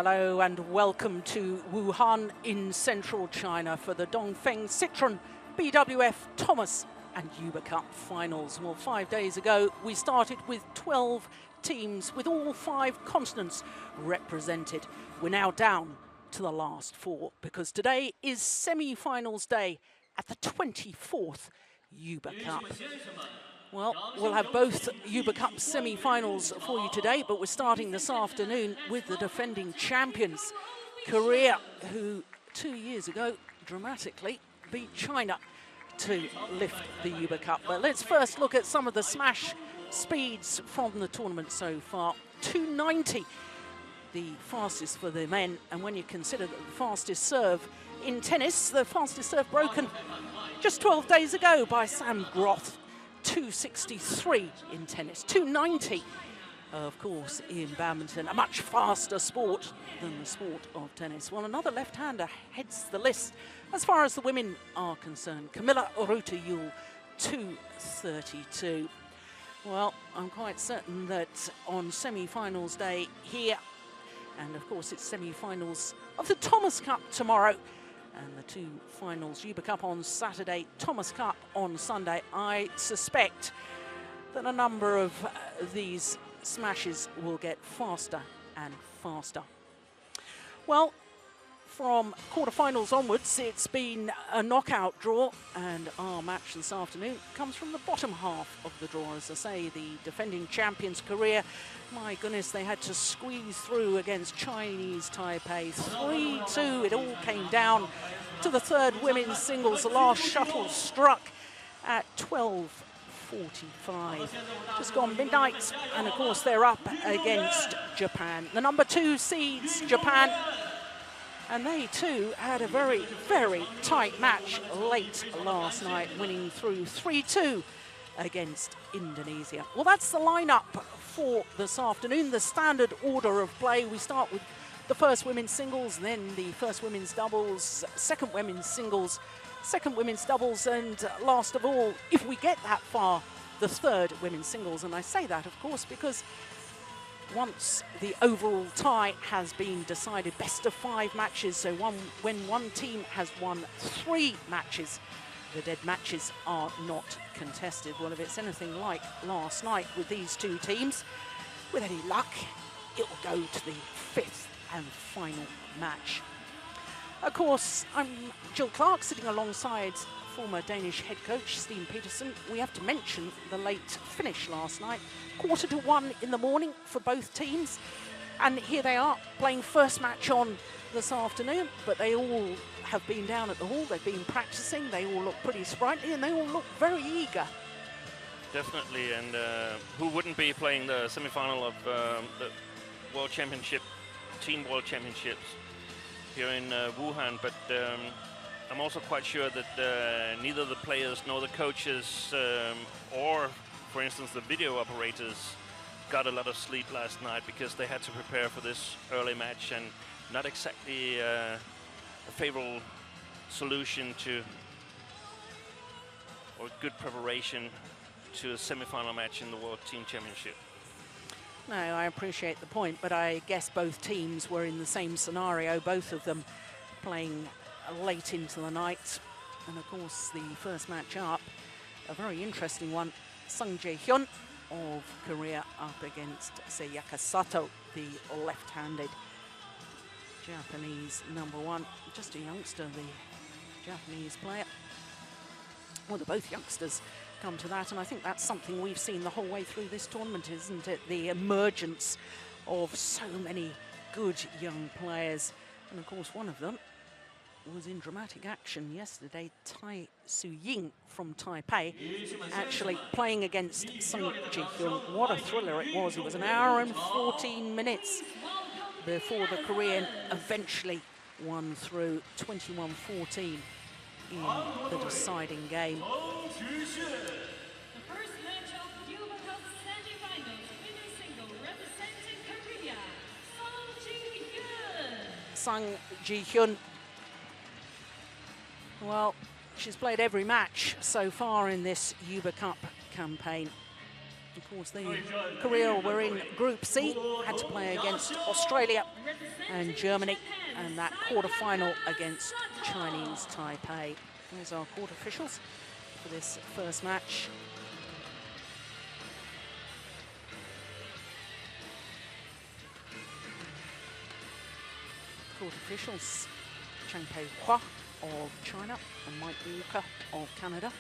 Hello and welcome to Wuhan in central China for the Dongfeng Citroën BWF Thomas and Hubei Cup finals. Well, 5 days ago we started with 12 teams with all 5 continents represented. We're now down to the last 4 because today is semi-finals day at the 24th Hubei Cup. Well, we'll have both Hubei Cup semi-finals for you today, but we're starting this afternoon with the defending champions, Korea, who 2 years ago dramatically beat China to lift the Hubei Cup. But let's first look at some of the smash speeds from the tournament so far. 290, the fastest for the men, and when you consider that the fastest serve in tennis, the fastest serve broken just 12 days ago by Sam Groth. 263 in tennis, 290 of course in badminton, a much faster sport than the sport of tennis. Well, another left-hander heads the list as far as the women are concerned. Camilla Ruta-Yule, 232. Well, I'm quite certain that on semi-finals day here, and of course it's semi-finals of the Thomas Cup tomorrow, and the 2 finals, Hubei Cup on Saturday, Thomas Cup on Sunday, I suspect that a number of these smashes will get faster and faster. Well, from quarterfinals onwards, it's been a knockout draw, and our match this afternoon comes from the bottom half of the draw. As I say, the defending champions, Korea, my goodness, they had to squeeze through against Chinese Taipei. 3-2, it all came down to the third women's singles. The last shuttle struck at 12:45. Just gone midnight, and of course they're up against Japan. The number 2 seeds, Japan, and they too had a very, very tight match late last night, winning through 3-2 against Indonesia. Well, that's the lineup for this afternoon, the standard order of play. We start with the first women's singles, then the first women's doubles, second women's singles, second women's doubles, and last of all, if we get that far, the third women's singles. And I say that, of course, because once the overall tie has been decided, best of 5 matches, so when one team has won 3 matches, the dead matches are not contested. Well, if it's anything like last night with these 2 teams, with any luck, it will go to the 5th and final match. Of course, I'm Jill Clark, sitting alongside former Danish head coach Stine Petersen. We have to mention the late finish last night, 1:45 in the morning for both teams, and here they are playing first match on this afternoon, but they all have been down at the hall, they've been practicing, they all look pretty sprightly, and they all look very eager. Definitely, and who wouldn't be playing the semi-final of the World Championship, Team World Championships here in Wuhan, but I'm also quite sure that neither the players nor the coaches or, for instance, the video operators got a lot of sleep last night because they had to prepare for this early match, and not exactly a favorable solution to, or good preparation to a semi-final match in the World Team Championship. No, I appreciate the point, but I guess both teams were in the same scenario, both of them playing late into the night. And of course, the first match up, a very interesting one, Sung Jae-hyun of Korea up against Sayaka Sato, the left-handed Japanese number 1. Just a youngster, the Japanese player. Well, they're both youngsters, come to that, and I think that's something we've seen the whole way through this tournament, isn't it? The emergence of so many good young players. And of course, one of them was in dramatic action yesterday, Tai Su-ying from Taipei, actually playing against Sung Ji-hyun. What a thriller it was. It was 1 hour and 14 minutes before the Korean eventually won through 21-14 in the deciding game. The first match of Hubei Cup semi-finals, women's single representing Korea, Sung Ji-hyun. Well, she's played every match so far in this Hubei Cup campaign. Of course, Korea were in Group C, had to play against Australia and Germany, and that quarter-final against Chinese Taipei. There's our court officials for this first match. Court officials, Chang Pei-hua of China and Mike Walker of Canada.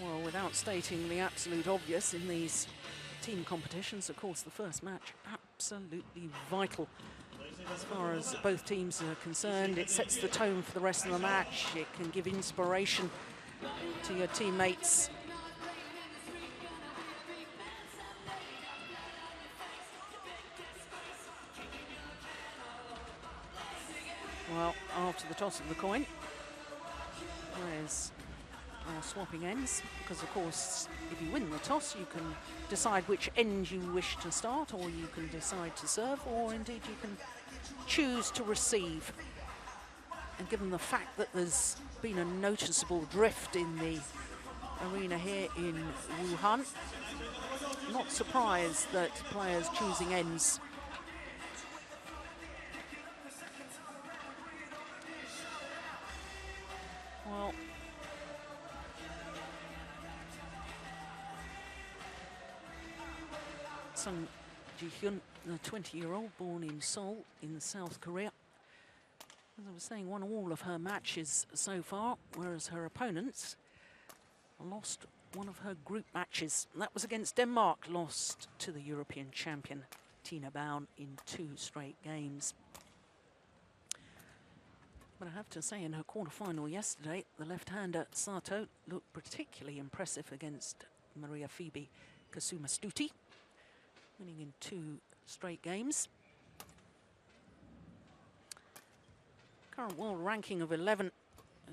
Well, without stating the absolute obvious in these team competitions, of course, the first match absolutely vital as far as both teams are concerned. It sets the tone for the rest of the match. It can give inspiration to your teammates. Well, after the toss of the coin, players are swapping ends, because of course if you win the toss you can decide which end you wish to start, or you can decide to serve, or indeed you can choose to receive. And given the fact that there's been a noticeable drift in the arena here in Wuhan, not surprised that players choosing ends. Well, Sung Ji-hyun, the 20-year-old born in Seoul in South Korea, as I was saying, won all of her matches so far, whereas her opponents lost one of her group matches. And that was against Denmark, lost to the European champion Tina Baun in 2 straight games. But I have to say, in her quarter-final yesterday, the left-hander Sato looked particularly impressive against Maria Phoebe Kasuma-Stuti, winning in 2 straight games. Current world ranking of 11,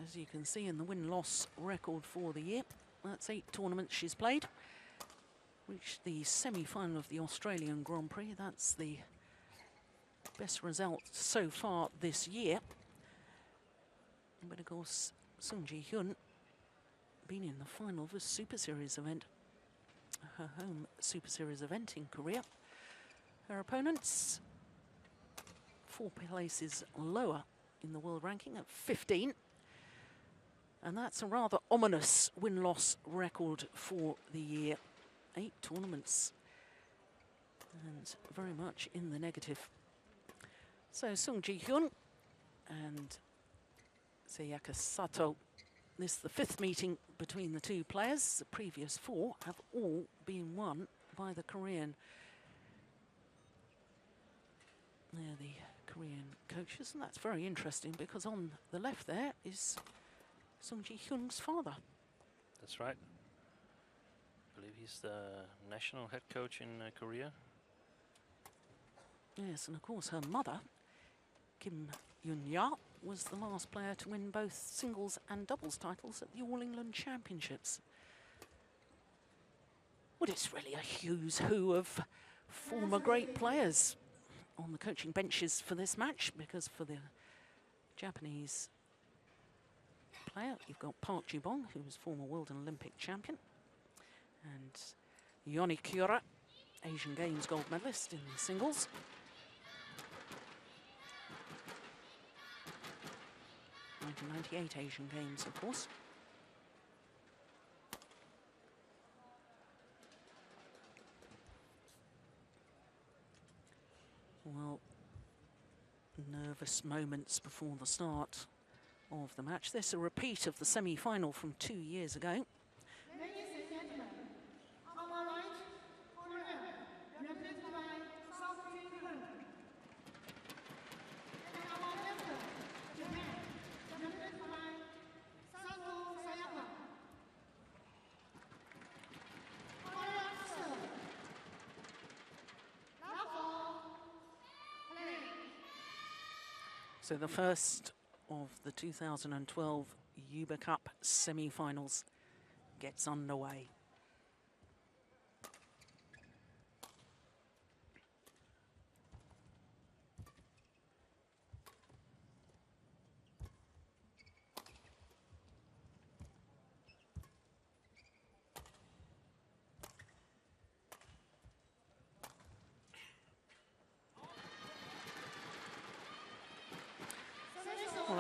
as you can see in the win-loss record for the year. That's 8 tournaments she's played. Reached the semi-final of the Australian Grand Prix. That's the best result so far this year. But of course, Sung Ji-hyun been in the final of a Super Series event, her home Super Series event in Korea. Her opponents 4 places lower in the world ranking at 15. And that's a rather ominous win-loss record for the year. 8 tournaments and very much in the negative. So Sung Ji-hyun and Sayaka Sato. This is the 5th meeting between the 2 players. The previous 4 have all been won by the Korean. They're the Korean coaches, and that's very interesting because on the left there is Sung Ji-hyun's father. That's right. I believe he's the national head coach in Korea. Yes, and of course her mother, Kim Yoon-ya, was the last player to win both singles and doubles titles at the All England Championships. Well, it's really a who's who of former great players on the coaching benches for this match, because for the Japanese player, you've got Park Ji-bong, who was former world and Olympic champion, and Yoni Kyura, Asian Games gold medalist in singles. '98 Asian Games, of course. Well, nervous moments before the start of the match. This is a repeat of the semi-final from 2 years ago. Ladies and gentlemen, on my right, Korea, represented by South Korea. And on my left, Japan, represented by Sato Sayaka. Korea, sir. Love all. Play. So the first of the 2012 Hubei Cup semi-finals gets underway.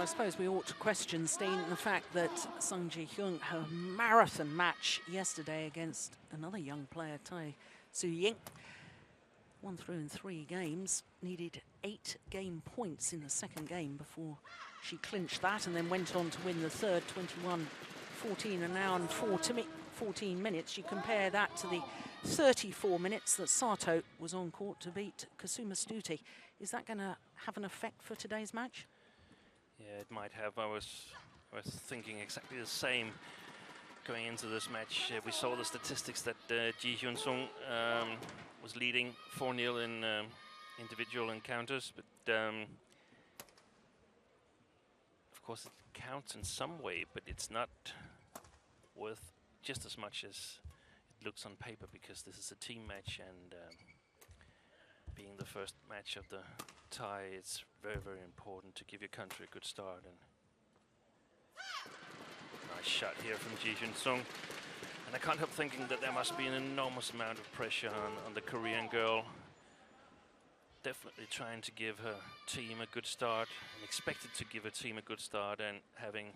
I suppose we ought to question, Steen, the fact that Sung Ji-hyun, her marathon match yesterday against another young player, Tai Su-ying, won through in 3 games, needed 8 game points in the second game before she clinched that, and then went on to win the third, 21-14, an hour and 14 minutes. You compare that to the 34 minutes that Sato was on court to beat Kasuma Stuti. Is that going to have an effect for today's match? Yeah, it might have. I was thinking exactly the same going into this match. We saw the statistics that Ji Hyun-sung was leading 4-0 in individual encounters, but of course it counts in some way, but it's not worth just as much as it looks on paper, because this is a team match, and being the first match of the tie, it's very, very important to give your country a good start. And nice shot here from Ji Hyun-sung. And I can't help thinking that there must be an enormous amount of pressure on the Korean girl. Definitely trying to give her team a good start, and expected to give her team a good start, and having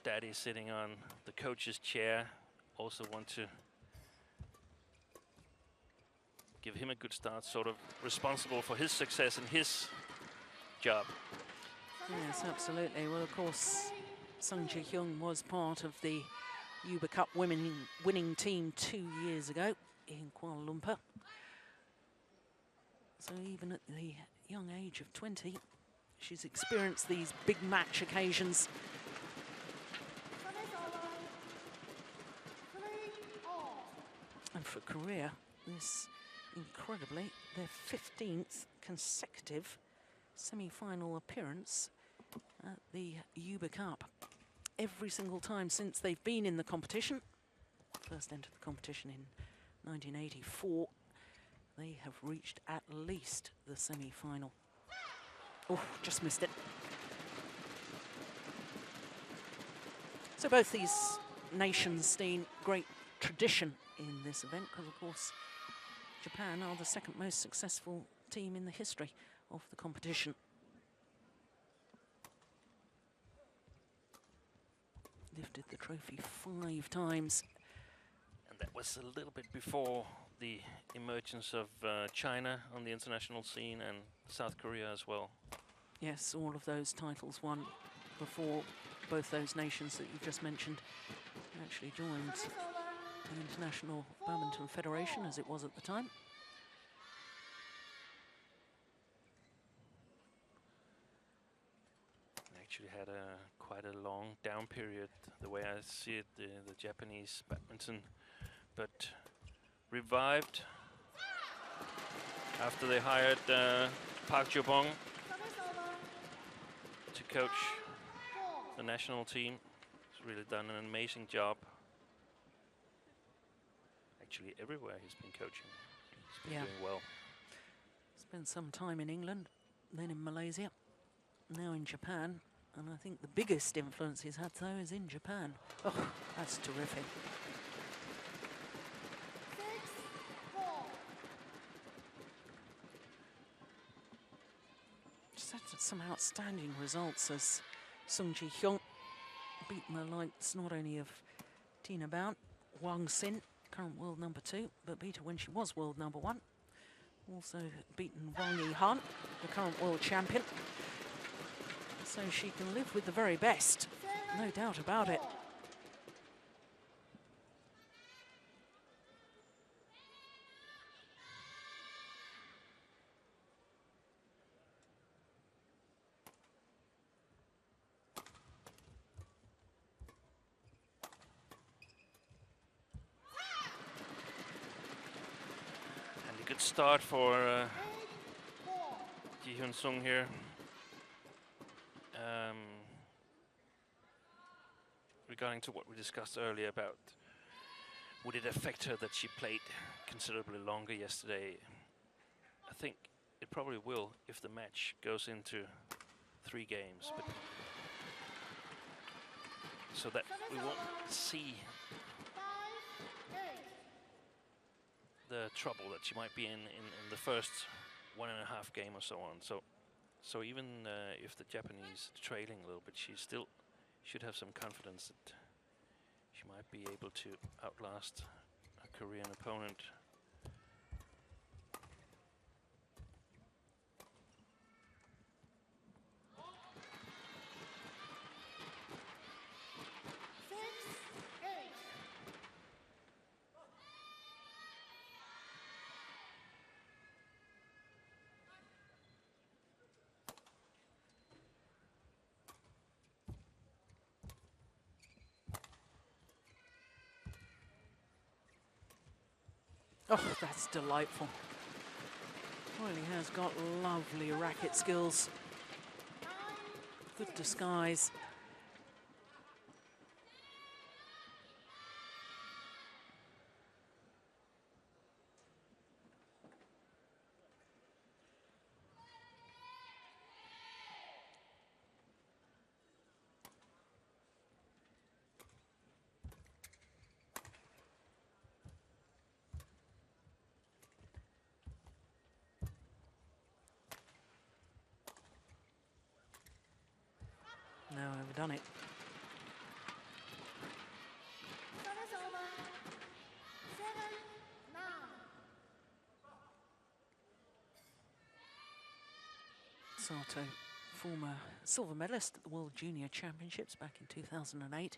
Daddy sitting on the coach's chair, also want to give him a good start, sort of responsible for his success and his job. Yes, absolutely. Well, of course, Sung Ji-hyun was part of the Hubei Cup winning team 2 years ago in Kuala Lumpur. So even at the young age of 20, she's experienced these big match occasions. And for Korea, this incredibly their 15th consecutive semi-final appearance at the Hubei Cup. Every single time since they've been in the competition, first entered the competition in 1984, they have reached at least the semi-final. Oh, just missed it. So both these nations, Steen, great tradition in this event, because of course Japan are the second most successful team in the history of the competition. Lifted the trophy 5 times. And that was a little bit before the emergence of China on the international scene, and South Korea as well. Yes, all of those titles won before both those nations that you just mentioned actually joined the International Badminton Federation, as it was at the time. Actually had quite a long down period, the way I see it, the Japanese badminton, but revived after they hired Park Jo-bong to coach the national team. He's really done an amazing job. Actually, everywhere he's been coaching, he's been doing well. Spent some time in England, then in Malaysia, now in Japan. And I think the biggest influence he's had, though, is in Japan. Oh, that's terrific. 6-4. Just had some outstanding results as Sung Ji-hyun beaten the likes not only of Tina Bound, Wang Xin, current world number 2, but beat her when she was world number 1. Also beaten Wang Yihan, the current world champion. So she can live with the very best, no doubt about it. And a good start for Ji Hyun-sung here. Regarding to what we discussed earlier about would it affect her that she played considerably longer yesterday, I think it probably will if the match goes into 3 games, but so that we won't see the trouble that she might be in the first 1.5 game or so on. So So even if the Japanese are trailing a little bit, she still should have some confidence that she might be able to outlast a Korean opponent. Oh, that's delightful. Really has got lovely racket skills. Good disguise. No, overdone it. Service over. 7-9. Sato, former silver medalist at the World Junior Championships back in 2008.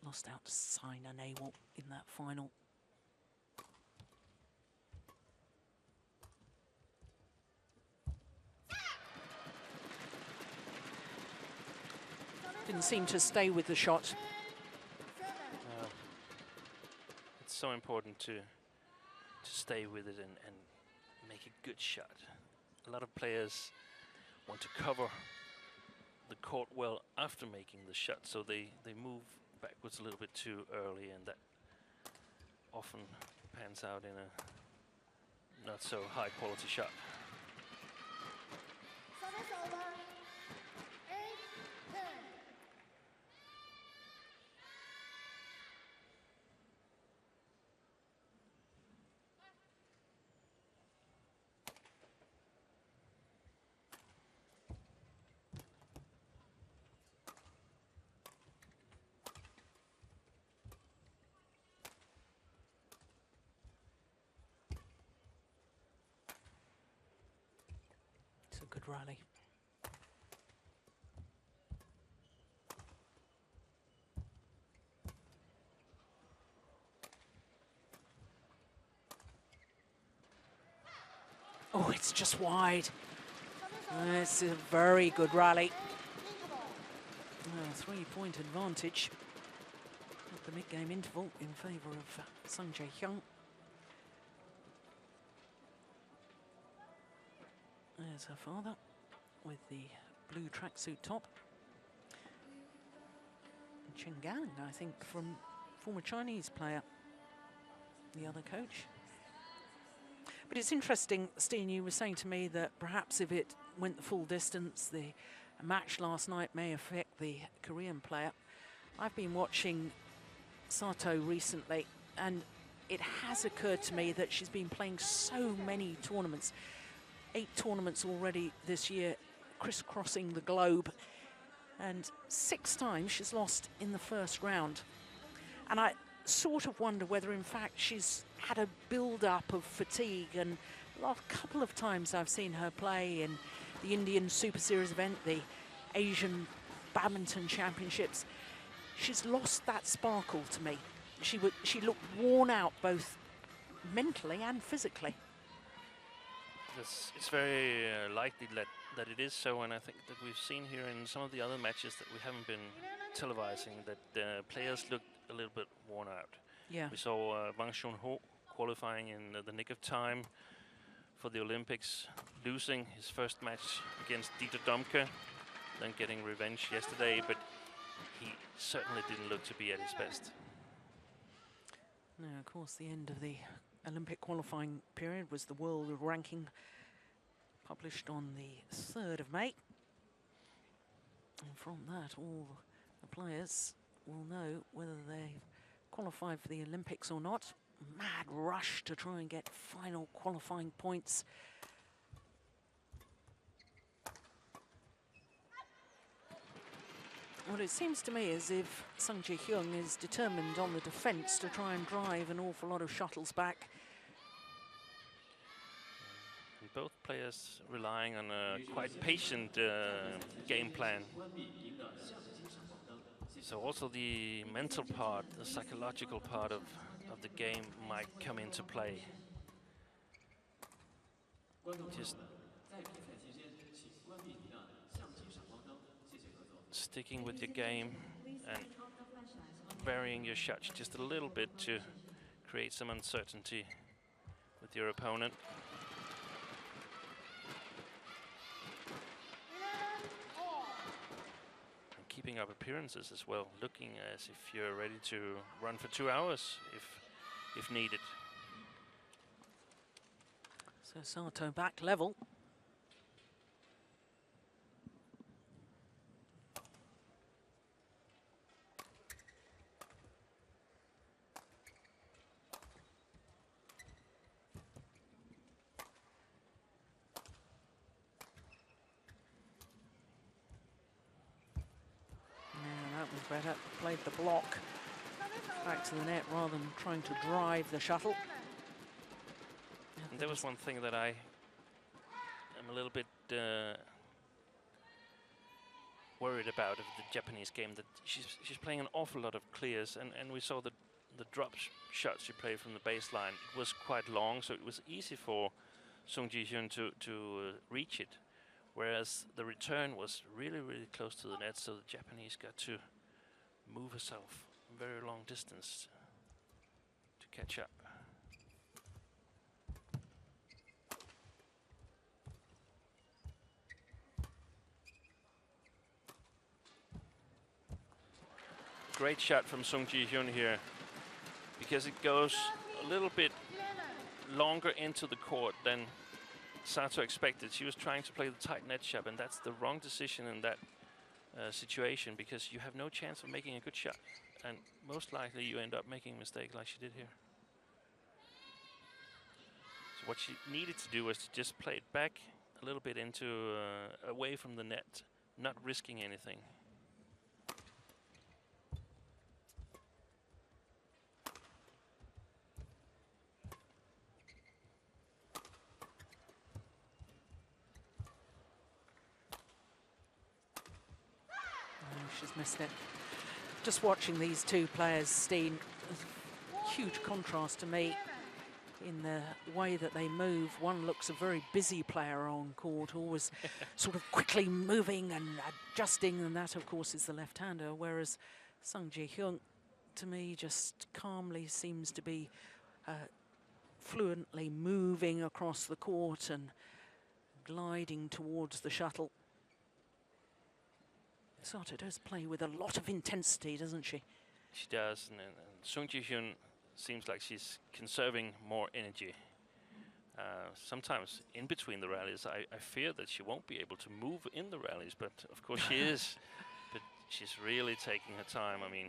Lost out to Saina Nehwal in that final. Didn't seem to stay with the shot. It's so important to stay with it and make a good shot. A lot of players want to cover the court well after making the shot, so they move backwards a little bit too early, and that often pans out in a not so high quality shot. Service over. 8-10. It's a good rally. Oh, it's just wide. It's a very good rally. 3-point advantage at the mid-game interval in favour of Sung Jae-hyung. There's her father with the blue tracksuit top. Chen Gang, I think, from former Chinese player, the other coach. But it's interesting, Steen, you were saying to me that perhaps if it went the full distance, the match last night may affect the Korean player. I've been watching Sato recently, and it has occurred to me that she's been playing so many tournaments. 8 tournaments already this year, crisscrossing the globe. And 6 times she's lost in the first round. And I sort of wonder whether, in fact, she's had a build-up of fatigue. And the last couple of times I've seen her play in the Indian Superseries event, the Asian Badminton Championships, she's lost that sparkle to me. She looked worn out both mentally and physically. It's very likely that it is so, and I think that we've seen here in some of the other matches that we haven't been televising that players looked a little bit worn out. Yeah. We saw Wang Shunho qualifying in the nick of time for the Olympics, losing his first match against Dieter Domke, then getting revenge yesterday, but he certainly didn't look to be at his best. Now, of course, the end of the Olympic qualifying period was the world ranking published on the 3rd of May. And from that, all the players will know whether they've qualified for the Olympics or not. Mad rush to try and get final qualifying points. Well, it seems to me as if Sung Ji-hyun is determined on the defence to try and drive an awful lot of shuttles back. And both players relying on a quite patient game plan. So also the mental part, the psychological part of the game might come into play. Just sticking with your game and varying your shots just a little bit to create some uncertainty with your opponent. And keeping up appearances as well, looking as if you're ready to run for 2 hours if needed. So Sato back level. That was better. Played the block back to the net rather than trying to drive the shuttle. And there was one thing that I am a little bit worried about of the Japanese game, that she's playing an awful lot of clears, and we saw the drop shots she played from the baseline. It was quite long, so it was easy for Sung Ji-hyun to reach it, whereas the return was really, really close to the net, so the Japanese got to move herself a very long distance to catch up. Great shot from Sung Ji-hyun here, because it goes a little bit longer into the court than Sato expected. She was trying to play the tight net shot, and that's the wrong decision in that situation, because you have no chance of making a good shot, and most likely you end up making a mistake like she did here. So what she needed to do was to just play it back a little bit into away from the net, not risking anything. She's missed it. Just watching these two players, Steen, huge contrast to me in the way that they move. One looks a very busy player on court, always sort of quickly moving and adjusting, and that, of course, is the left-hander, whereas Sung Ji-hyun, to me, just calmly seems to be fluently moving across the court and gliding towards the shuttle. Sato does play with a lot of intensity, doesn't she? She does, and Sung Ji-hyun seems like she's conserving more energy. Sometimes in between the rallies, I fear that she won't be able to move in the rallies, but of course she is. But she's really taking her time. I mean,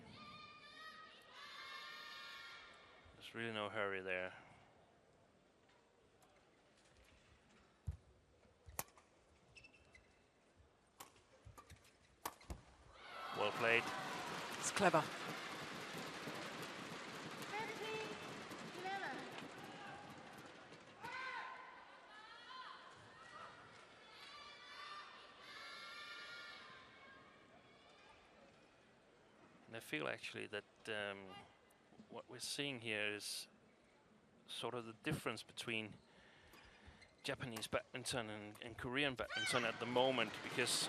there's really no hurry there. Well played. It's clever. 15-11. And I feel actually that what we're seeing here is sort of the difference between Japanese badminton and Korean badminton at the moment, because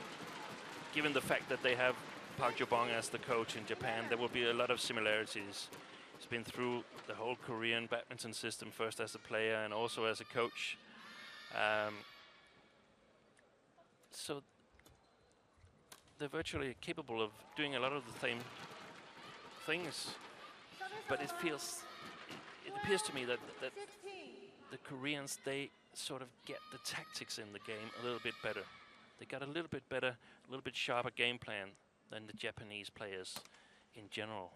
given the fact that they have Park Jo-bong as the coach in Japan, there will be a lot of similarities. He's been through the whole Korean badminton system, first as a player and also as a coach. So they're virtually capable of doing a lot of the same things, but it appears to me that the Koreans, they sort of get the tactics in the game a little bit better. They got a little bit better, a little bit sharper game plan than the Japanese players in general.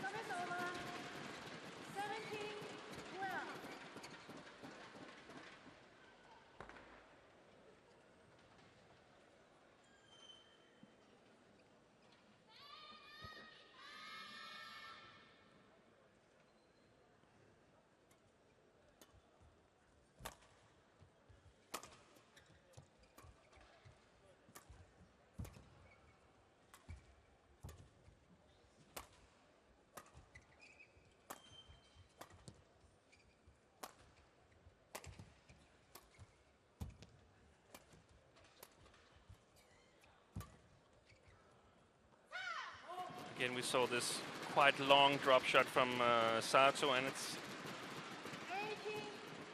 Service over. 17-12. Again, we saw this quite long drop shot from Sato, and it's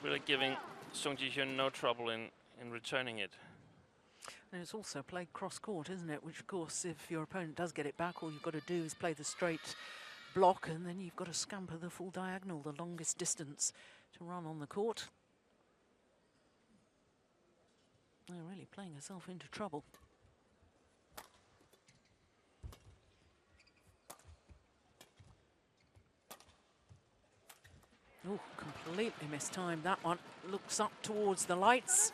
really giving Sung Ji-hyun no trouble in returning it. And it's also played cross-court, isn't it? Which, of course, if your opponent does get it back, all you've got to do is play the straight block, and then you've got to scamper the full diagonal, the longest distance to run on the court. They're really playing herself into trouble. Oh, completely mistimed that one. Looks up towards the lights.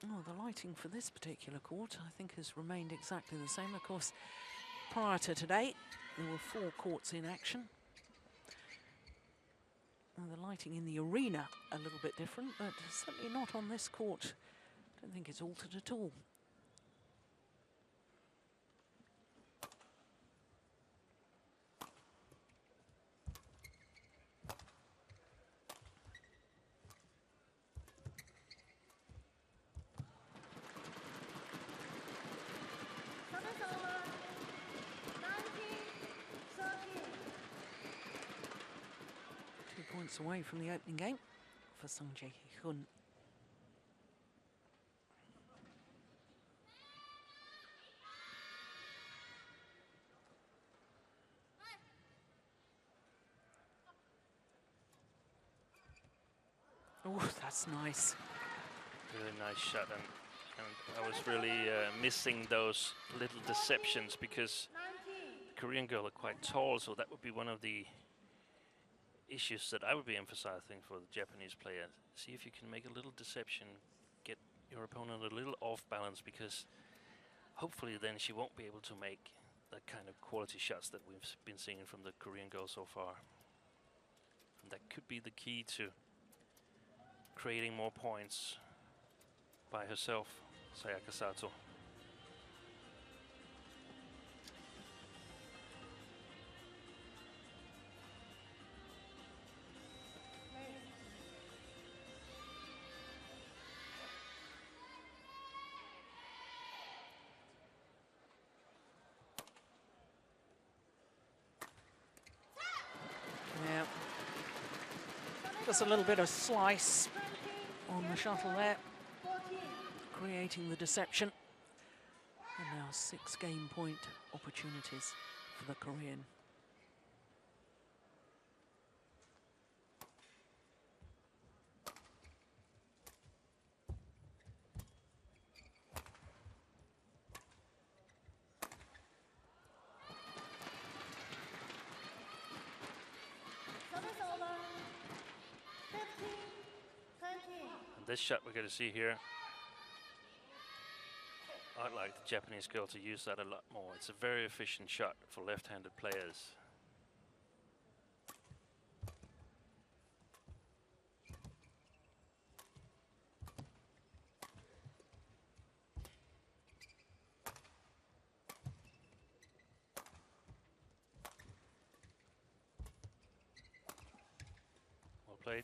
Oh, the lighting for this particular court, I think, has remained exactly the same. Of course, prior to today, there were 4 courts in action. And the lighting in the arena a little bit different, but certainly not on this court. I don't think it's altered at all. Points away from the opening game for Sung Ji-hyun. Oh, that's nice. Really nice shot, and I was really missing those little deceptions because the Korean girl are quite tall, so that would be one of the issues that I would be emphasizing for the Japanese player. See if you can make a little deception, get your opponent a little off balance, because hopefully then she won't be able to make the kind of quality shots that we've been seeing from the Korean girl so far. And that could be the key to creating more points by herself, Sayaka Sato. Just a little bit of slice on the shuttle there, creating the deception. And now 6 game point opportunities for the Korean. This shot we're going to see here, I'd like the Japanese girl to use that a lot more. It's a very efficient shot for left-handed players. Well played.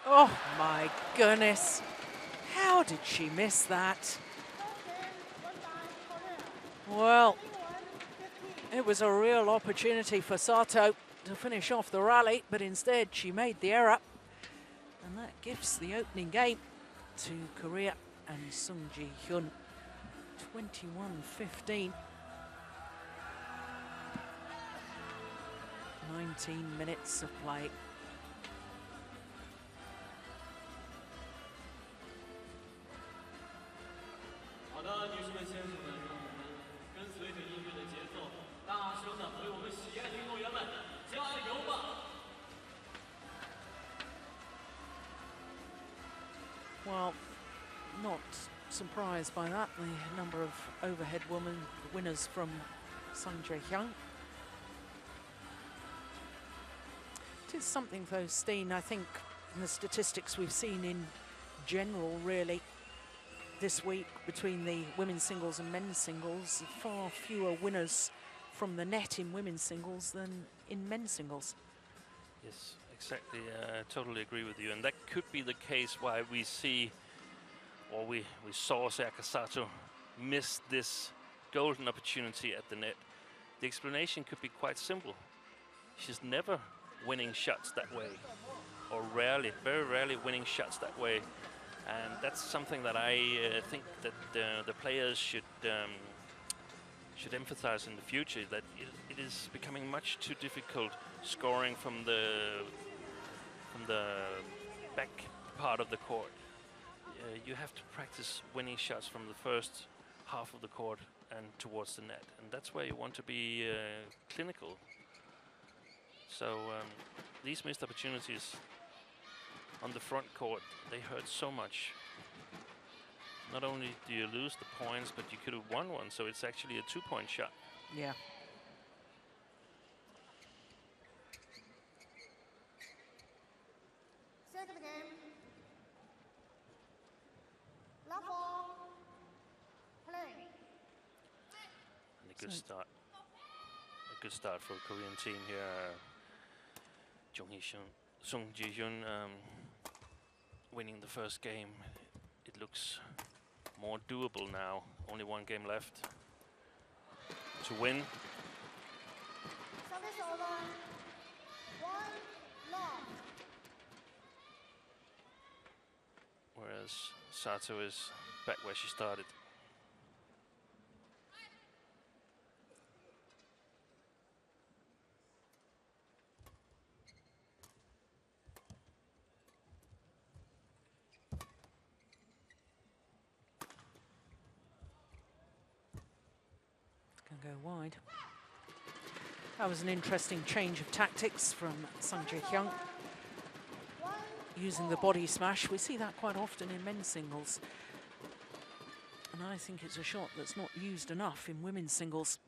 Oh my goodness, how did she miss that? Well, it was a real opportunity for Sato to finish off the rally, but instead she made the error. And that gives the opening game to Korea and Sung Ji-hyun, 21-15. 19 minutes of play. Well, not surprised by that, the number of overhead women winners from Sung Ji-hyun. It is something though, Steen, I think in the statistics we've seen in general really this week between the women's singles and men's singles, far fewer winners from the net in women's singles than in men's singles. Yes, Exactly, I totally agree with you. And that could be the case why we see, or we saw Sayaka Sato miss this golden opportunity at the net. The explanation could be quite simple. She's never winning shots that way, or rarely, very rarely winning shots that way. And that's something that I think that the players should emphasize in the future, that it is becoming much too difficult scoring from the back part of the court. You have to practice winning shots from the first half of the court and towards the net, and that's where you want to be clinical. So these missed opportunities on the front court, they hurt so much. Not only do you lose the points, but you could have won one, so it's actually a 2-point shot. Yeah. Second game. Love ball. Play. And a good start. A good start for the Korean team here. Sung Ji-hyun winning the first game. It looks more doable now. Only one game left to win. Service over. 1 love. Whereas Sato is back where she started. Can go wide. That was an interesting change of tactics from Sung Ji-hyun, using the body smash. We see that quite often in men's singles, and I think it's a shot that's not used enough in women's singles.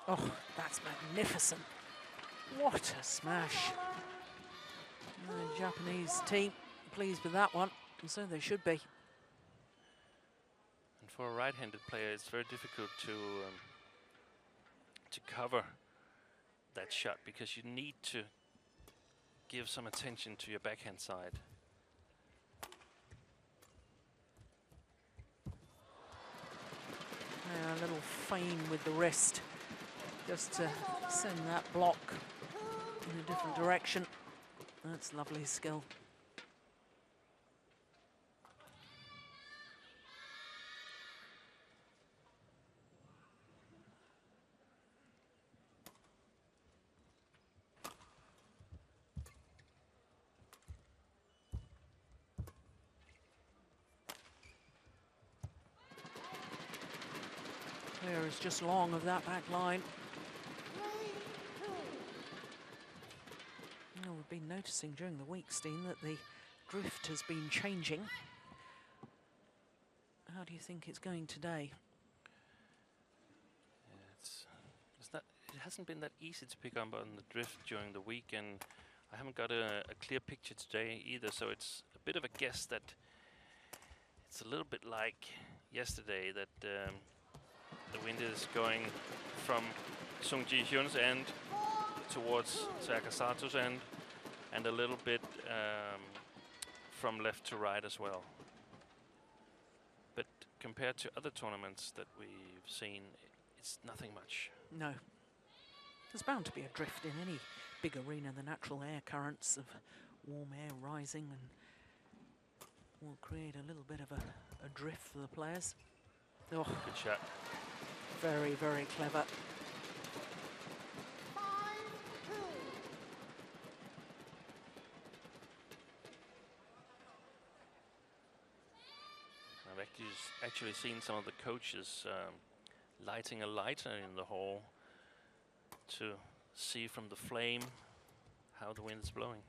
Oh, that's magnificent. What a smash. The Japanese team pleased with that one, and so they should be. And for a right-handed player, it's very difficult to cover that shot, because you need to give some attention to your backhand side. Yeah, a little fein with the wrist, just to send that block in a different direction. That's lovely skill. There is just long of that back line. Oh, we've been noticing during the week, Steen, that the drift has been changing. How do you think it's going today? It hasn't been that easy to pick up on the drift during the week, and I haven't got a clear picture today either, so it's a bit of a guess that it's a little bit like yesterday, that the wind is going from Sung Ji-hyun's end towards Sayaka Sato's end, and a little bit from left to right as well. But compared to other tournaments that we've seen, it's nothing much. No. There's bound to be a drift in any big arena. The natural air currents of warm air rising and will create a little bit of a drift for the players. Oh, good shot. Very, very clever. 5-2. I've actually seen some of the coaches lighting a lighter in the hall to see from the flame how the wind is blowing.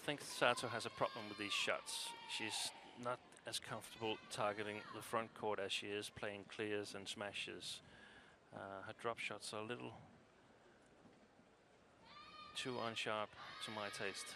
think Sato has a problem with these shots. She's not as comfortable targeting the front court as she is playing clears and smashes. Her drop shots are a little too unsharp to my taste.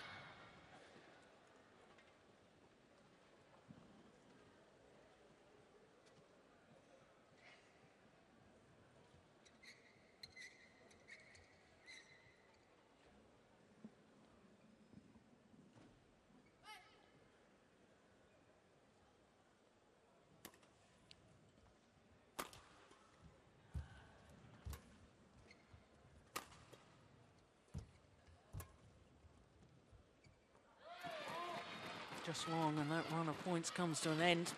Just long, and that run of points comes to an end.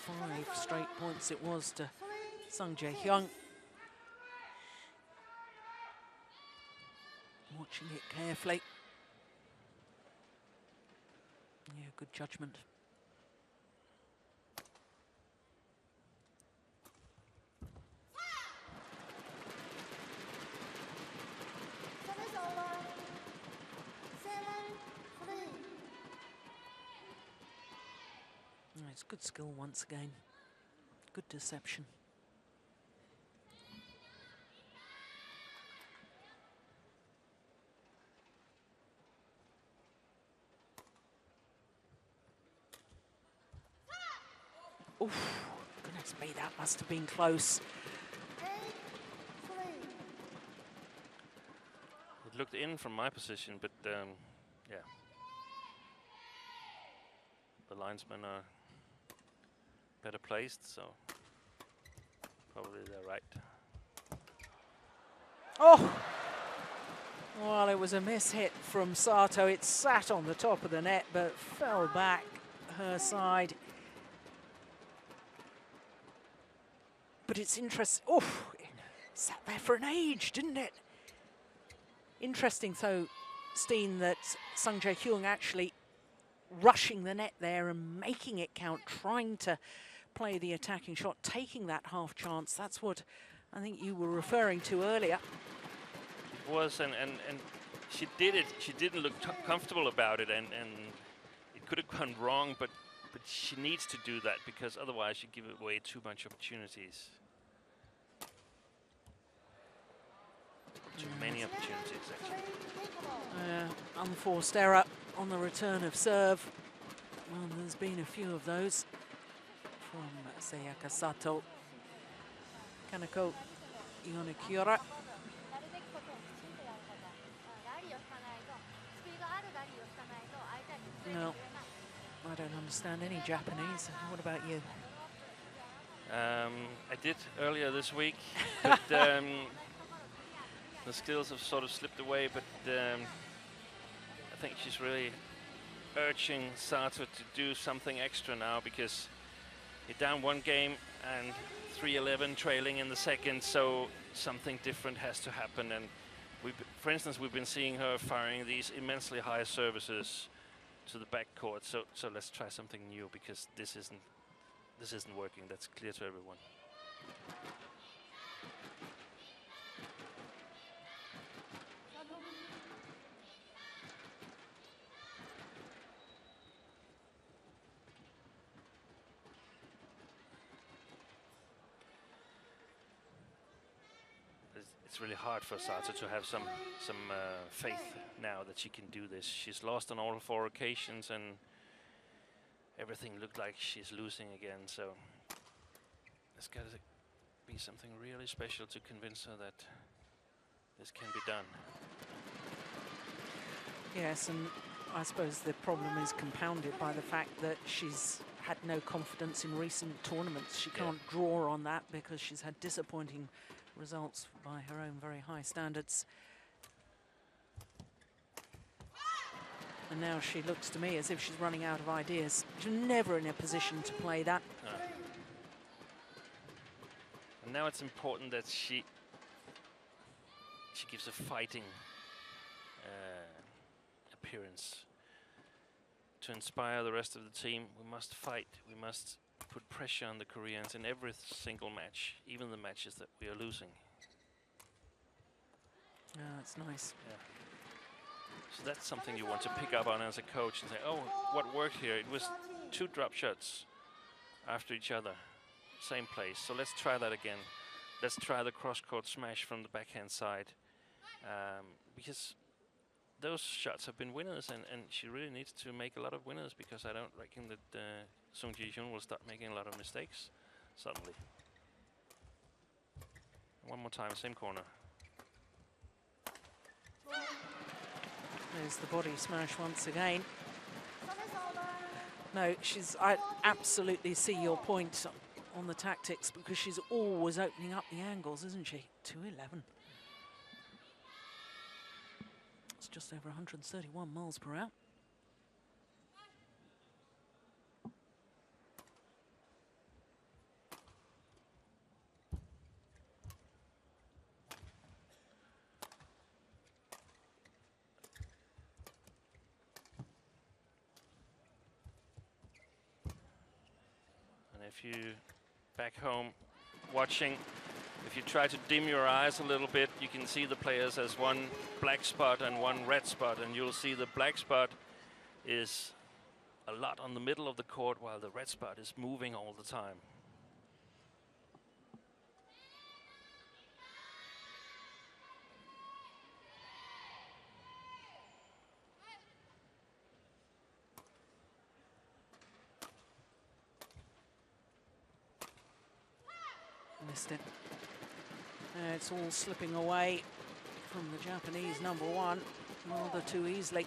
5 straight points it was to Sung Jae-hyung. Watching it carefully. Yeah, good judgment. Service over. 7-3. It's good skill once again. Good deception. Oof, goodness me, that must have been close. 8-3. It looked in from my position, but yeah. The linesmen are better placed, so probably they're right. Oh! Well, it was a miss-hit from Sato. It sat on the top of the net, but fell back her side. But it's interesting. Oh, it sat there for an age, didn't it? Interesting, though, Steen, that Sung Jae-hyung actually rushing the net there and making it count, trying to play the attacking shot, taking that half chance. That's what I think you were referring to earlier. It was, and she did it. She didn't look comfortable about it, and it could have gone wrong, but she needs to do that because otherwise she give away too much opportunities. Too many opportunities, actually. Unforced error on the return of serve. Well, there's been a few of those from Sayaka Sato. Kaneko Ionikiura. No, I don't understand any Japanese. What about you? I did earlier this week, but the skills have sort of slipped away, but I think she's really urging Sato to do something extra now because you're down one game and 3-11 trailing in the second, so something different has to happen. And for instance, we've been seeing her firing these immensely high services to the backcourt. So let's try something new because this isn't working. That's clear to everyone. It's really hard for Sato to have some faith now that she can do this. She's lost on all 4 occasions, and everything looked like she's losing again. So there's got to be something really special to convince her that this can be done. Yes, and I suppose the problem is compounded by the fact that she's had no confidence in recent tournaments. She can't draw on that because she's had disappointing results by her own very high standards. And now she looks to me as if she's running out of ideas. She's never in a position to play that. No. And now it's important that she gives a fighting appearance. To inspire the rest of the team, we must fight. We must put pressure on the Koreans in every single match, even the matches that we are losing. Yeah, that's nice. Yeah. So that's something you want to pick up on as a coach and say, oh, what worked here? It was 2 drop shots after each other, same place. So let's try that again. Let's try the cross-court smash from the backhand side. Because those shots have been winners, and she really needs to make a lot of winners, because I don't reckon that Sung Ji-hyun will start making a lot of mistakes suddenly. One more time, same corner. There's the body smash once again. No, I absolutely see your point on the tactics, because she's always opening up the angles, isn't she? 211. It's just over 131 miles per hour. If you back home watching, if you try to dim your eyes a little bit, you can see the players as one black spot and one red spot, and you'll see the black spot is a lot on the middle of the court, while the red spot is moving all the time. Missed it. It's all slipping away from the Japanese number 1 rather too easily.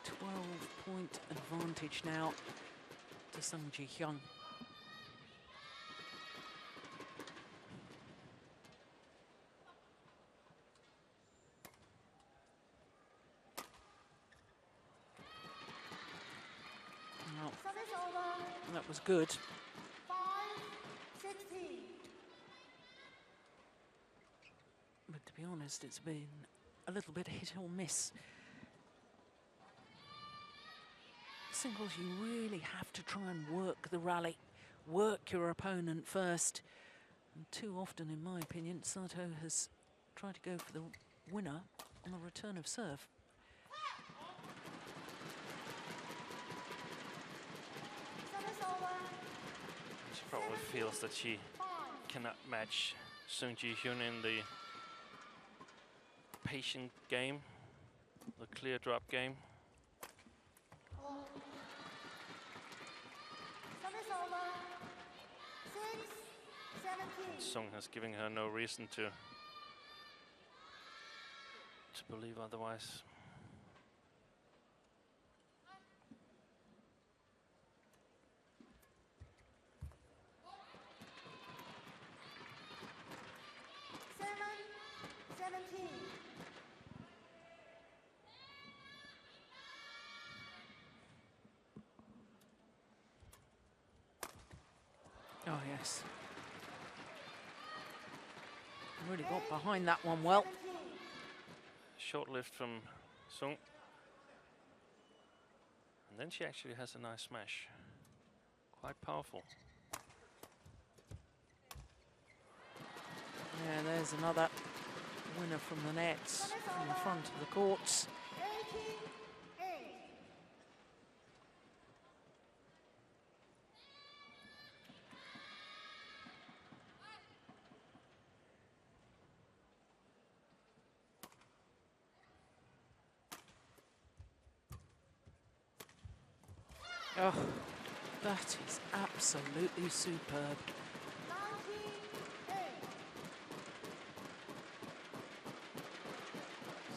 12-point advantage now to Sung Ji-hyun. Well, that was good. 5-16. But to be honest, it's been a little bit hit or miss. Singles, you really have to try and work the rally, work your opponent first. And too often, in my opinion, Sato has tried to go for the winner on the return of serve. She probably feels that she cannot match Sung Ji-hyun in the patient game, the clear drop game. Sung has given her no reason to believe otherwise. Oh, yes. Really got behind that one well. Short lift from Sung. And then she actually has a nice smash. Quite powerful. Yeah, there's another winner from the nets from the front of the courts. 18-8. Oh, that is absolutely superb. 19-8.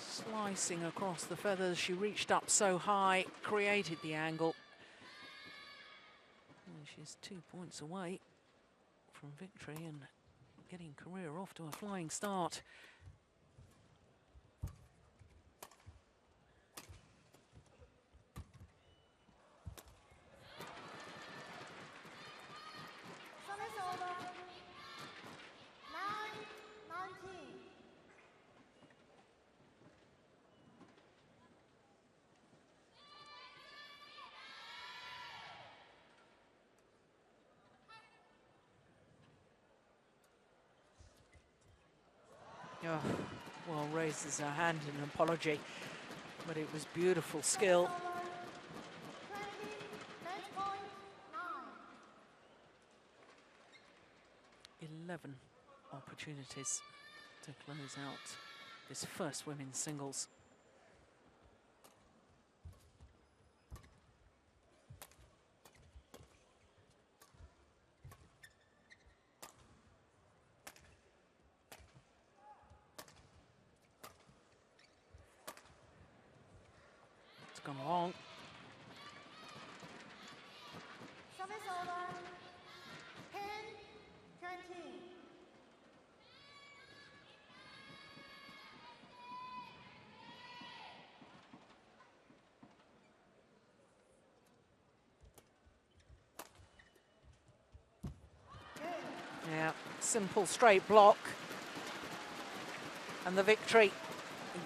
Slicing across the feathers, she reached up so high, created the angle. And she's 2 points away from victory and getting career off to a flying start. Service over. 9-19. Oh, well, raises her hand in apology. But it was beautiful skill. 20, match point 9. 11 opportunities to close out this first women's singles. It's gone long. Service over. 10, 20. Yeah, simple straight block. And the victory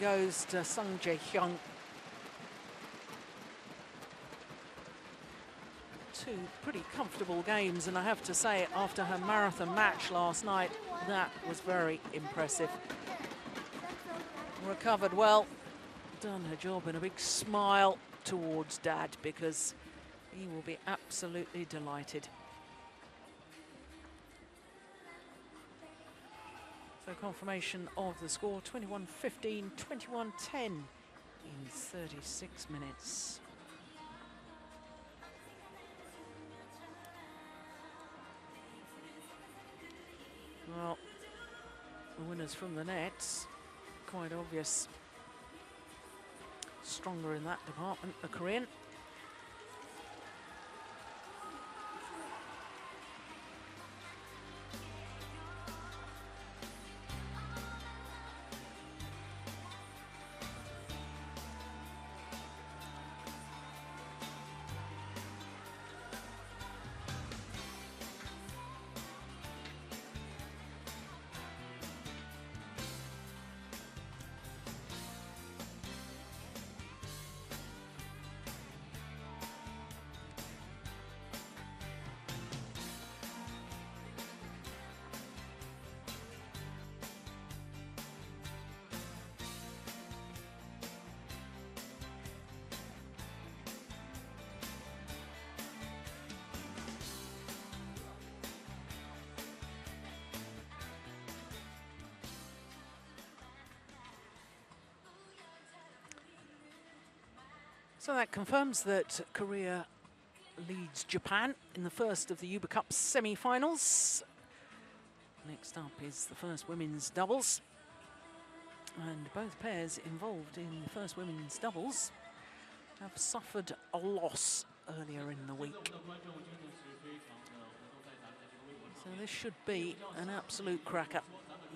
goes to Sung Jae-hyung. Two pretty comfortable games, and I have to say, after her marathon match last night, that was very impressive. Recovered well, done her job, and a big smile towards Dad, because he will be absolutely delighted. So confirmation of the score, 21-15, 21-10 in 36 minutes. Well, the winners from the nets, quite obvious. Stronger in that department, the Korean. So that confirms that Korea leads Japan in the first of the Hubei Cup semi-finals. Next up is the first women's doubles. And both pairs involved in the first women's doubles have suffered a loss earlier in the week. So this should be an absolute cracker,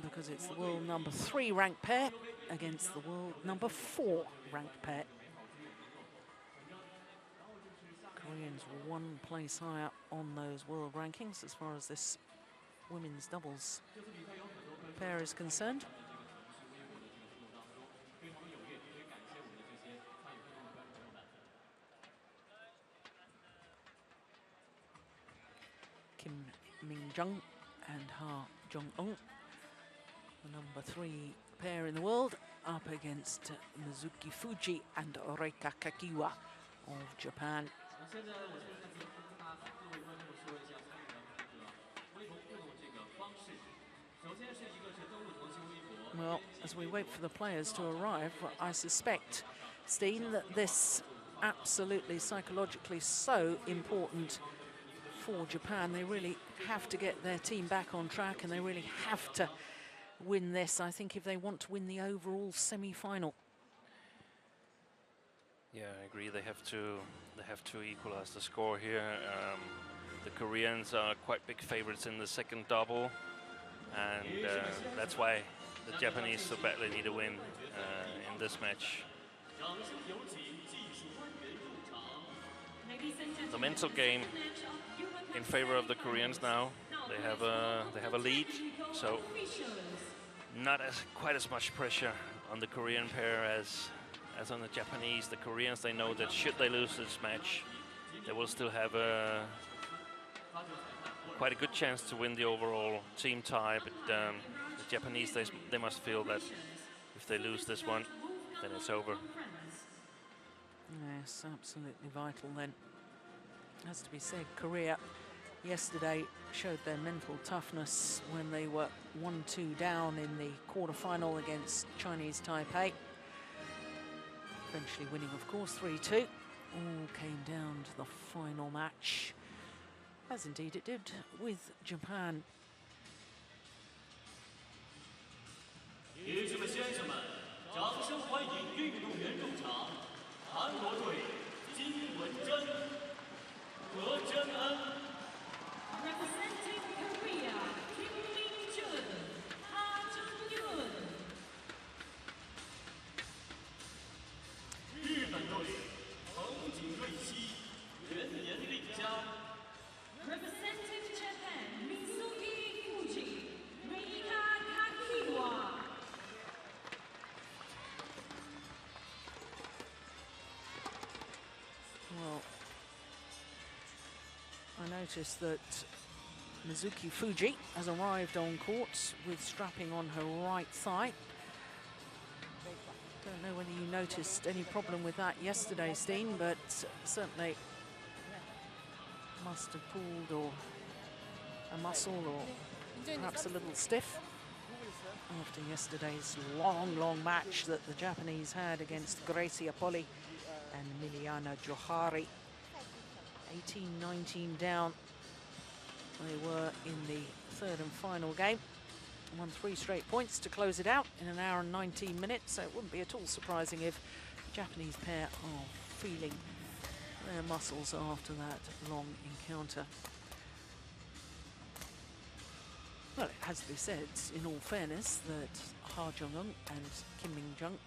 because it's the world number 3 ranked pair against the world number 4 ranked pair. Koreans 1 place higher on those world rankings as far as this women's doubles pair is concerned. Kim Min-jung and Ha Jong-eun, the number 3 pair in the world, up against Mizuki Fuji and Reika Kakiwa of Japan. Well, as we wait for the players to arrive, I suspect, Steen, that this absolutely psychologically so important for Japan. They really have to get their team back on track, and they really have to win this, I think, if they want to win the overall semi-final. Yeah, I agree. They have to equalize the score here. The Koreans are quite big favorites in the second double, and that's why the Japanese so badly need a win in this match. The mental game in favor of the Koreans now. They have a lead, so not quite as much pressure on the Korean pair as on the Japanese. The Koreans, they know that should they lose this match, they will still have quite a good chance to win the overall team tie. But the Japanese, they must feel that if they lose this one, then it's over. Yes, absolutely vital then. Has to be said, Korea yesterday showed their mental toughness when they were 1-2 down in the quarter-final against Chinese Taipei. Eventually winning, of course, 3-2. All came down to the final match, as indeed it did with Japan. 女士们、先生们，掌声欢迎运动员入场。韩国队金文珍、何真恩。 Representing Korea, Kim Min-jun, Ha Jung-yoon. 日本队藤井瑞希、原岩令佳。 Representing Japan, Mizuki Fuji, Reika Kakiwa. Well, I noticed that Mizuki Fuji has arrived on court with strapping on her right thigh. Don't know whether you noticed any problem with that yesterday, Steen, but certainly must have pulled or a muscle or perhaps a little stiff after yesterday's long match that the Japanese had against Gracia Poli and Miliana Johari. 18-19 down. They were in the third and final game. Won 3 straight points to close it out in 1 hour and 19 minutes, so it wouldn't be at all surprising if the Japanese pair are feeling their muscles after that long encounter. Well, it has to be said, in all fairness, that Ha Jung-eun and Kim Min-jung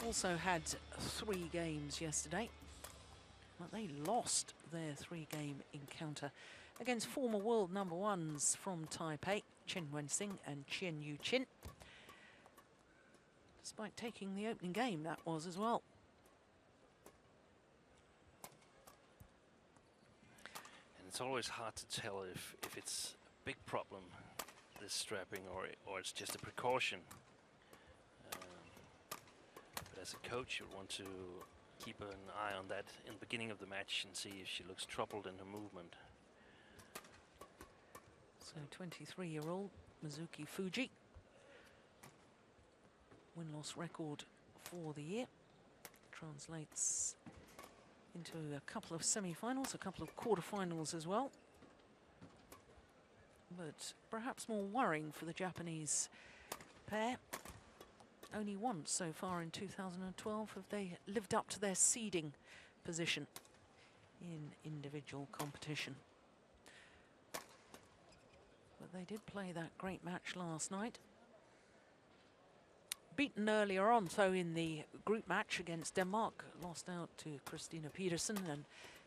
also had 3 games yesterday, but they lost their 3-game encounter against former world number 1s from Taipei, Chen Wen-sing and Chen Yu-chin. Despite taking the opening game, that was as well. And it's always hard to tell if it's a big problem, this strapping, or it's just a precaution. But as a coach, you want to keep an eye on that in the beginning of the match and see if she looks troubled in her movement. So 23-year-old Mizuki Fuji, win-loss record for the year, translates into a couple of semi-finals, a couple of quarter-finals as well. But perhaps more worrying for the Japanese pair. Only once so far in 2012 have they lived up to their seeding position in individual competition. But they did play that great match last night. Beaten earlier on, though, in the group match against Denmark. Lost out to Christina Pedersen and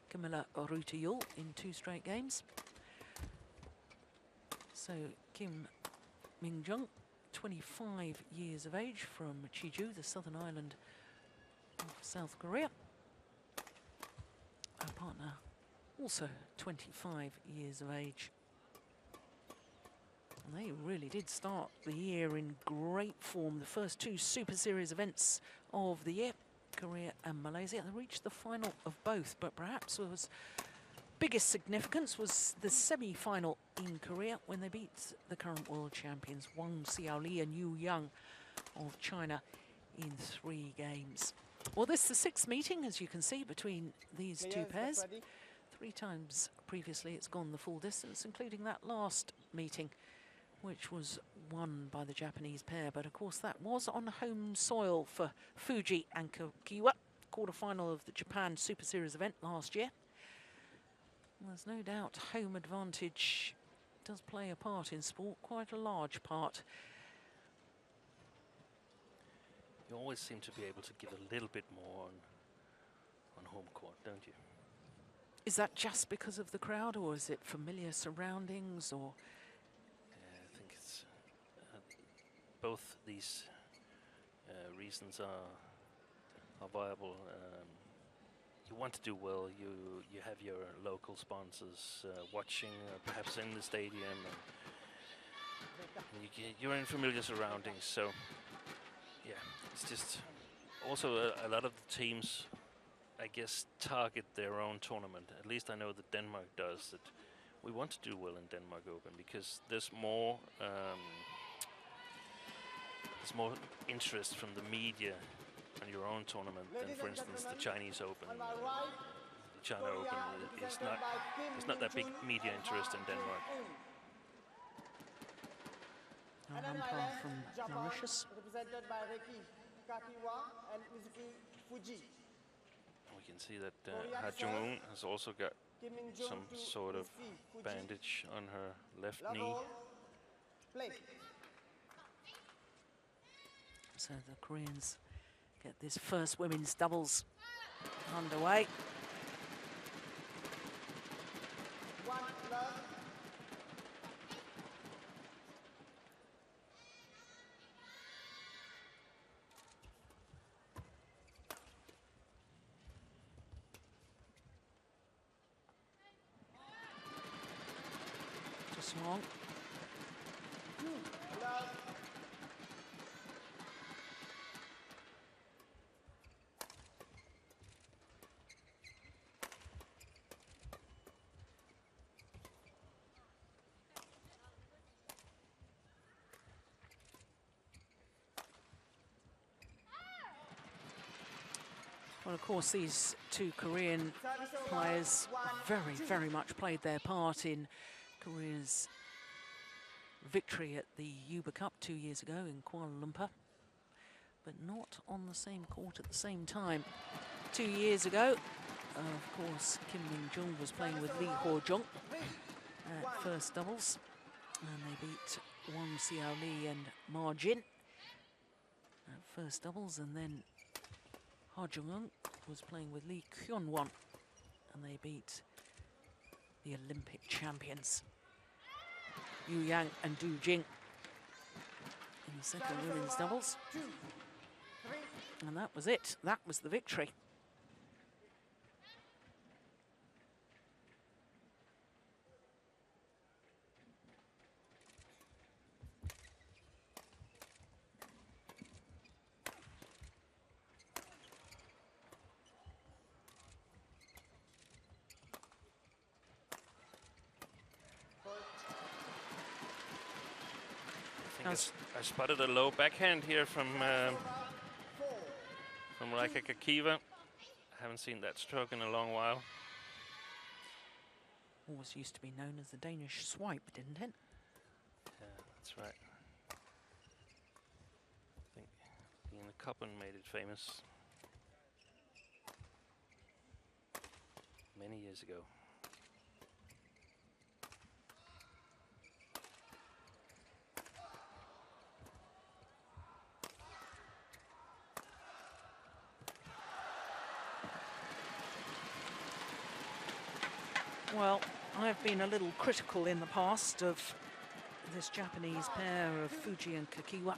Camilla Rutejul in 2 straight games. So Kim Min-jung, 25 years of age, from Jeju, the southern island of South Korea. Her partner, also 25 years of age. And they really did start the year in great form. The first 2 Super Series events of the year, Korea and Malaysia. They reached the final of both, but perhaps was biggest significance was the semi-final in Korea when they beat the current world champions Wang Xiaoli and Yu Yang of China in 3 games. Well, this is the 6th meeting, as you can see, between these 2 pairs. 3 times previously it's gone the full distance, including that last meeting, which was won by the Japanese pair. But of course that was on home soil for Fuji and Kokiwa, quarter-final of the Japan Super Series event last year. There's no doubt home advantage does play a part in sport, quite a large part. You always seem to be able to give a little bit more on home court, don't you? Is that just because of the crowd, or is it familiar surroundings, or? I think it's both these reasons are viable. You want to do well. You have your local sponsors watching, perhaps in the stadium, and you're in familiar surroundings. So, yeah, it's just also a lot of the teams I guess, target their own tournament. At least I know that Denmark does. That we want to do well in Denmark Open because there's more interest from the media on your own tournament than, for instance, the Chinese Open. The China Open is not that big media interest in Denmark. An umpire from Mauritius. Represented by Reiki Kakiwa and Mizuki Fuji. We can see that Ha Jung-eun has also got some sort of bandage on her left knee. So the Koreans get this first women's doubles underway. Just long. Well, of course, these two Korean players very, very much played their part in Korea's victory at the Hubei Cup 2 years ago in Kuala Lumpur, but not on the same court at the same time. 2 years ago, of course, Kim Min-jung was playing with Lee Ho-jung at first doubles, and they beat Wang Xiaoli and Ma Jin at first doubles, and then Ha Jung-eun was playing with Lee Kyun-won, and they beat the Olympic champions, Yu Yang and Du Jing, in the second women's doubles. And that was it. That was the victory. I spotted a low backhand here from Raika Kakiva. I haven't seen that stroke in a long while. Always used to be known as the Danish swipe, didn't it? Yeah, that's right. I think Ian Coppen made it famous many years ago. Well, I've been a little critical in the past of this Japanese pair of Fuji and Kakiwa.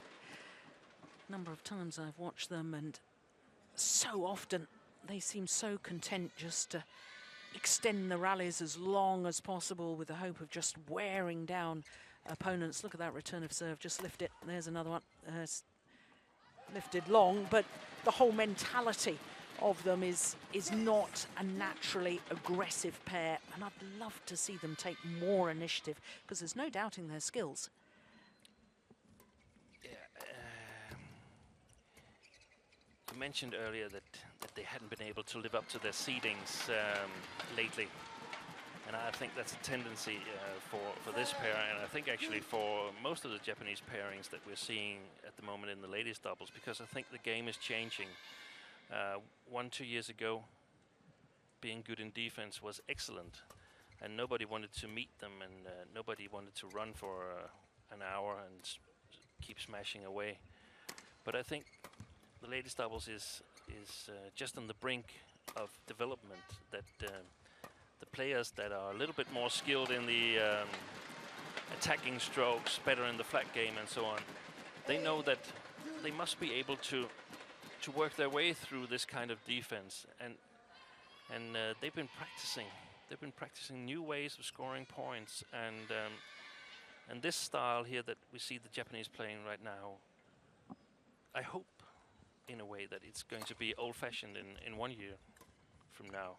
Number of times I've watched them, and so often they seem so content just to extend the rallies as long as possible with the hope of just wearing down opponents. Look at that return of serve, just lift it. There's another one. Lifted long, but the whole mentality of them is not a naturally aggressive pair, and I'd love to see them take more initiative because there's no doubting their skills. Yeah, you mentioned earlier that they hadn't been able to live up to their seedings lately, and I think that's a tendency for this pair, and I think actually for most of the Japanese pairings that we're seeing at the moment in the ladies doubles, because I think the game is changing. 1-2 years ago, being good in defense was excellent, and nobody wanted to meet them, and nobody wanted to run for an hour and keep smashing away. But I think the ladies doubles is just on the brink of development, that the players that are a little bit more skilled in the attacking strokes, better in the flat game and so on, they know that they must be able to work their way through this kind of defense, and they've been practicing. They've been practicing new ways of scoring points, and this style here that we see the Japanese playing right now, I hope in a way that it's going to be old-fashioned in 1 year. from now.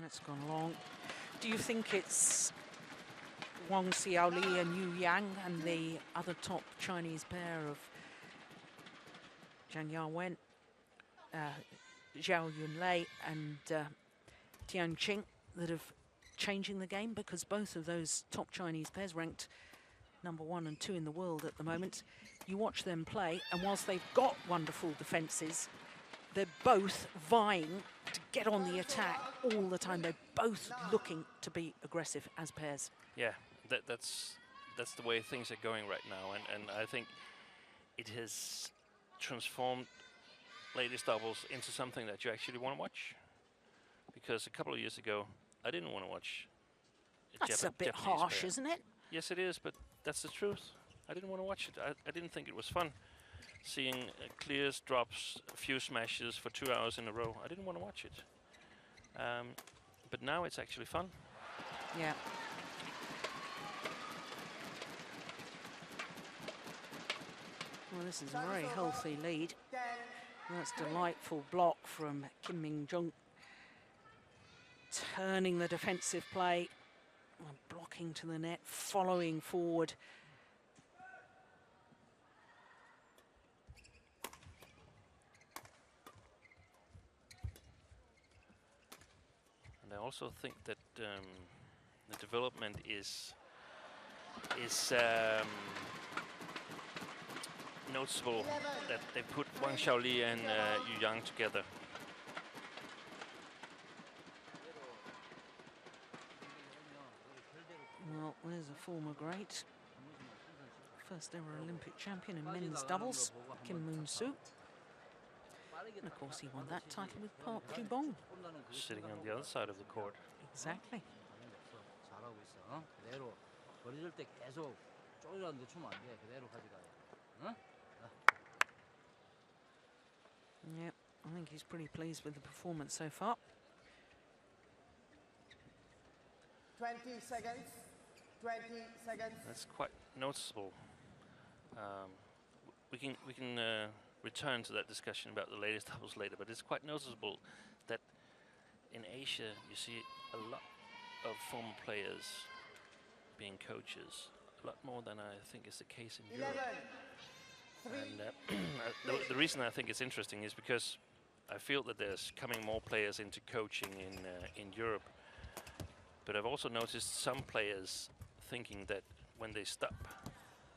That's gone long. Do you think it's Wang Xiaoli and Yu Yang and the other top Chinese pair of Zhang Yawen, Zhao Yunlei and Tian Qing that have changing the game? Because both of those top Chinese pairs ranked number 1 and 2 in the world at the moment. You watch them play, and whilst they've got wonderful defences, they're both vying to get on the attack all the time. They're both looking to be aggressive as pairs. Yeah, that's the way things are going right now, and I think it has transformed ladies doubles into something that you actually want to watch. Because a couple of years ago, I didn't want to watch That's a bit Japanese harsh, pair. isn't it? Yes, it is, but that's the truth. I didn't want to watch it. I didn't think it was fun. Seeing clears, drops, a few smashes for 2 hours in a row. I didn't want to watch it. But now it's actually fun. Yeah. Well, this is a very healthy lead. That's delightful block from Kim Min-jung. Turning the defensive play, blocking to the net, following forward. And I also think that the development is noticeable, that they put Wang Xiaoli and Yu Yang together. Well, there's a former great, first ever Olympic champion in men's doubles, Kim Moon-soo. And of course he won that title with Park Ju-bong. Sitting on the other side of the court. Exactly. Yep, I think he's pretty pleased with the performance so far. 20 seconds. 20 seconds. That's quite noticeable. We can return to that discussion about the ladies doubles later, but it's quite noticeable that in Asia you see a lot of former players being coaches, a lot more than I think is the case in 11, Europe. 3, And the reason I think it's interesting is because I feel that there's coming more players into coaching in Europe. But I've also noticed some players thinking that when they stop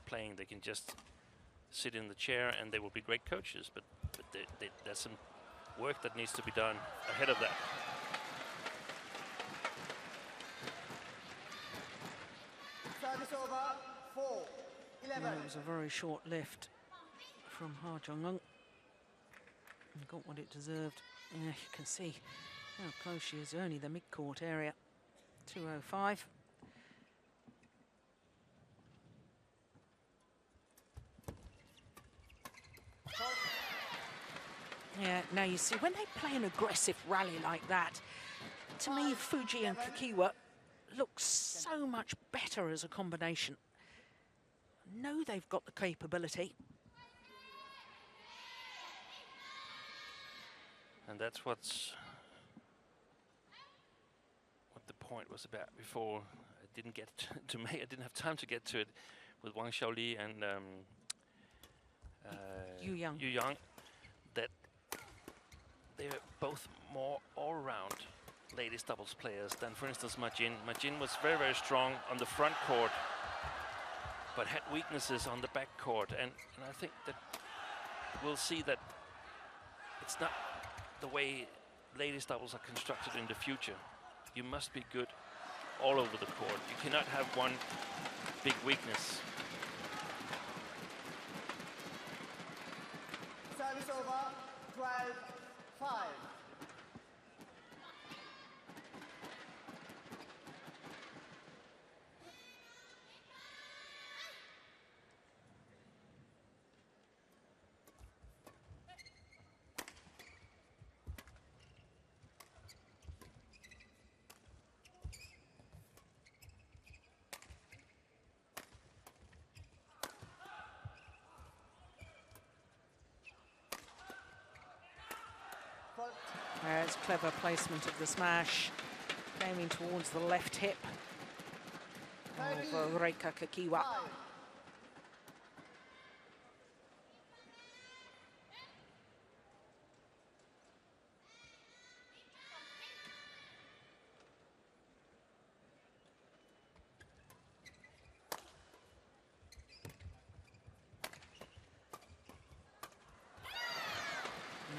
playing, they can just sit in the chair and they will be great coaches. But there's some work that needs to be done ahead of that. service over, 4, 11. Well, it was a very short lift from Ha Jong-eun. And got what it deserved. Yeah, you can see how close she is, only the mid-court area. 205. Yeah, now you see, when they play an aggressive rally like that, to me, Fuji and Kakiwa look so much better as a combination. I know they've got the capability. And that's what the point was about before. I didn't get to make. I didn't have time to get to it with Wang Xiaoli and Yu Yang. Yu Yang. That they're both more all-round ladies doubles players than, for instance, Ma Jin. Ma Jin was very, very strong on the front court, but had weaknesses on the back court. And I think that we'll see that it's not the way ladies doubles are constructed in the future. You must be good all over the court. You cannot have one big weakness. Service over, 12, 5. It's clever placement of the smash, aiming towards the left hip of Reika Kakiwa.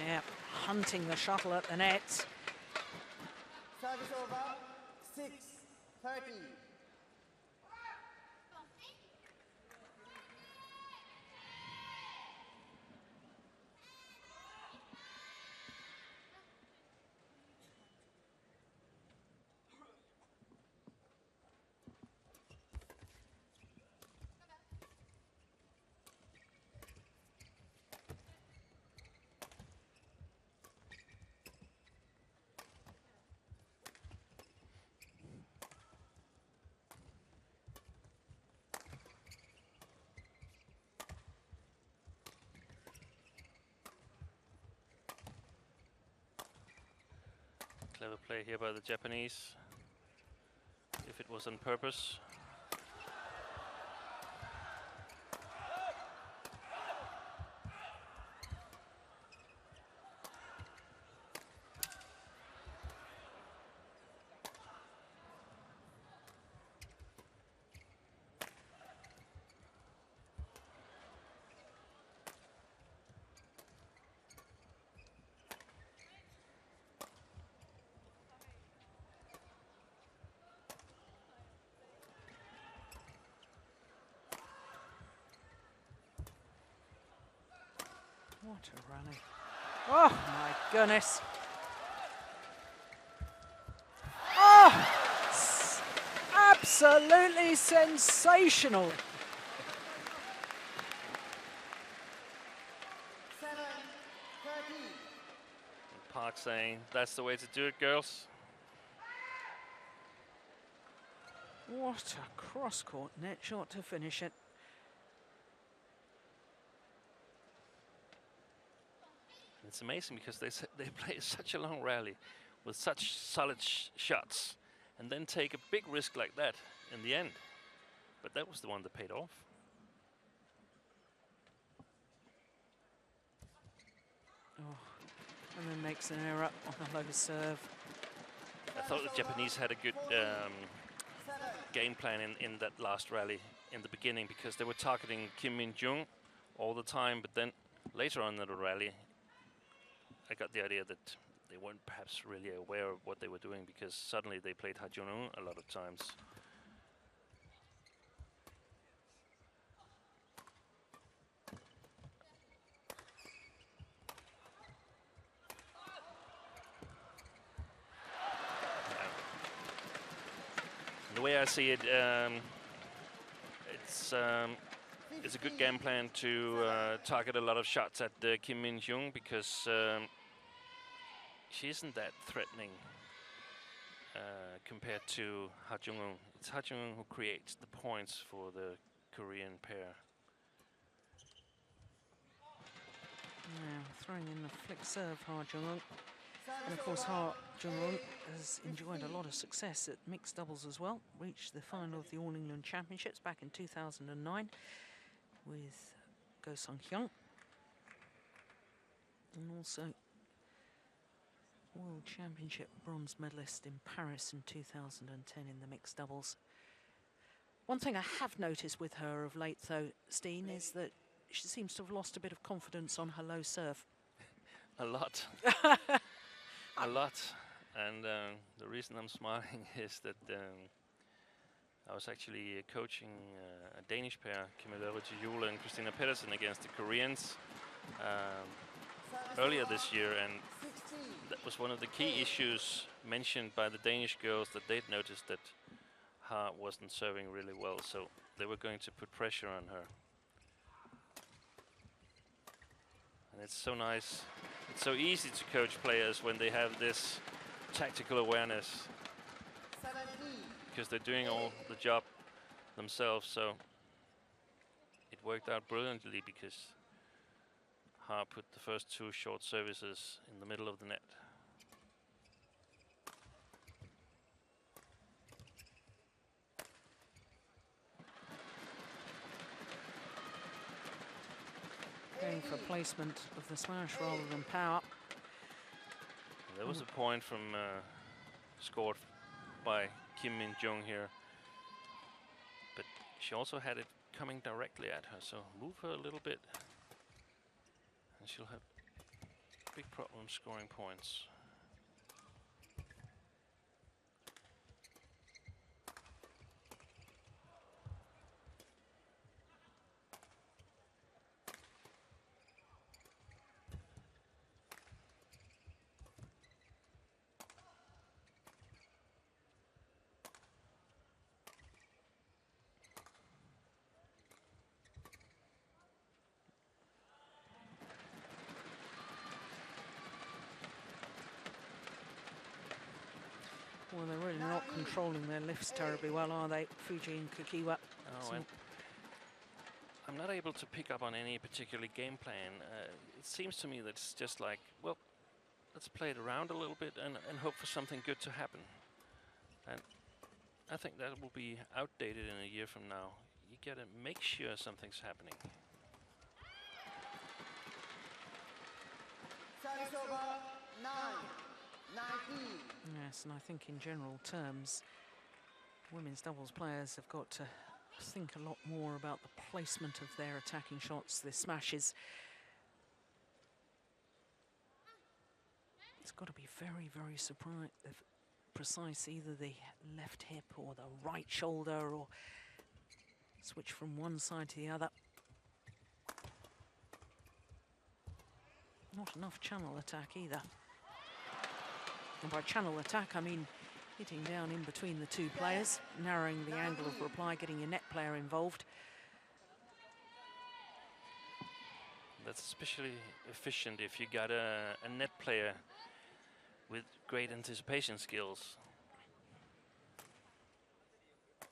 Yeah, hunting the shuttle at the net. Service over, 6-30. Clever play here by the Japanese, if it was on purpose. What a rally. Oh, my goodness. Oh, absolutely sensational. 7-30. Park saying, that's the way to do it, girls. What a cross-court net shot to finish it. It's amazing because they play such a long rally with such solid shots and then take a big risk like that in the end. But that was the one that paid off. Oh, and then makes an error on the low serve. I thought the Japanese had a good game plan in that last rally in the beginning because they were targeting Kim Min-jung all the time, but then later on in the rally, I got the idea that they weren't perhaps really aware of what they were doing because suddenly they played Ha Jun-un a lot of times. The way I see it, it's a good game plan to target a lot of shots at Kim Min-jung because she isn't that threatening compared to Ha Jun-un. It's Ha Jun-un who creates the points for the Korean pair. Yeah, throwing in the flick serve, Ha Jung-un. And of course, Ha Jung-un has enjoyed a lot of success at mixed doubles as well. Reached the final of the All England Championships back in 2009 with Go Sung-hyun. And also World Championship bronze medalist in Paris in 2010 in the mixed doubles. One thing I have noticed with her of late, though, Steen, is that she seems to have lost a bit of confidence on her low serve. A lot. A lot. And the reason I'm smiling is that I was actually coaching a Danish pair, Camilla Rutjehjul and Christina Pedersen, against the Koreans earlier this year, and that was one of the key issues mentioned by the Danish girls, that they'd noticed that Ha wasn't serving really well, so they were going to put pressure on her. And it's so nice, it's so easy to coach players when they have this tactical awareness, because they're doing all the job themselves. So it worked out brilliantly because Ha put the first two short services in the middle of the net. for placement of the smash rather than power. There was a point from scored by Kim Min-jung here, but she also had it coming directly at her, so move her a little bit and she'll have big problems scoring points. Well, they're really not controlling their lifts terribly well, are they, Fuji and Kukiwa? Oh, and I'm not able to pick up on any particular game plan. It seems to me that it's just like, well, let's play it around a little bit and hope for something good to happen. And I think that will be outdated in a year from now. You gotta make sure something's happening. Service over 9-19. Yes, and I think in general terms, women's doubles players have got to think a lot more about the placement of their attacking shots, their smashes. It's got to be very, very precise, either the left hip or the right shoulder, or switch from one side to the other. Not enough channel attack either. And by channel attack, I mean hitting down in between the two players, narrowing the angle of reply, getting your net player involved. That's especially efficient if you got a net player with great anticipation skills.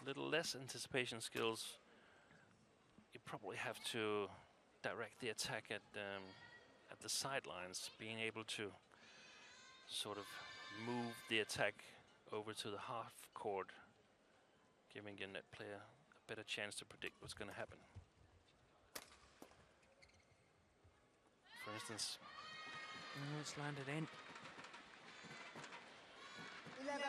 A little less anticipation skills, you probably have to direct the attack at the sidelines, being able to sort of move the attack over to the half court, giving your net player a better chance to predict what's going to happen. For instance, It's landed in. 11-19.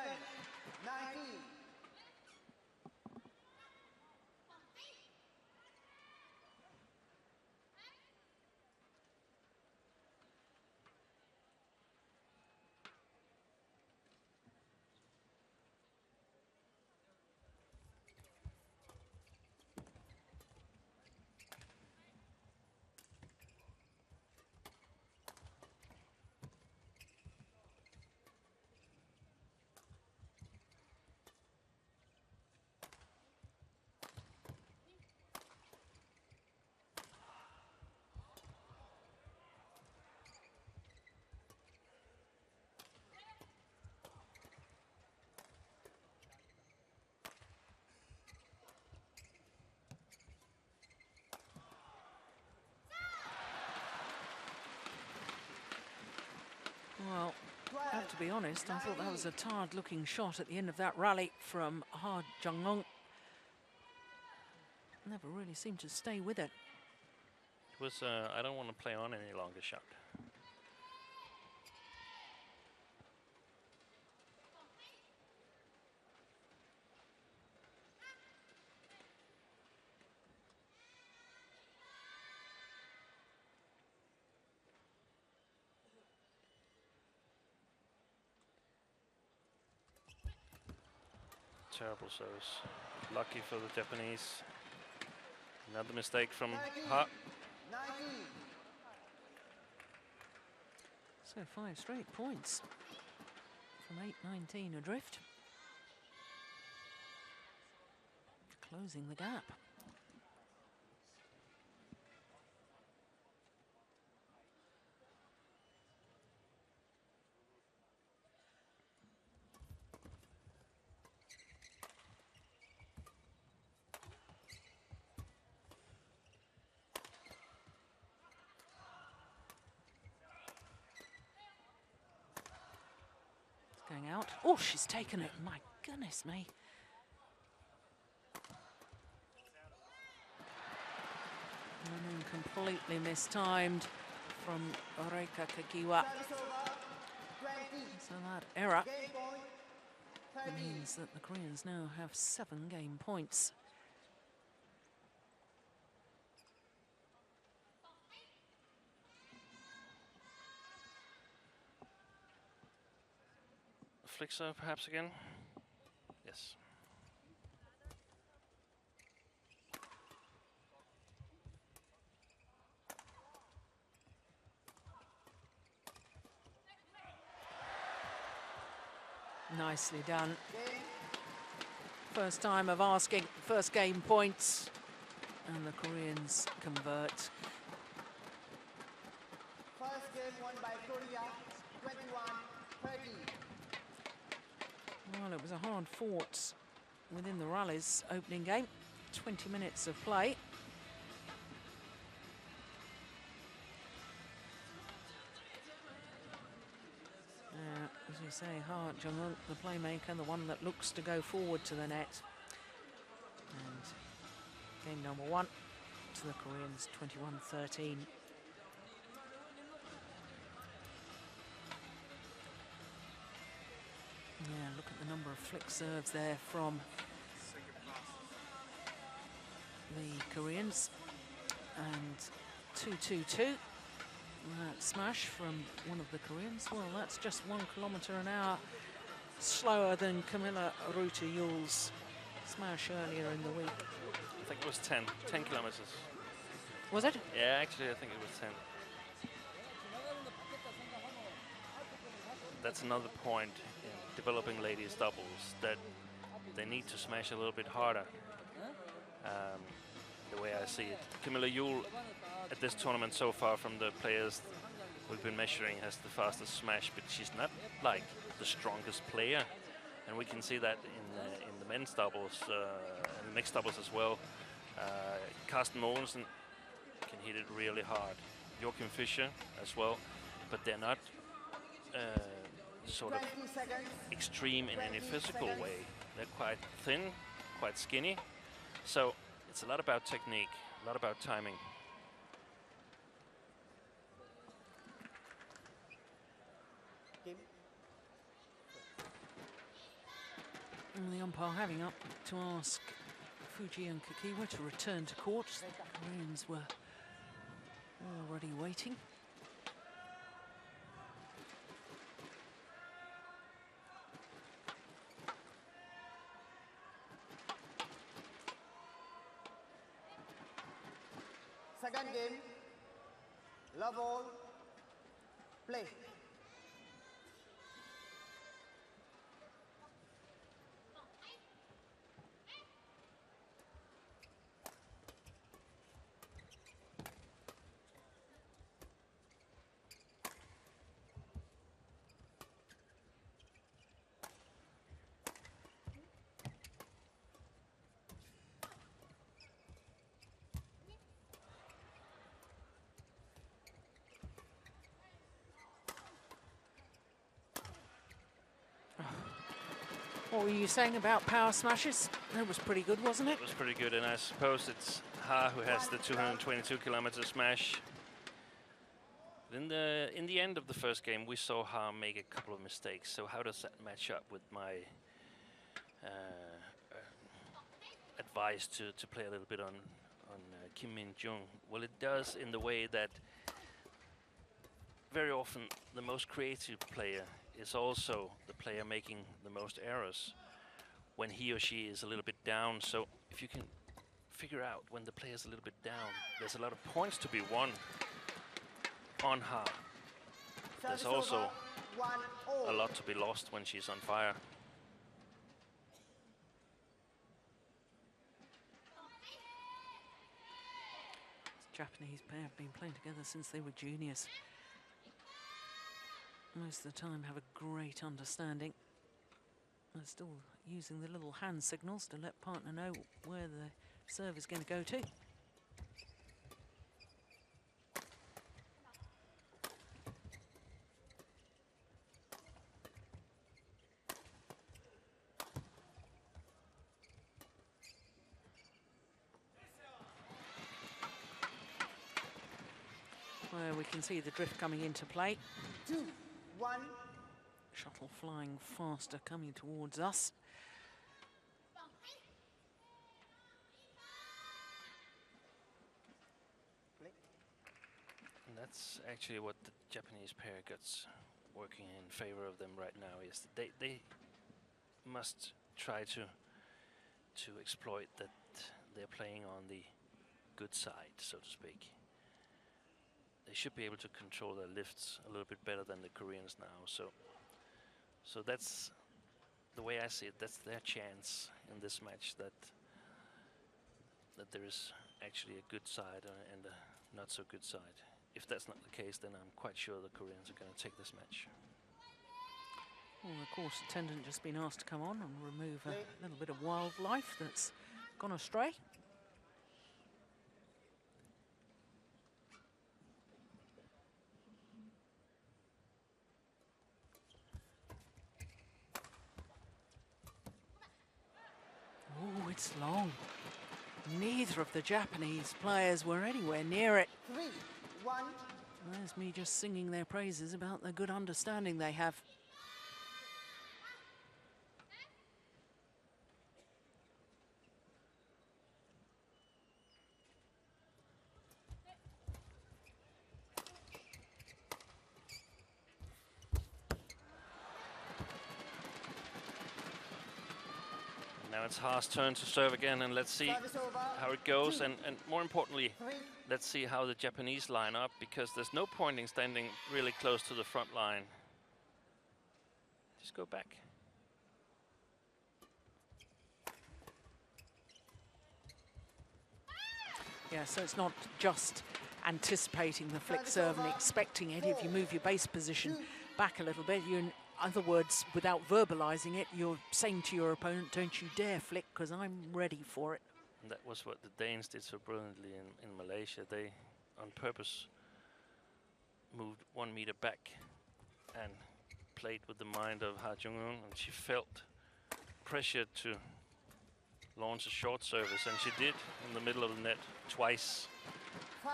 Well, I have to be honest, I thought that was a tired-looking shot at the end of that rally from Ha Jung-ong. Never really seemed to stay with it. it was I don't want to play on any longer shot. Terrible service. Lucky for the Japanese. Another mistake from Ha. 19. So 5 straight points from 8-19 adrift. Closing the gap. Going out. Oh, she's taken it. My goodness me. And then completely mistimed from Reika Kakiwa. Service over. 20. So that error Game point. 30. means that the Koreans now have 7 game points. Flick serve perhaps again? Yes. Nicely done. Game. First time of asking first game points, and the Koreans convert. First game won by Korea. 21-30. Well, it was a hard fought within the rallies opening game. 20 minutes of play. As you say, Hart Jung-wook, the playmaker, the one that looks to go forward to the net. And game number 1 to the Koreans, 21-13. Yeah, look at the number of flick serves there from the Koreans. And 2-2-2. That smash from one of the Koreans. Well, that's just 1 kilometre an hour slower than Camilla Ruta-Yul's smash earlier in the week. I think it was 10 kilometers. Was it? Yeah, actually, I think it was 10. That's another point in developing ladies doubles, that they need to smash a little bit harder. The way I see it, Camilla Yule at this tournament so far, from the players we've been measuring, has the fastest smash, but she's not like the strongest player, and we can see that in the men's doubles and the mixed doubles as well. Carsten Mogensen can hit it really hard. Joachim Fischer as well, but they're not sort of 20 seconds. extreme in any physical way. They're quite thin, quite skinny, so it's a lot about technique, a lot about timing. Game. And the umpire having up to ask Fuji and Kakiwa to return to court. The Koreans were already waiting. Second game. Love all. Play. What were you saying about power smashes? That was pretty good, wasn't it? It was pretty good, and I suppose it's Ha who has the 222 kilometer smash. In the end of the first game, we saw Ha make a couple of mistakes. So how does that match up with my advice to play a little bit on Kim Min-jung? Well, it does in the way that very often the most creative player is also the player making the most errors when he or she is a little bit down. So if you can figure out when the player is a little bit down, there's a lot of points to be won on Ha. There's Service also over. 1-0. a lot to be lost when she's on fire. This Japanese pair have been playing together since they were juniors. Most of the time have a great understanding. They're still using the little hand signals to let partner know where the serve is going to go to. can see the drift coming into play. 2, 1. Shuttle flying faster, coming towards us. And that's actually what the Japanese pair gets working in favor of them right now, is that they must try to exploit that they're playing on the good side, so to speak. They should be able to control their lifts a little bit better than the Koreans now. So that's the way I see it. That's their chance in this match, that there is actually a good side and a not so good side. If that's not the case, then I'm quite sure the Koreans are going to take this match. Well, the course attendant just been asked to come on and remove a little bit of wildlife that's gone astray. Oh, it's long. Neither of the Japanese players were anywhere near it. 3, 1. There's me just singing their praises about the good understanding they have. Now it's Haas' turn to serve again, and let's see Service over. how it goes, 2, and more importantly, 3. let's see how the Japanese line up, because there's no point in standing really close to the front line. Just go back. Yeah, so it's not just anticipating the flick serve and expecting it. If you move your base position back a little bit, you, in other words, without verbalizing it, you're saying to your opponent, don't you dare flick, because I'm ready for it. And that was what the Danes did so brilliantly in Malaysia. They, on purpose, moved 1 meter back and played with the mind of Ha Jung-eun, and she felt pressured to launch a short service, and she did in the middle of the net twice. 5.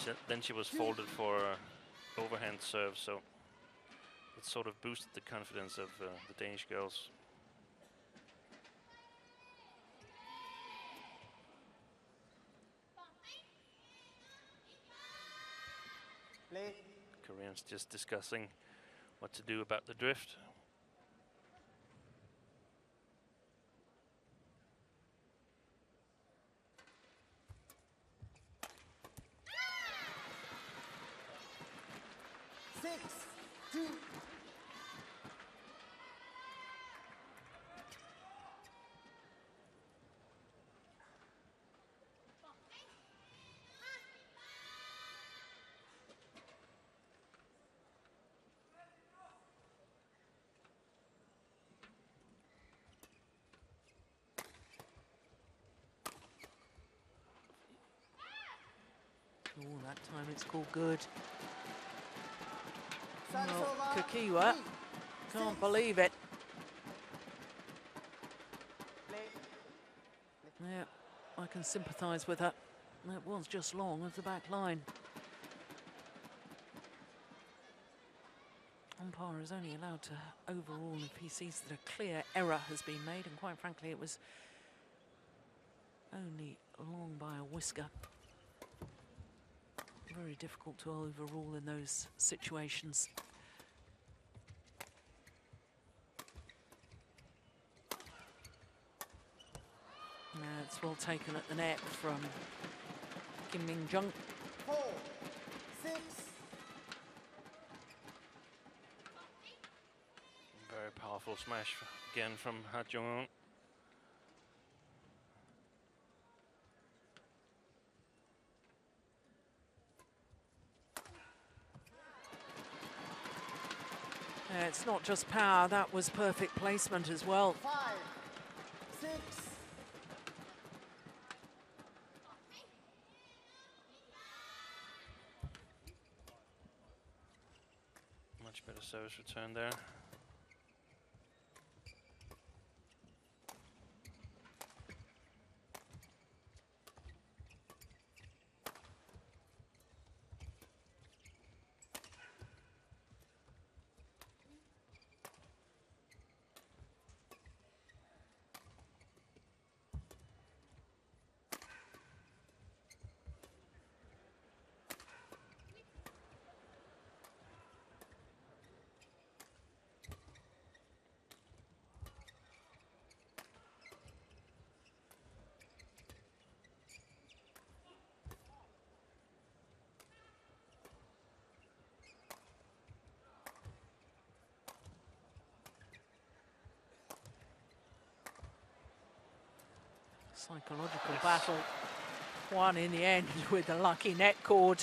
And then she was folded for overhand serve, so it sort of boosted the confidence of the Danish girls. Play. Koreans just discussing what to do about the drift. Oh, that time it's called good. Service Well, over. Kakiwa 3, can't 6. believe it. Play. Yeah, I can sympathise with her. That was just long of the back line. Umpire is only allowed to overrule if he sees that a clear error has been made, and quite frankly, it was only long by a whisker. Very difficult to overrule in those situations. It's well taken at the net from Kim Min-jung. 4, 6. Very powerful smash again from Ha Jung-eun. It's not just power, that was perfect placement as well. 5, 6. Much better service return there. Psychological battle. Won in the end with a lucky net cord.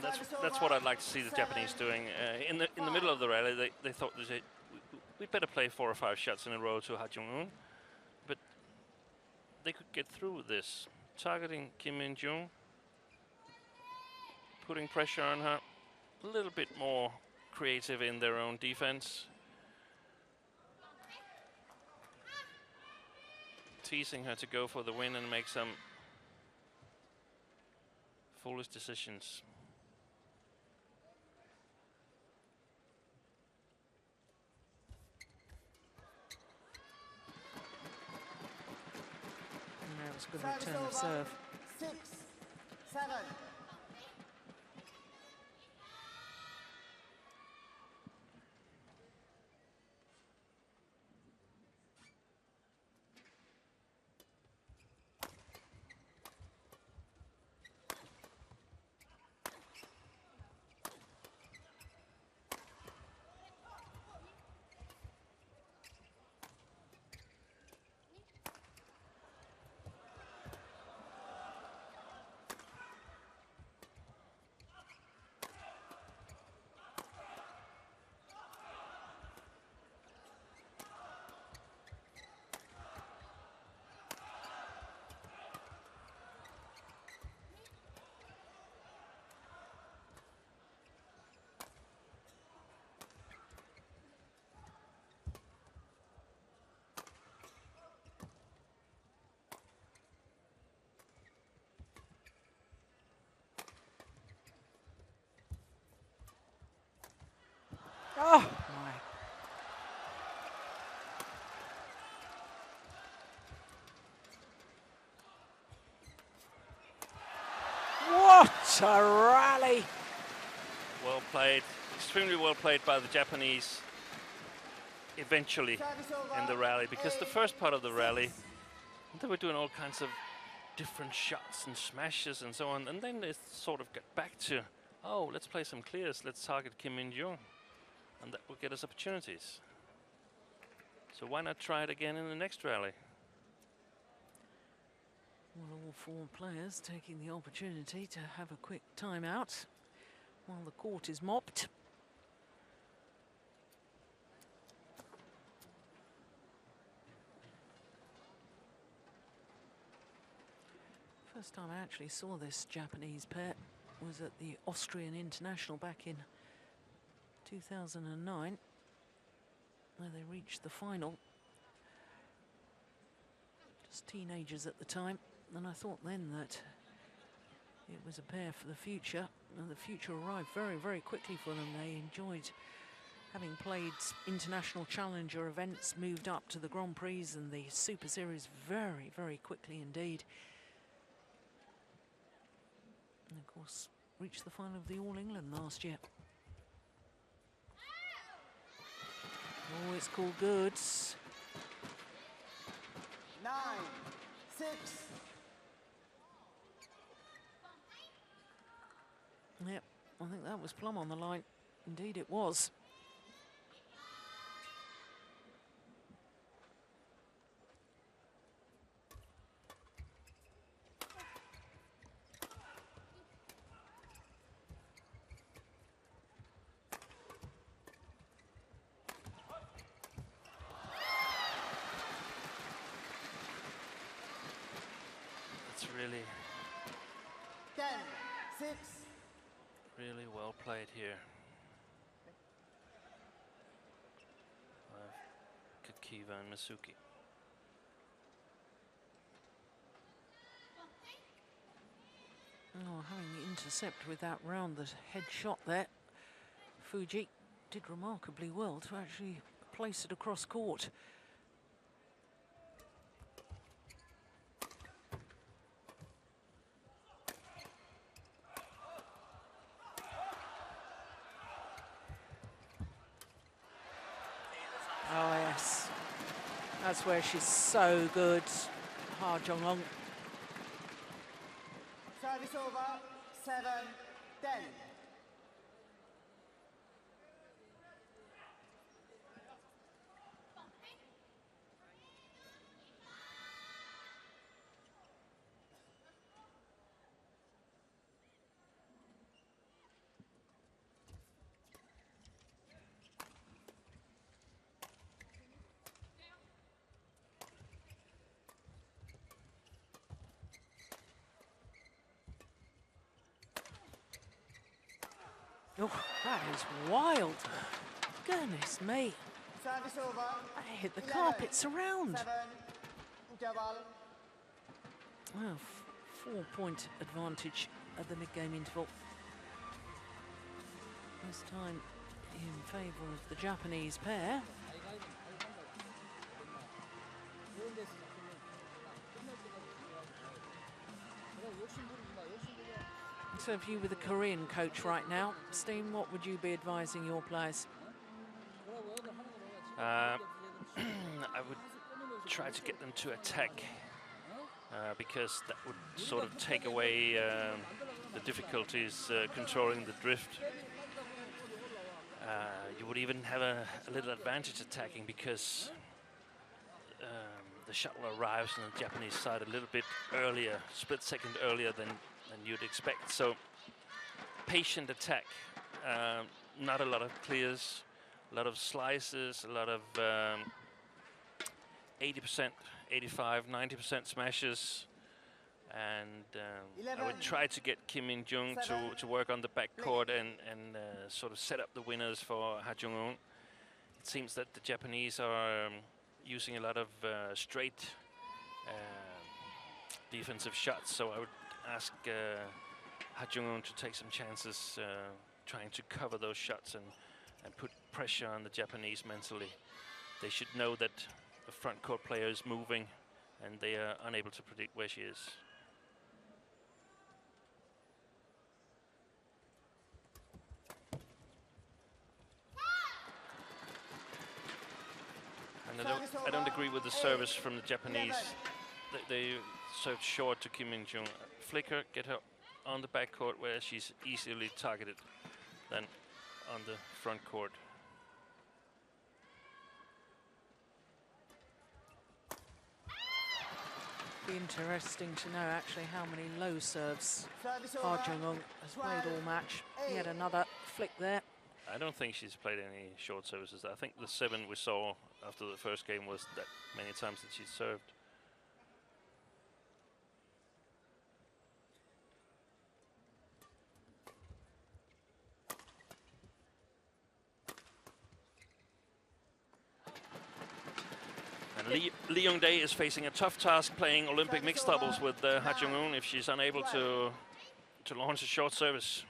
That's what I'd like to see the Japanese doing. In the middle of the rally, they thought we'd better play 4 or 5 shots in a row to Ha Jung-eun, but they could get through this. Targeting Kim Min-jung, putting pressure on her, a little bit more creative in their own defense. Teasing her to go for the win and make some foolish decisions. That was a good return of serve. 6, 7. Oh my. What a rally. Well played, extremely well played by the Japanese eventually in the rally, because the first part of the rally, they were doing all kinds of different shots and smashes and so on, and then they sort of got back to, oh, let's play some clears, let's target Kim Min-jung, and that will get us opportunities. So why not try it again in the next rally? Well, all 4 players taking the opportunity to have a quick timeout while the court is mopped. First time I actually saw this Japanese pair was at the Austrian International back in 2009, where they reached the final. Just teenagers at the time, and I thought then that it was a pair for the future, and the future arrived very, very quickly for them. They enjoyed having played international challenger events, moved up to the Grand Prix and the Super Series very, very quickly indeed. And of course, reached the final of the All England last year. Oh, it's called goods. 9, 6. Yep, I think that was plumb on the line. Indeed it was. Really, 10, 6. really well played here. Kakiva and Masuki. Oh, having the intercept with that round, the head shot there. Fuji did remarkably well to actually place it across court. Oh yes, that's where she's so good, Ha Jung-eun. Service over, 7, 10. Oh, that is wild. Goodness me. Service over. That hit the 11, carpets around. 7, interval. Well, 4-point advantage at the mid-game interval. This time in favour of the Japanese pair. So if you were the Korean coach right now, Steen, what would you be advising your players? I would try to get them to attack because that would sort of take away the difficulties controlling the drift. You would even have a little advantage attacking because the shuttle arrives on the Japanese side a little bit earlier, split second earlier than you'd expect. So patient attack, not a lot of clears, a lot of slices, a lot of 80%, 85, 90% smashes. And I would try to get Kim In-jung to work on the backcourt and sort of set up the winners for Ha Jung-eun. It seems that the Japanese are using a lot of straight defensive shots, so I would ask Ha Jung-eun to take some chances trying to cover those shots and put pressure on the Japanese mentally. They should know that the front court player is moving and they are unable to predict where she is. And I don't agree with the service from the Japanese. They served short to Kim In-jung. Flicker, get her on the backcourt where she's easily targeted than on the front court. Be interesting to know actually how many low serves Ha Jung-eun has played all match. He had another flick there. I don't think she's played any short services. I think the 7 we saw after the first game was that many times that she served. And Lee Young-dae is facing a tough task playing Olympic mixed doubles with Ha Jung-eun if she's unable to launch a short service.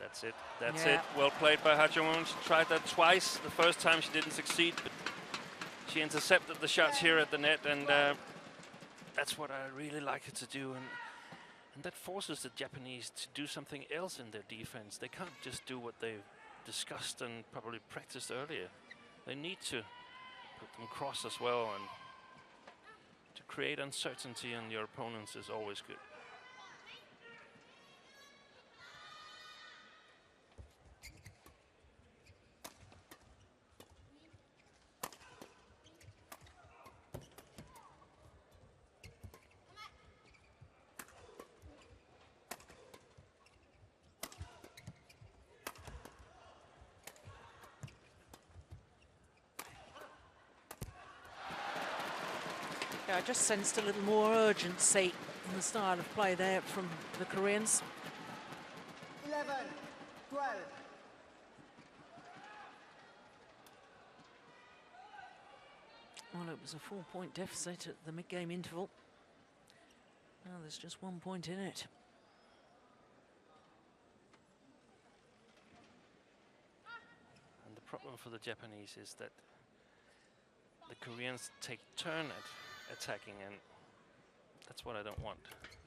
That's it. That's it. Well played by Ha Jung-eun. She tried that twice. The first time she didn't succeed, but she intercepted the shots here at the net, and that's what I really like her to do. And that forces the Japanese to do something else in their defense. They can't just do what they've discussed and probably practiced earlier. They need to put them cross as well, and to create uncertainty on your opponents is always good. I just sensed a little more urgency in the style of play there from the Koreans. 11, 12. Well, it was a 4-point deficit at the mid-game interval. Now there's just 1 point in it. And the problem for the Japanese is that the Koreans take turn at attacking, and that's what I don't want.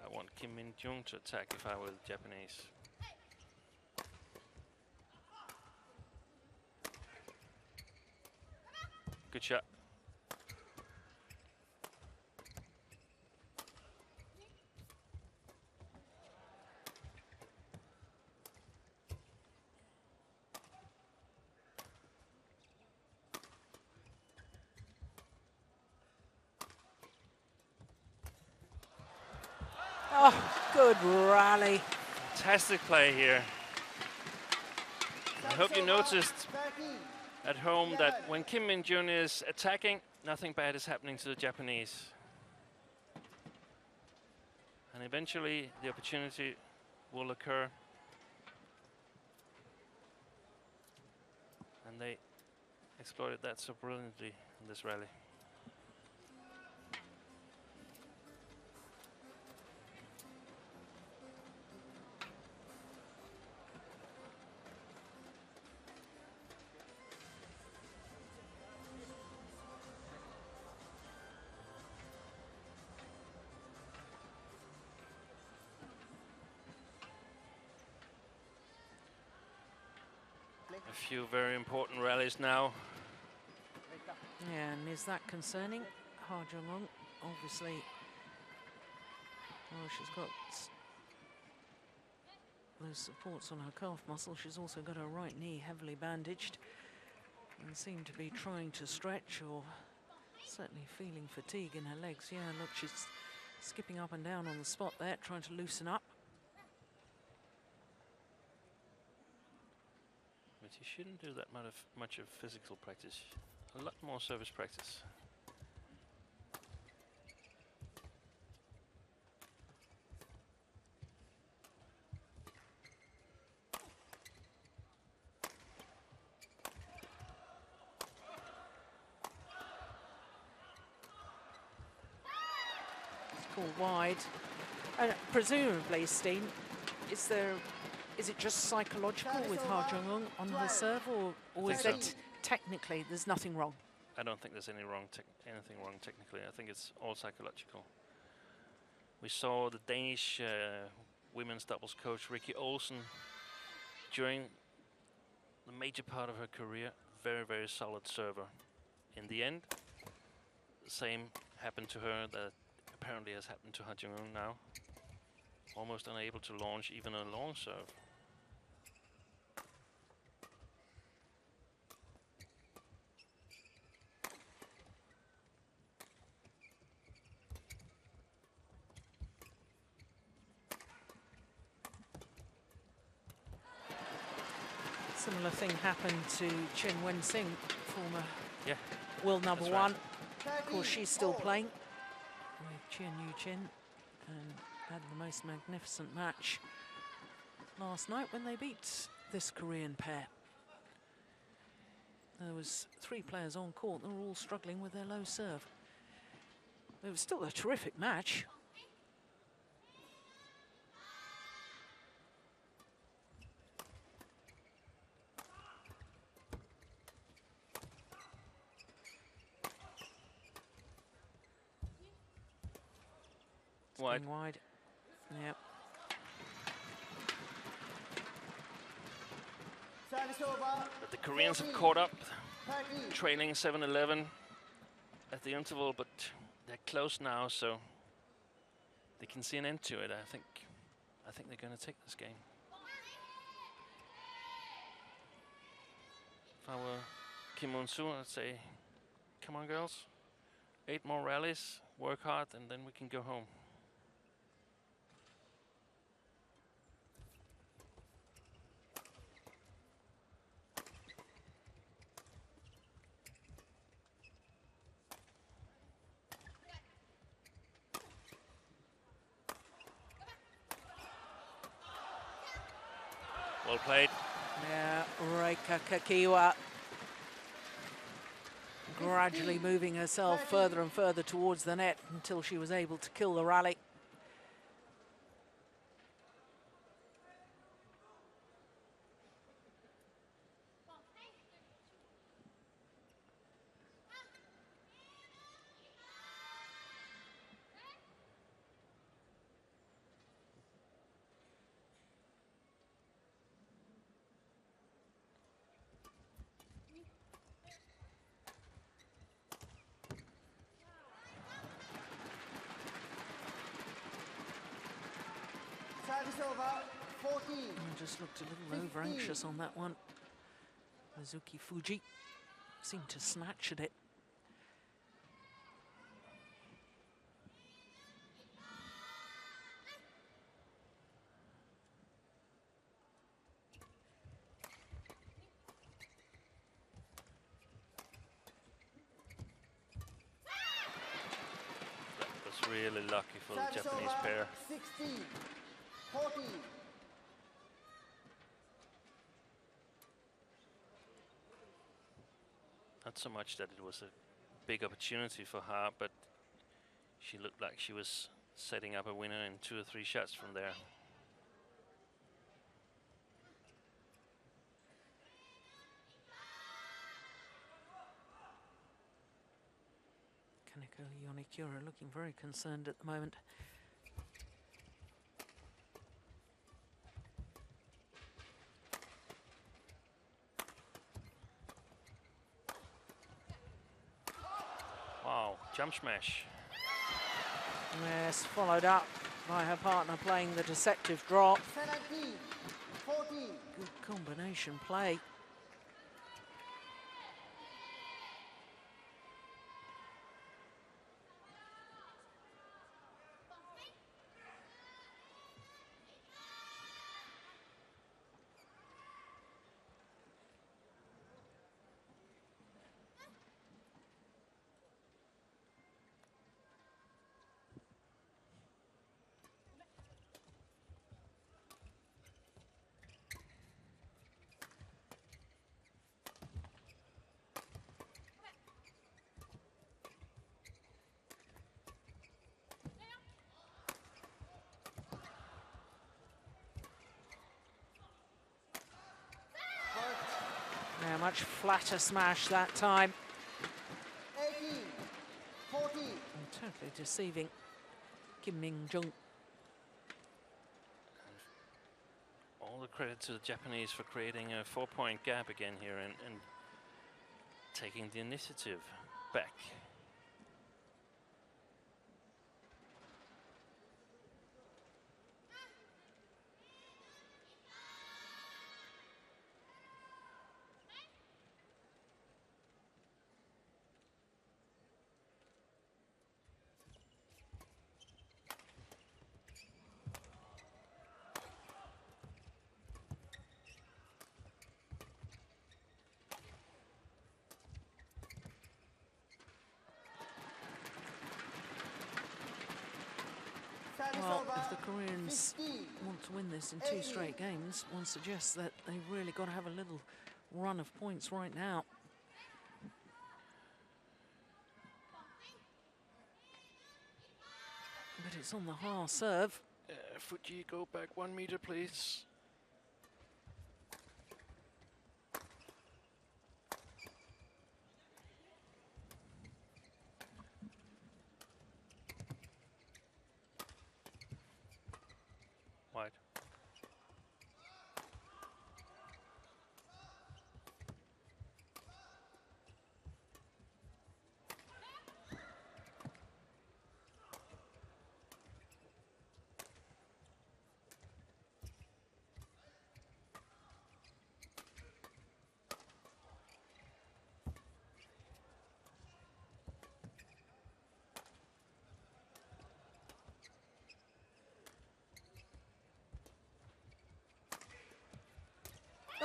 I want Kim Min-jung to attack if I were the Japanese. Good shot. Oh, good rally. Fantastic play here. I hope you noticed at home that when Kim Min-jung is attacking, nothing bad is happening to the Japanese. And eventually the opportunity will occur. And they exploited that so brilliantly in this rally. A few very important rallies now. Yeah, and is that concerning? Ha Jung-eun, obviously. Well, she's got those supports on her calf muscle. She's also got her right knee heavily bandaged and seemed to be trying to stretch, or certainly feeling fatigue in her legs. Yeah, look, she's skipping up and down on the spot there, trying to loosen up. But you shouldn't do that much of physical practice. A lot more service practice. It's called wide. And presumably, Steen, is it just psychological with Ha Jung-eun on her serve, or is think it so. technically there's nothing wrong? I don't think there's anything wrong technically. I think it's all psychological. We saw the Danish women's doubles coach Ricky Olsen during the major part of her career, very, very solid server. In the end, the same happened to her that apparently has happened to Ha Jung-eun now. Almost unable to launch even a long serve. Similar thing happened to Chen Wen-sing, former Yeah, world number that's right. one. Of course, she's still playing with Chen Yu-chin and had the most magnificent match last night when they beat this Korean pair. There was 3 players on court that were all struggling with their low serve. It was still a terrific match. Wide. Going wide. Yep. Service over. But the Koreans have caught up, trailing 7-11 at the interval, but they're close now, so they can see an end to it. I think they're going to take this game. If I were Kim Moon-soo, I'd say, come on, girls, 8 more rallies, work hard, and then we can go home. Well played. Yeah, Reika Kakiwa gradually moving herself further and further towards the net until she was able to kill the rally. Service over, 14. Just looked a little over anxious on that one. Mizuki Fuji seemed to snatch at it. That was really lucky for the Service Japanese over, pair. 16, 14. Not so much that it was a big opportunity for her, but she looked like she was setting up a winner in 2 or 3 shots from there. Kaneko Yonikura looking very concerned at the moment. Wow, jump smash. Yes, followed up by her partner playing the deceptive drop. 17, 14. Good combination play. Yeah, much flatter smash that time. 18, 14. And totally deceiving Kim Min-jung. All the credit to the Japanese for creating a 4-point gap again here and taking the initiative back. Service Well, over, if the Koreans 15. want to win this in 2 straight games, one suggests that they've really got to have a little run of points right now. But it's on the hard serve. Fuji, go back 1 meter, please. Wide.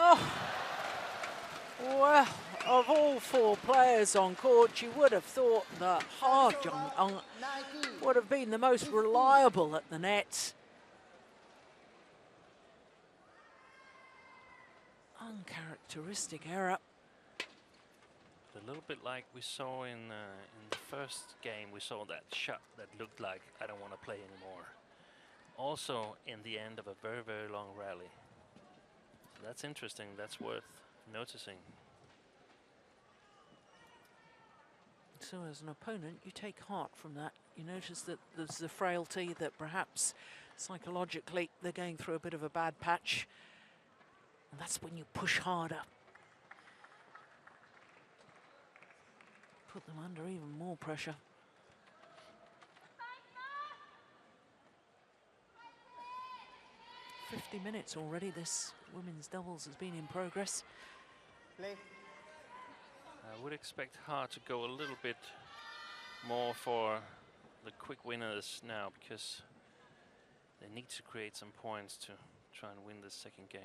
Oh, well, of all 4 players on court, you would have thought that Ha Jung-eun 19. would have been the most reliable at the net. Uncharacteristic error. A little bit like we saw in the first game, we saw that shot that looked like I don't want to play anymore. Also in the end of a very, very long rally. So that's interesting, that's worth noticing. So as an opponent, you take heart from that. You notice that there's the frailty that perhaps psychologically they're going through a bit of a bad patch. And that's when you push harder. Put them under even more pressure. 50 minutes already. This women's doubles has been in progress. Play. I would expect Ha to go a little bit more for the quick winners now, because they need to create some points to try and win the second game.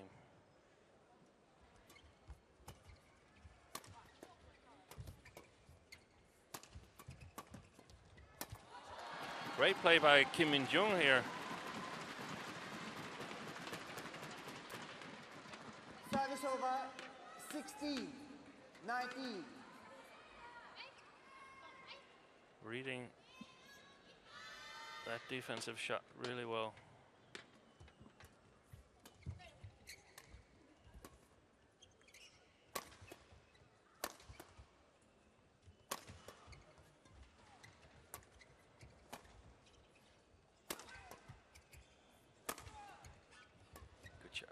Great play by Kim Min-jung here. Service over 16, 19. Reading that defensive shot really well. Good shot.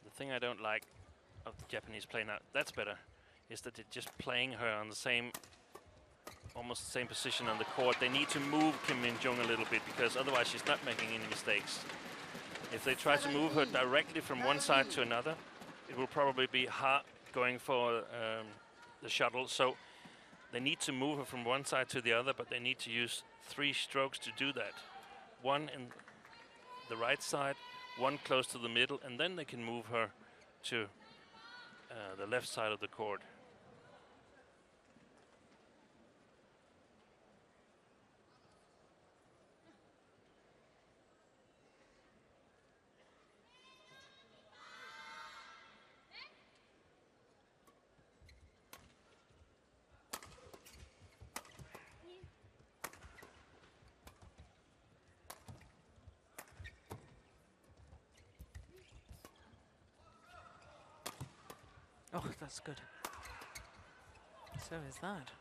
The thing I don't like of the Japanese play now, that's better, is that they're just playing her on the same, almost the same position on the court. They need to move Kim Min-jung a little bit, because otherwise she's not making any mistakes. If they try to move her directly from one side to another, it will probably be Ha going for the shuttle. So they need to move her from one side to the other, but they need to use 3 strokes to do that. One in the right side, one close to the middle, and then they can move her to the left side of the court. Oh, that's good. So is that.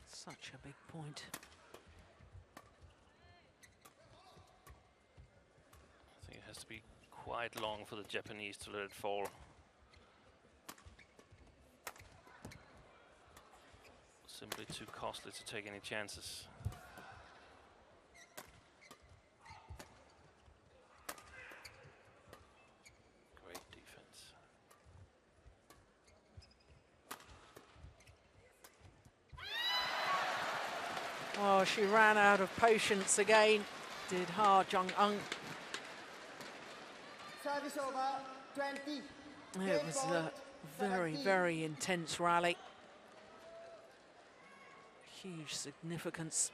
Such a big point. I think it has to be quite long for the Japanese to let it fall. Simply too costly to take any chances. Great defense. Oh, she ran out of patience again, did Ha Jung-eun. Service over 20. It was a very, very intense rally. Huge significance,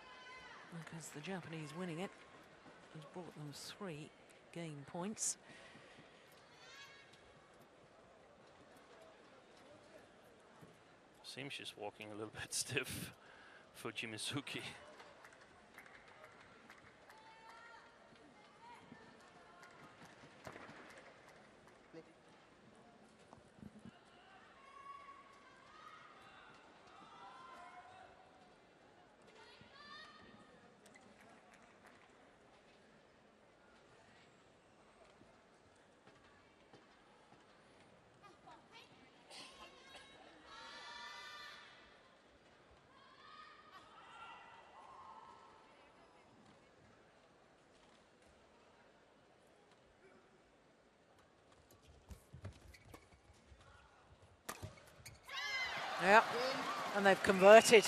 because the Japanese winning it has brought them 3 game points. Seems she's walking a little bit stiff, Fujimizuki. Yeah, and they've converted.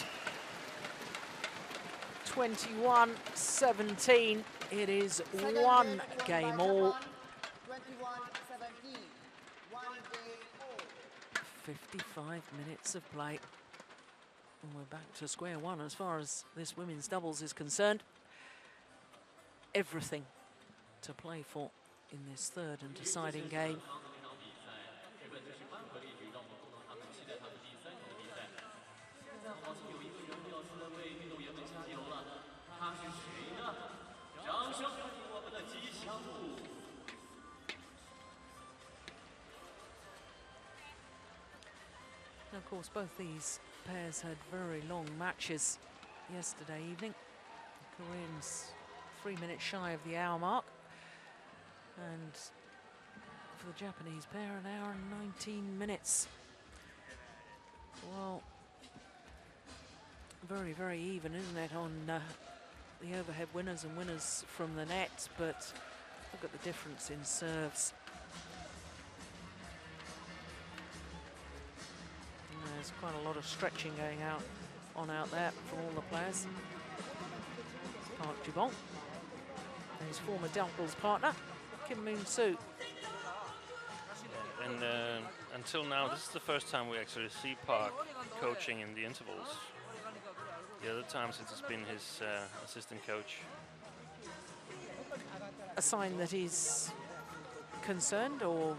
21-17. It is one game all. 21-17. 1 game all. 55 minutes of play. And we're back to square one as far as this women's doubles is concerned. Everything to play for in this third and deciding game. Of course, both these pairs had very long matches yesterday evening. The Koreans 3 minutes shy of the hour mark. And for the Japanese pair, an hour and 19 minutes. Well, very, very even, isn't it, on the overhead winners and winners from the net, but look at the difference in serves. And there's quite a lot of stretching going on out there from all the players. It's Park Ji-bong and his former doubles partner, Kim Moon-soo. And until now, this is the first time we actually see Park coaching in the intervals. The other times it's been his assistant coach. A sign that he's concerned, or?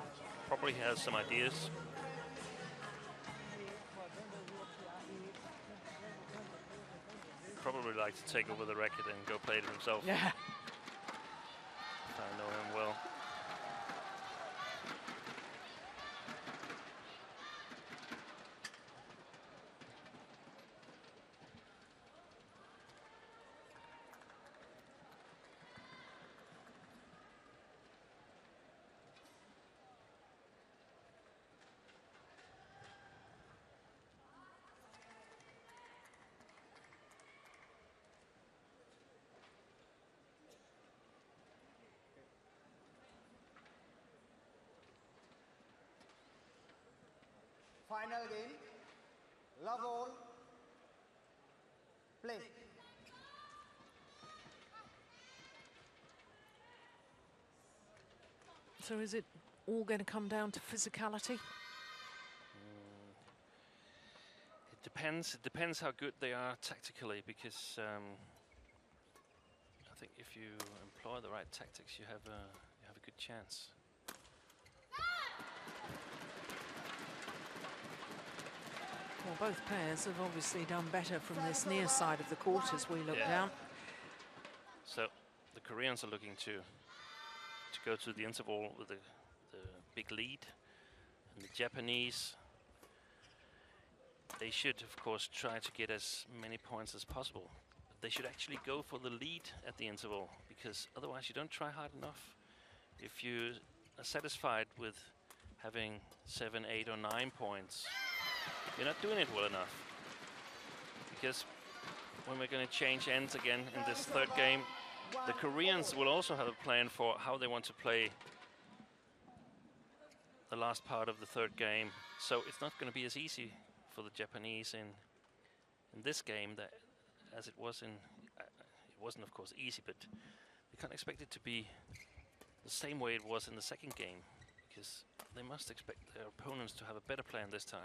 Probably has some ideas. Probably like to take over the racket and go play it himself. Yeah. If I know him well. Final game, love all, play. So is it all going to come down to physicality? It depends. It depends how good they are tactically, because I think if you employ the right tactics, you have a good chance. Well, both pairs have obviously done better from this near side of the court as we look down. So the Koreans are looking to go to the interval with the big lead, and the Japanese, they should of course try to get as many points as possible. But they should actually go for the lead at the interval, because otherwise you don't try hard enough. If you are satisfied with having 7, 8 or 9 points, you're not doing it well enough. Because when we're going to change ends again in this third game, the Koreans will also have a plan for how they want to play the last part of the third game. So it's not going to be as easy for the Japanese in this game that as it was in. It wasn't, of course, easy, but we can't expect it to be the same way it was in the second game, because they must expect their opponents to have a better plan this time.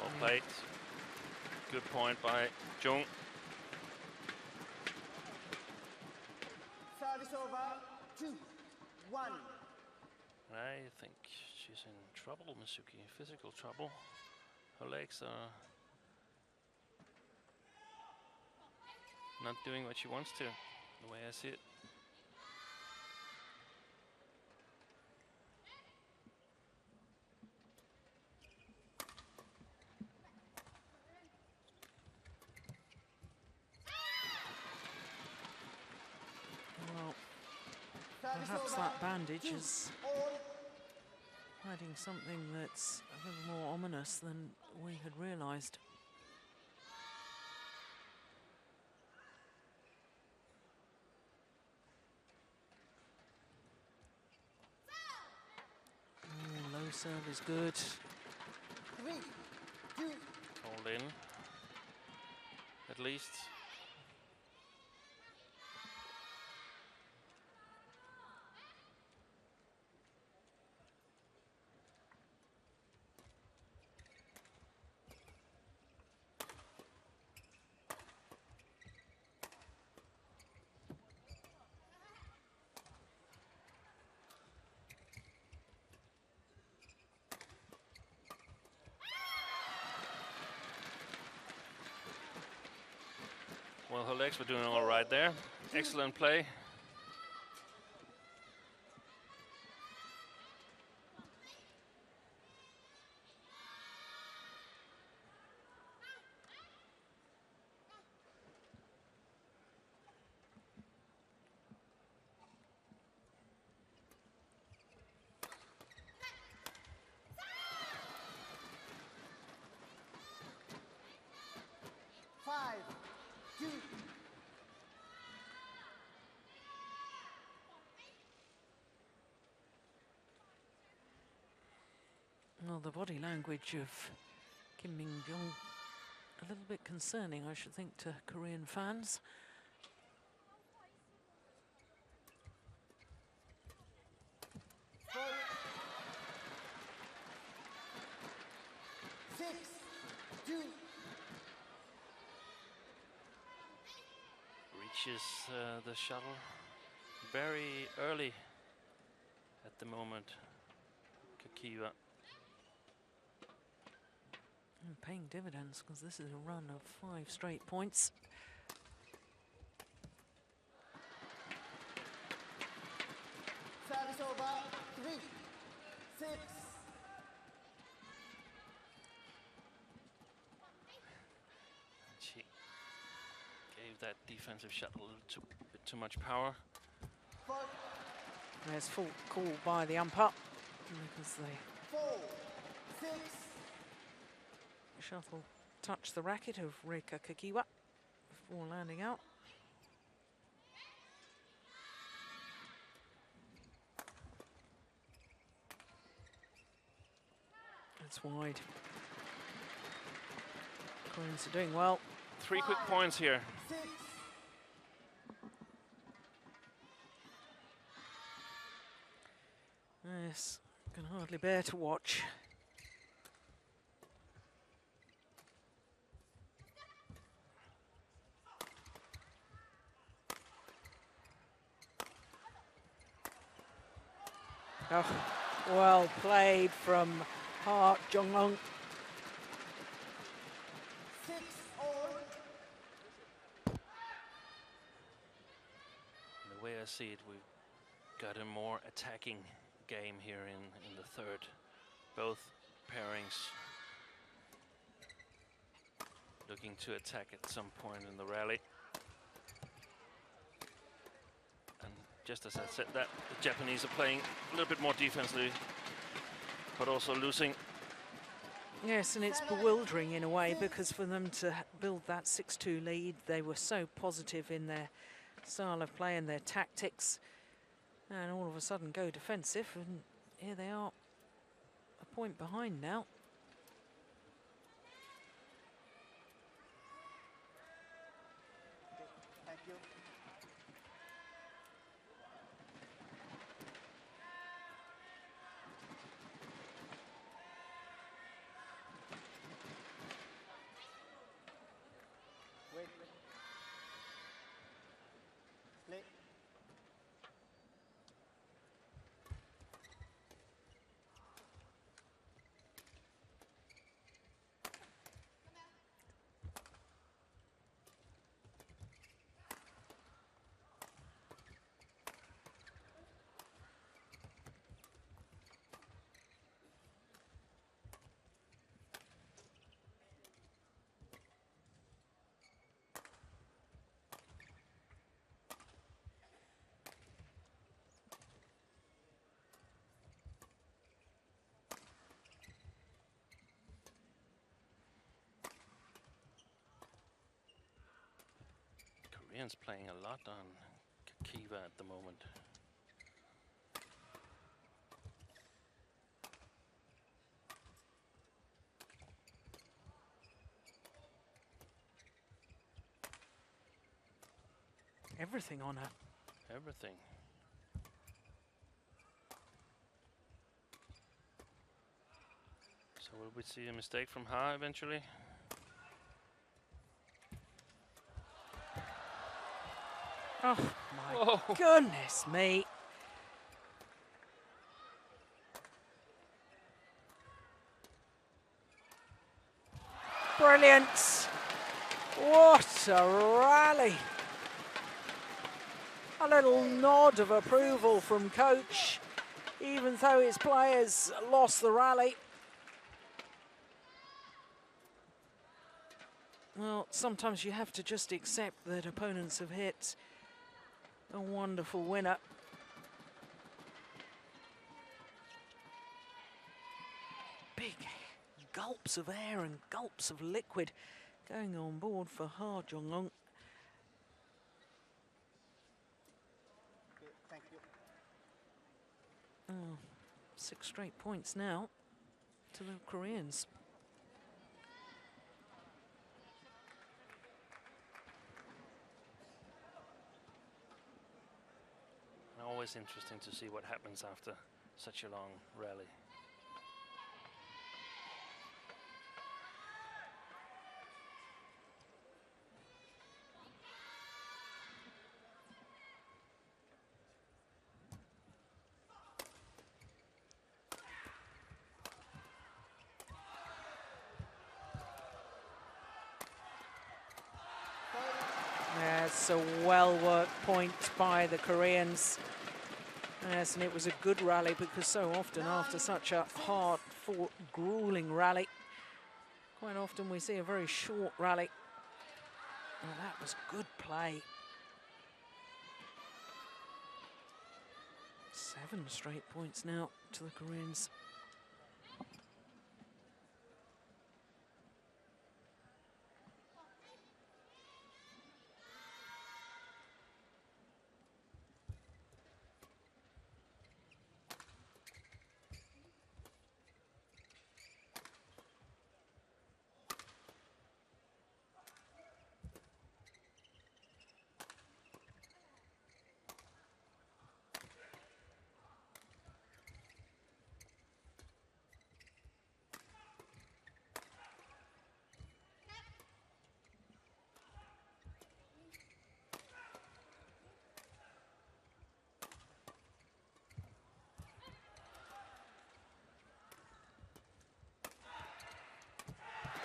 Well played. Good point by Jung. Service over, 2-1. I think she's in trouble, Misuki. Physical trouble. Her legs are not doing what she wants to, the way I see it. Well, perhaps that bandage is hiding something that's a little more ominous than we had realized. Oh, low serve is good. 3, 2. Hold in, at least. Well, her legs were doing all right there. Excellent play. Well, the body language of Kim Min-jung, a little bit concerning, I should think, to Korean fans. Reaches the shuttle very early at the moment, Kakiwa. And paying dividends, because this is a run of 5 straight points. Service over, 3, 6. She gave that defensive shuttle a little bit too much power. There's full call by the umpire, because the 4, 6. shuttle touched the racket of Reika Kakiwa before landing out. It's wide. Koreans are doing well. 3 quick points here. 6. Yes, can hardly bear to watch. Oh, well played from Ha Jong-eun. 6 all. The way I see it, we've got a more attacking game here in the third. Both pairings looking to attack at some point in the rally. And just as I said that, the Japanese are playing a little bit more defensively, but also losing. Yes, and it's bewildering in a way, because for them to build that 6-2 lead, they were so positive in their style of play and their tactics, and all of a sudden go defensive, and here they are, a point behind now. Thank you. Wait. Play. Koreans playing a lot on Kakiwa at the moment. Everything on her. Everything. So will we see a mistake from Ha eventually? Oh my goodness me. Brilliant. What a rally. A little nod of approval from coach, even though his players lost the rally. Well, sometimes you have to just accept that opponents have hit a wonderful winner. Big gulps of air and gulps of liquid going on board for Ha Zhonglong. Thank you. Oh, 6 straight points now to the Koreans. Always interesting to see what happens after such a long rally. That's a well-worked point by the Koreans. Yes, and it was a good rally because so often after such a hard-fought, grueling rally, quite often we see a very short rally. Well, that was good play. 7 straight points now to the Koreans.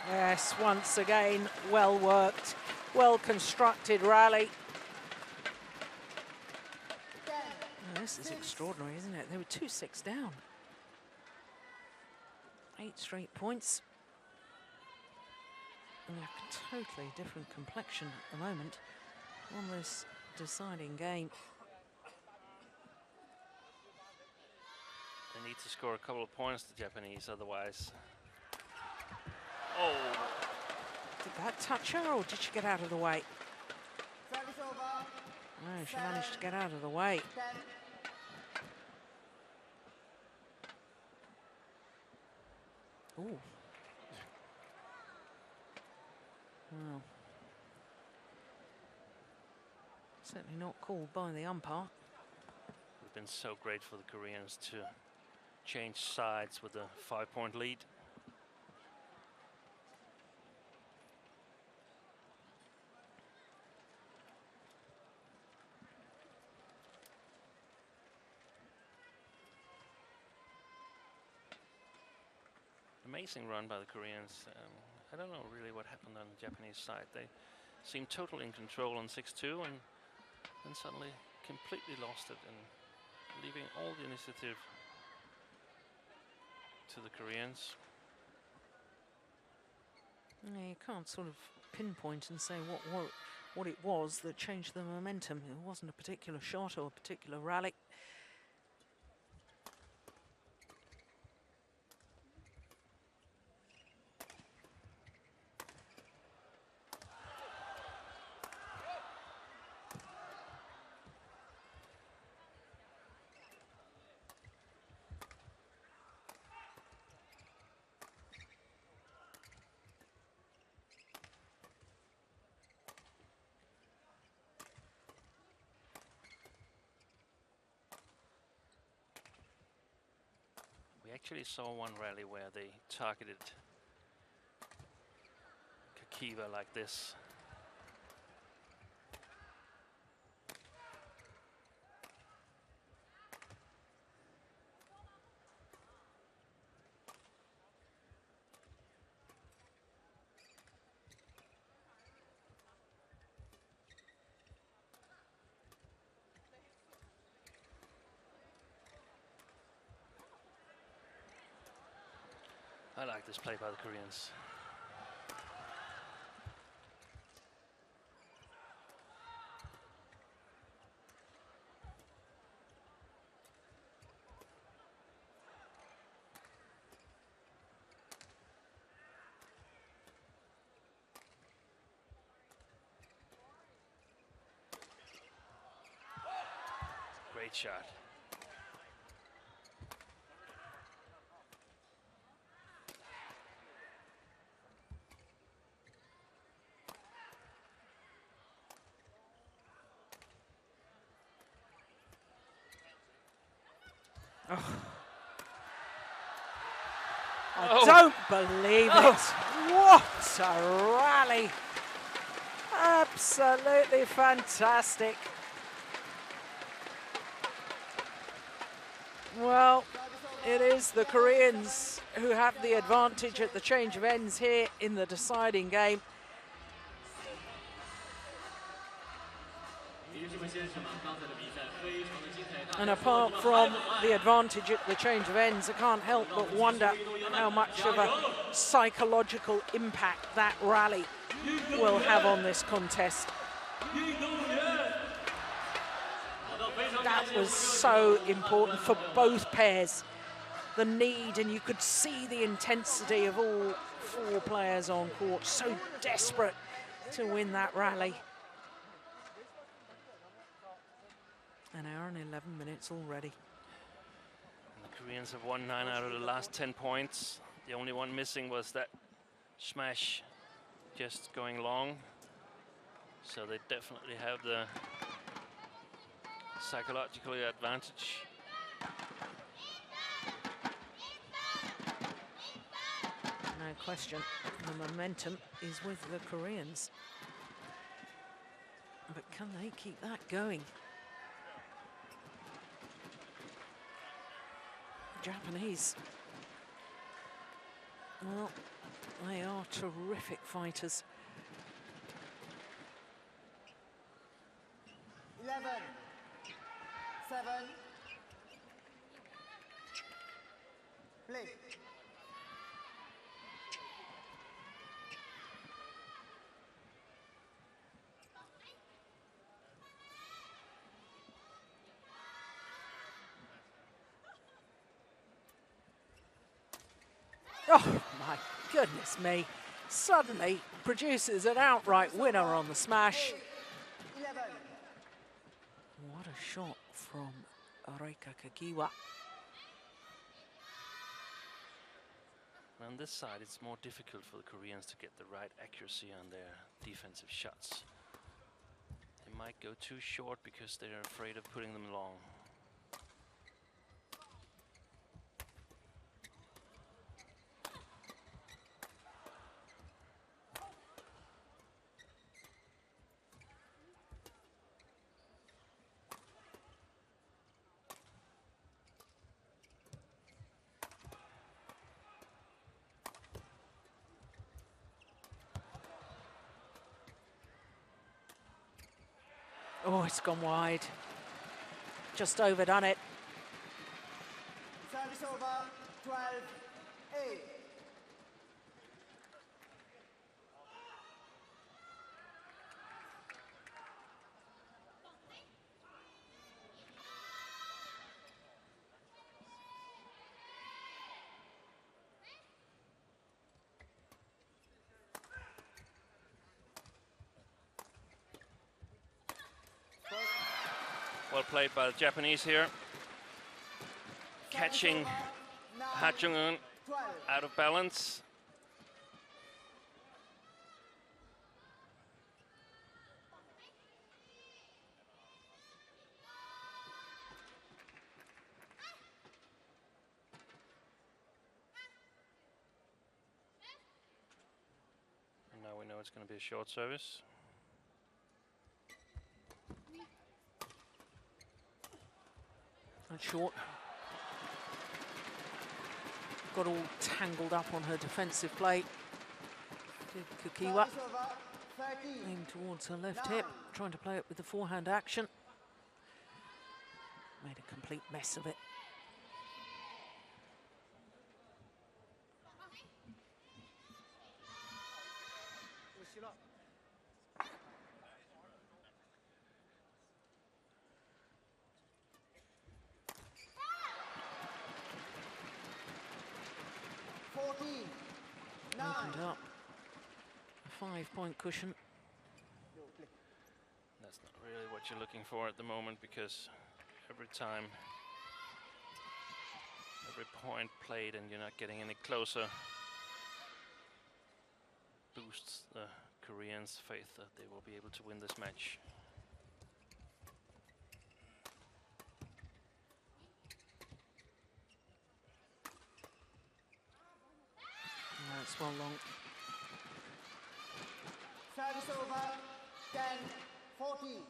Yes, once again, well worked, well constructed rally. Oh, this is extraordinary, isn't it? They were 2-6 down. 8 straight points. And a totally different complexion at the moment on this deciding game. They need to score a couple of points, the Japanese, otherwise. Oh, Did that touch her or did she get out of the way? Service over. No, she managed to get out of the way. 10. Ooh. Well, certainly not called by the umpire. it's been so great for the Koreans to change sides with a 5-point lead. Amazing run by the Koreans. I don't know really what happened on the Japanese side. They seemed totally in control on 6-2 and then suddenly completely lost it and leaving all the initiative to the Koreans. Yeah, you can't sort of pinpoint and say what it was that changed the momentum. It wasn't a particular shot or a particular rally. We actually saw one rally where they targeted Kakiva like this. I like this play by the Koreans. Great shot. Oh. I don't believe it. What a rally. Absolutely fantastic. Well, it is the Koreans who have the advantage at the change of ends here in the deciding game. And apart from the advantage at the change of ends, I can't help but wonder how much of a psychological impact that rally will have on this contest. That was so important for both pairs. The need, and you could see the intensity of all four players on court, so desperate to win that rally. An hour and 11 minutes already. And the Koreans have won 9 out of the last 10 points. The only one missing was that smash just going long. So they definitely have the psychological advantage. No question, the momentum is with the Koreans. But can they keep that going? Japanese, well, they are terrific fighters. 11, 7, play. Oh my goodness me. Suddenly produces an outright winner on the smash. 11. What a shot from Reika Kakiwa. On this side, it's more difficult for the Koreans to get the right accuracy on their defensive shots. They might go too short because they're afraid of putting them long. Oh, it's gone wide. Just overdone it. Service over, 12-8. Well played by the Japanese here. Catching Ha Jung-eun out of balance. And now we know it's going to be a short service. And short. Got all tangled up on her defensive play. Kakiwa Service over, 13. aimed towards her left hip, trying to play it with the forehand action. Made a complete mess of it. Opened up. A 5-point cushion. That's not really what you're looking for at the moment, because every time, every point played and you're not getting any closer boosts the Koreans' faith that they will be able to win this match. No, it's well long. Service over, 10-14.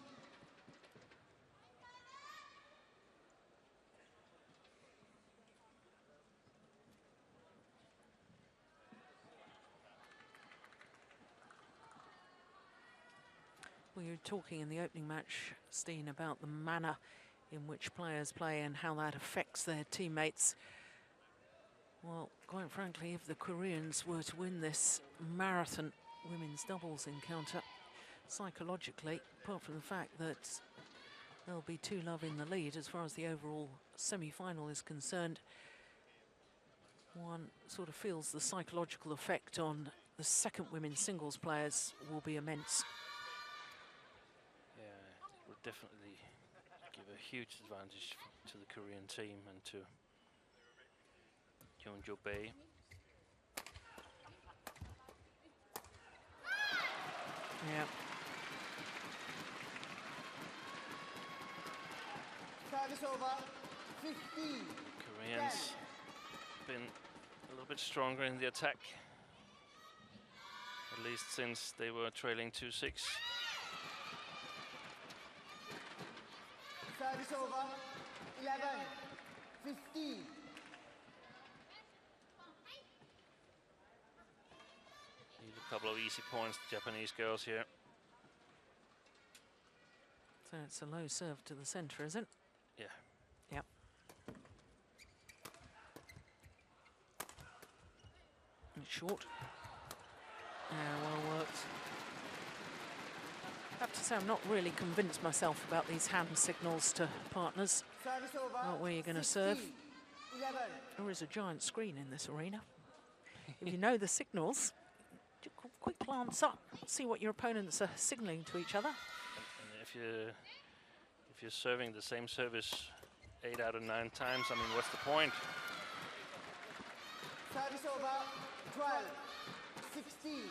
We were talking in the opening match, Steen, about the manner in which players play and how that affects their teammates. Well, quite frankly, if the Koreans were to win this marathon women's doubles encounter, psychologically, apart from the fact that there'll be 2-love in the lead as far as the overall semi-final is concerned, one sort of feels the psychological effect on the second women's singles players will be immense. Yeah, it would definitely give a huge advantage to the Korean team and to Hubei. Yeah. Service over, 15. Koreans been a little bit stronger in the attack, at least since they were trailing 2-6. Service over, 11-15. Need a couple of easy points, the Japanese girls here. So it's a low serve to the centre, is it? Yeah. Yep. It's short. Yeah, well worked. I have to say, I'm not really convinced myself about these hand signals to partners. Service over, Not where you're going to serve. 11. There is a giant screen in this arena. If you know the signals, just quick glance up, see what your opponents are signalling to each other. And if you're serving the same service 8 out of 9 times, I mean, what's the point? Service over, 12-16.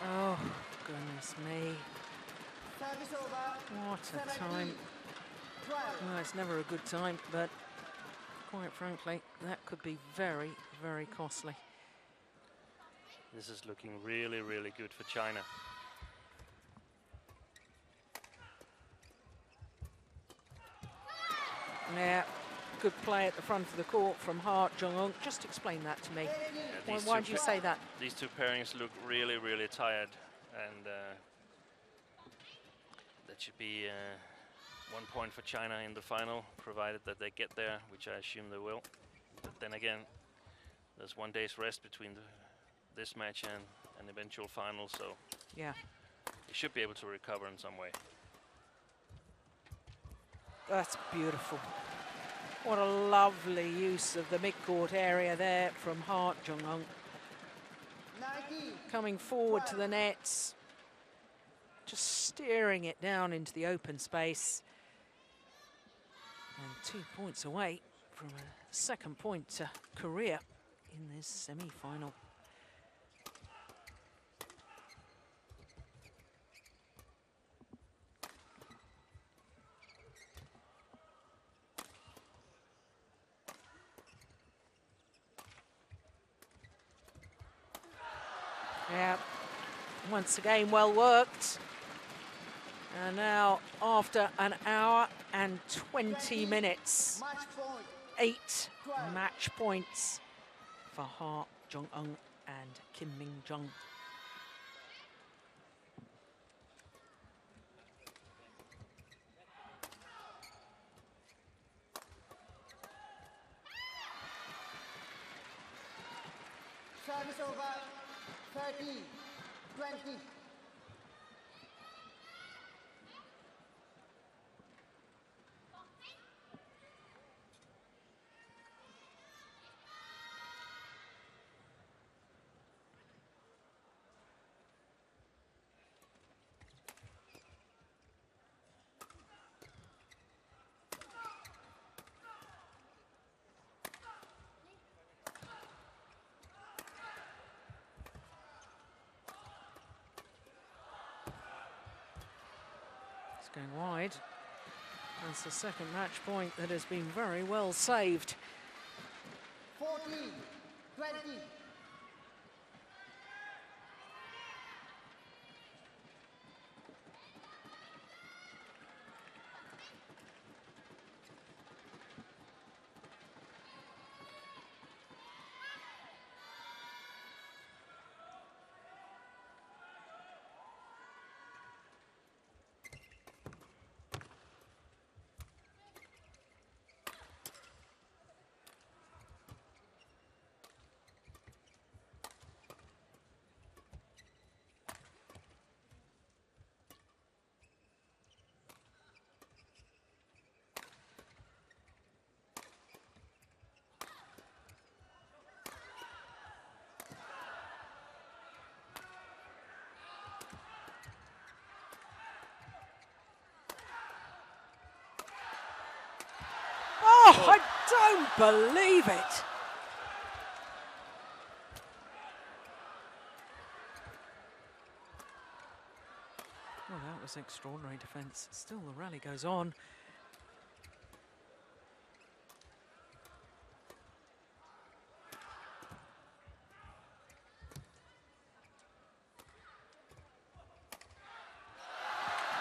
Oh, goodness me. Service over, What a 17, time. 12. Well, it's never a good time, but quite frankly, that could be very, very costly. This is looking really, really good for China. Yeah, good play at the front of the court from Hart Jong-un. Just explain that to me. Yeah, Why do you say that? These two pairings look really, really tired, and that should be 1 point for China in the final, provided that they get there, which I assume they will. But then again, there's 1 day's rest between this match and an eventual final, so Yeah. they should be able to recover in some way. That's beautiful. What a lovely use of the mid-court area there from Hart Jong-un. 19. Coming forward to the nets, just steering it down into the open space. And 2 points away from a second point to Korea in this semi-final. Yeah, once again, well worked. And now, after an hour and 20 minutes, Match point. 8 match points for Ha Jong-un and Kim Min-jung. Service over. 30-20. It's going wide. That's the second match point that has been very well saved. 40-20. Oh, I don't believe it. Well, that was extraordinary defence. Still, the rally goes on.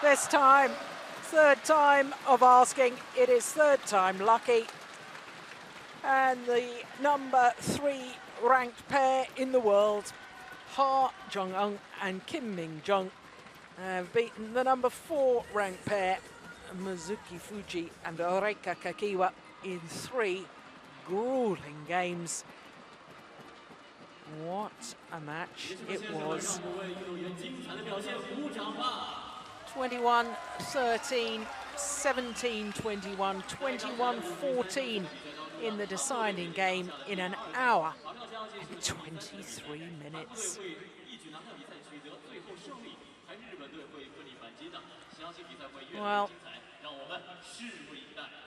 This time, third time of asking. It is third time lucky. And the number 3 ranked pair in the world, Ha Jong-eun and Kim Min-jung, have beaten the number 4 ranked pair, Mizuki Fuji and Reika Kakiwa, in 3 grueling games. What a match it was. 21-13, 17-21, 21-14 in the deciding game in an hour and 23 minutes. Well,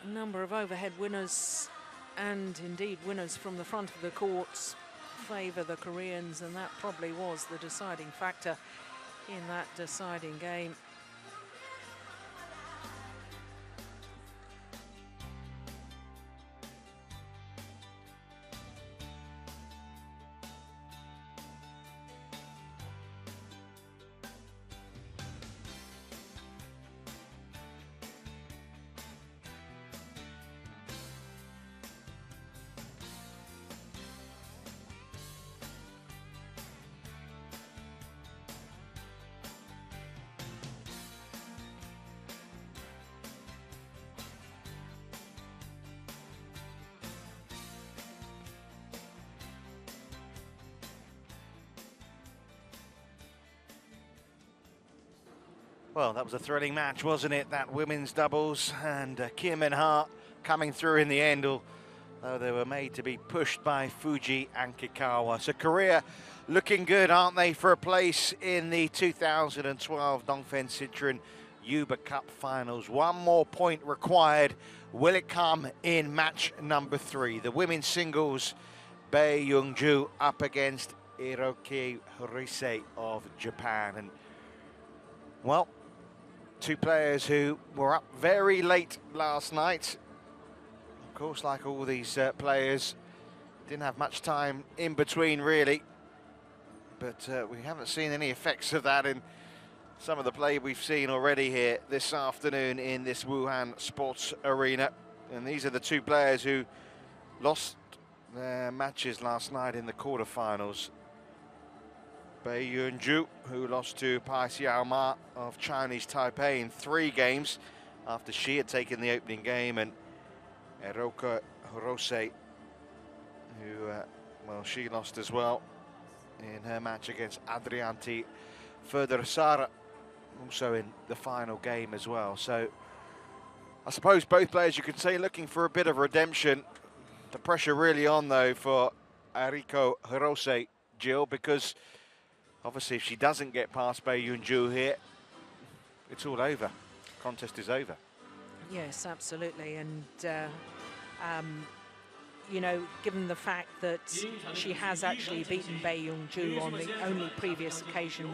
a number of overhead winners and indeed winners from the front of the courts favour the Koreans, and that probably was the deciding factor in that deciding game. Well, that was a thrilling match, wasn't it? That women's doubles, and Kim and Hart coming through in the end, although they were made to be pushed by Fuji and Kikawa. So Korea looking good, aren't they, for a place in the 2012 Dongfeng Citroën Hubei Cup finals. One more point required. Will it come in match number 3? The women's singles, Bae Young-ju up against Hiroki Horisei of Japan. And, well, 2 players who were up very late last night. Of course, like all these players, didn't have much time in between, really. But we haven't seen any effects of that in some of the play we've seen already here this afternoon in this Wuhan Sports Arena. And these are the 2 players who lost their matches last night in the quarterfinals. Bae Young-ju, who lost to Pai Xiaoma of Chinese Taipei in 3 games after she had taken the opening game, and Hiroki Horisei, who, well, she lost as well in her match against Adrianti Furdersara, also in the final game as well. So I suppose both players, you could say, looking for a bit of redemption. The pressure really on, though, for Eriko Hirose, Jill, because obviously if she doesn't get past Bae Yunju here, it's all over. Contest is over. Yes, absolutely. And, you know, given the fact that she has actually beaten Bae Yunju on the only previous occasion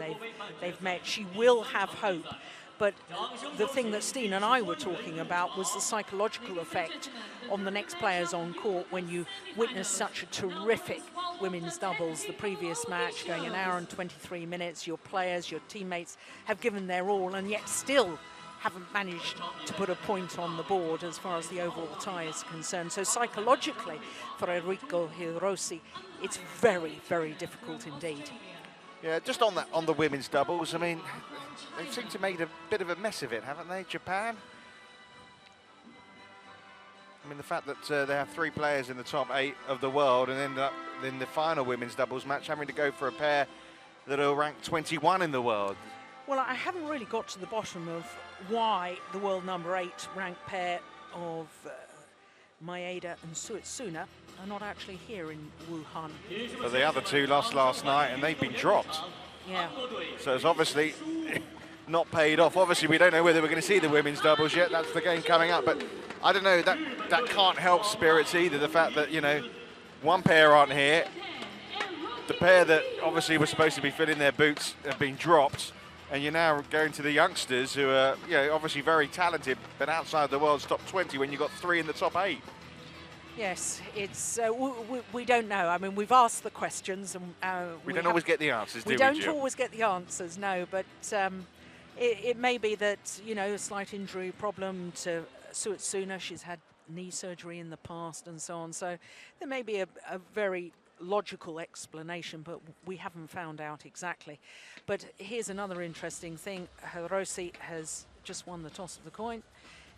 they've met, she will have hope. But the thing that Steen and I were talking about was the psychological effect on the next players on court when you witness such a terrific women's doubles. The previous match going 1 hour and 23 minutes, your players, your teammates have given their all and yet still haven't managed to put a point on the board as far as the overall tie is concerned. So psychologically, for Eriko Hirose, it's very, very difficult indeed. Yeah, just on the women's doubles, I mean, they seem to make a bit of a mess of it, haven't they, Japan? I mean, the fact that they have 3 players in the top 8 of the world and end up in the final women's doubles match having to go for a pair that are ranked 21 in the world. Well, I haven't really got to the bottom of why the world number 8 ranked pair of Maeda and Suetsuna are not actually here in Wuhan. But the other 2 lost last night and they've been dropped. Yeah. So it's obviously not paid off. Obviously, we don't know whether we're going to see the women's doubles yet. That's the game coming up. But I don't know, that can't help spirits either. The fact that, you know, 1 pair aren't here. The pair that obviously were supposed to be filling their boots have been dropped. And you're now going to the youngsters who are, you know, obviously very talented, but outside the world's top 20 when you've got 3 in the top 8. Yes, it's we don't know. I mean, we've asked the questions, and we don't always get the answers, do we? We don't always get the answers, no. But it may be that, you know, a slight injury problem to Suetsuna. She's had knee surgery in the past and so on. So there may be a very logical explanation, but we haven't found out exactly. But here's another interesting thing. Hirose has just won the toss of the coin,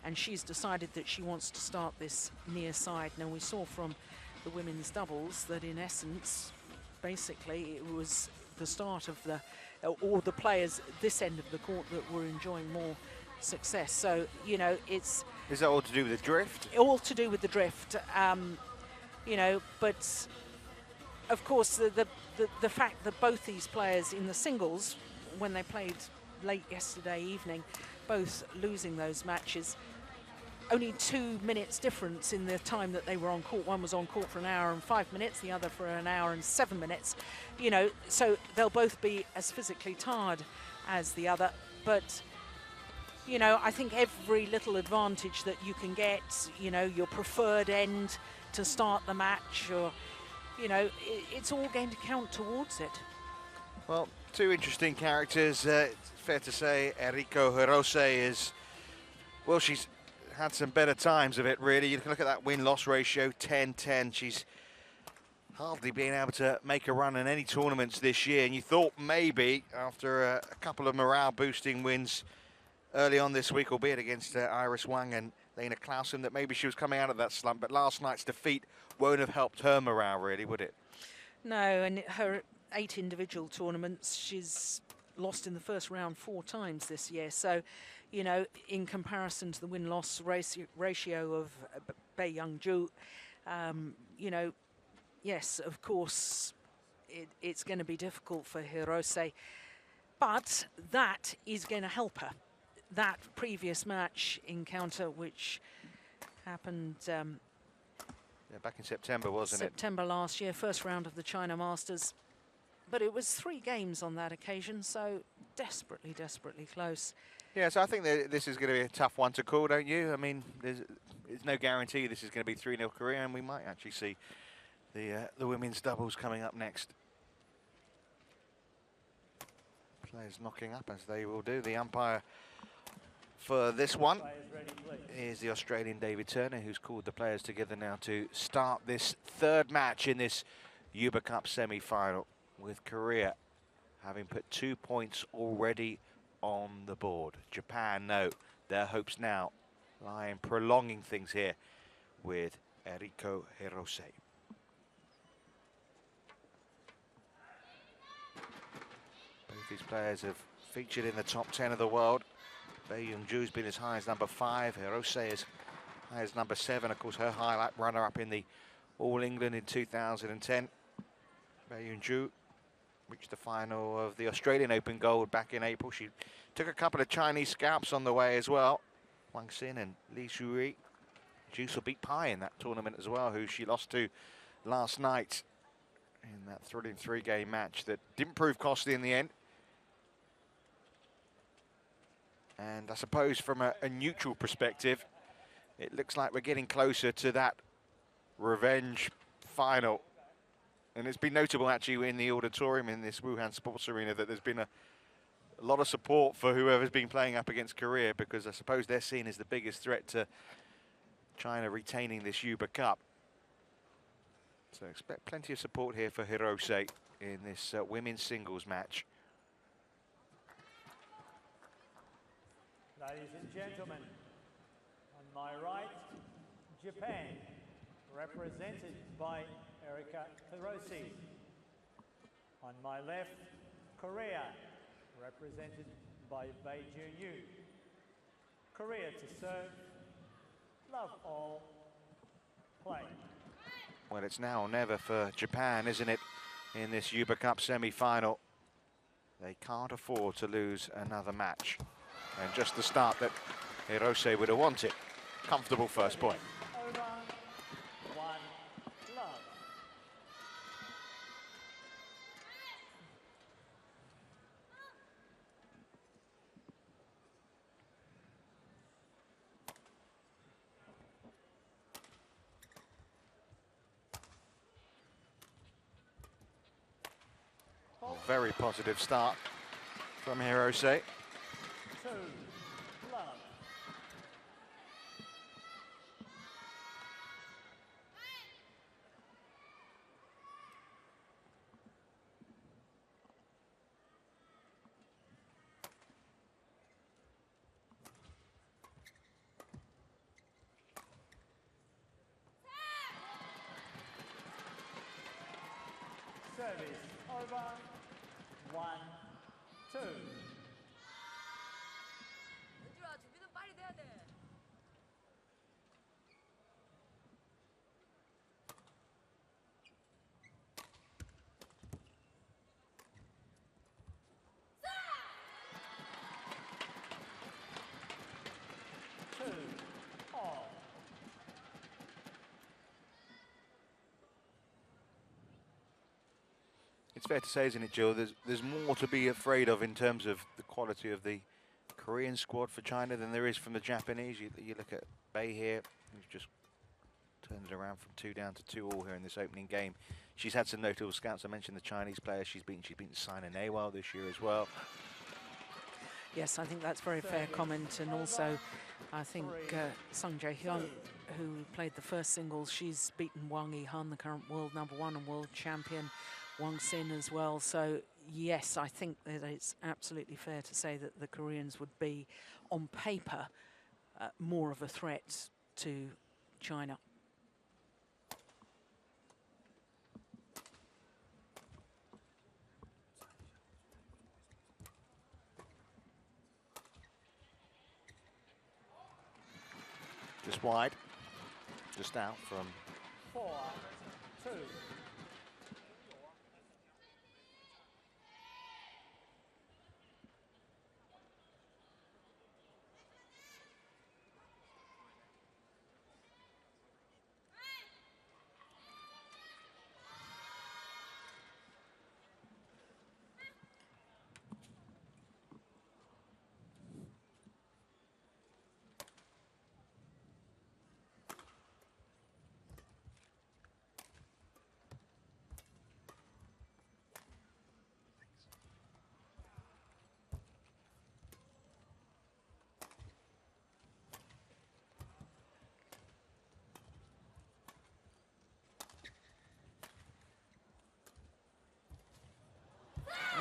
and she's decided that she wants to start this near side. Now, we saw from the women's doubles that in essence, basically, it was the start of the players this end of the court that were enjoying more success. So, you know, it's... Is that all to do with the drift? All to do with the drift, you know, but of course the fact that both these players in the singles, when they played late yesterday evening, both losing those matches, only 2 minutes difference in the time that they were on court. One was on court for 1 hour and 5 minutes, the other for 1 hour and 7 minutes. You know, so they'll both be as physically tired as the other. But, you know, I think every little advantage that you can get, you know, your preferred end to start the match, or, you know, it's all going to count towards it. Well, 2 interesting characters. It's fair to say Eriko Hirose is, well, she's had some better times of it, really. You can look at that win-loss ratio, 10-10. She's hardly been able to make a run in any tournaments this year, and you thought maybe after a couple of morale-boosting wins early on this week, albeit against Iris Wang and Lena Clausen, that maybe she was coming out of that slump, but last night's defeat won't have helped her morale, really, would it? No, and her 8 individual tournaments, she's lost in the first round 4 times this year. So, you know, in comparison to the win-loss ratio of Bae Yunju, you know, yes, of course, it's going to be difficult for Hirose, but that is going to help her. That previous match encounter, which happened yeah, back in September, wasn't it? September last year, first round of the China Masters. But it was 3 games on that occasion, so desperately, desperately close. Yeah, so I think that this is going to be a tough one to call, don't you? I mean, there's no guarantee this is going to be 3-0 Korea, and we might actually see the women's doubles coming up next. Players knocking up, as they will do. The umpire for this one is the Australian David Turner, who's called the players together now to start this 3rd match in this Hubei Cup semi-final, with Korea having put 2 points already on the board. Japan, no, their hopes now lie in prolonging things here with Eriko Hirose. these players have featured in the top 10 of the world. Bae Young-ju's been as high as number 5. Hirose as high as number 7. Of course, her highlight runner-up in the All England in 2010. Bae Young-ju reached the final of the Australian Open Gold back in April. She took a couple of Chinese scalps on the way as well. Wang Xin and Li Shuyi. Juice beat Pai in that tournament as well, who she lost to last night in that thrilling 3-game match that didn't prove costly in the end. And I suppose from a neutral perspective, it looks like we're getting closer to that revenge final. And it's been notable actually in the auditorium in this Wuhan Sports Arena that there's been a lot of support for whoever's been playing up against Korea, because I suppose they're seen as the biggest threat to China retaining this Hubei Cup. So expect plenty of support here for Hirose in this women's singles match. Ladies and gentlemen, on my right, Japan, represented by Erika Hirose. On my left, Korea, represented by Bae Young-ju. Korea to serve, love all, play. Well, it's now or never for Japan, isn't it, in this Hubei Cup semi-final. They can't afford to lose another match. And just the start that Hirose would have wanted. Comfortable first point. Over, 1, love. Very positive start from Hirose. 2, love. Service over, 1, 2. 연주야, 준비는 빨리 돼야 돼. It's fair to say, isn't it, Jill, there's more to be afraid of in terms of the quality of the Korean squad for China than there is from the Japanese. You look at Bae here, who's just turned it around from 2 down to 2 all here in this opening game. She's had some notable scouts. I mentioned the Chinese players she's beaten. She's beaten Sina Nehwal this year as well. Yes, I think that's a very fair comment. And also, I think Sung Jae-hyun, who played the first singles, she's beaten Wang Yihan, the current world #1 and world champion, Wang Xin as well. So, yes, I think that it's absolutely fair to say that the Koreans would be, on paper, more of a threat to China. Just wide, just out from 4, 2.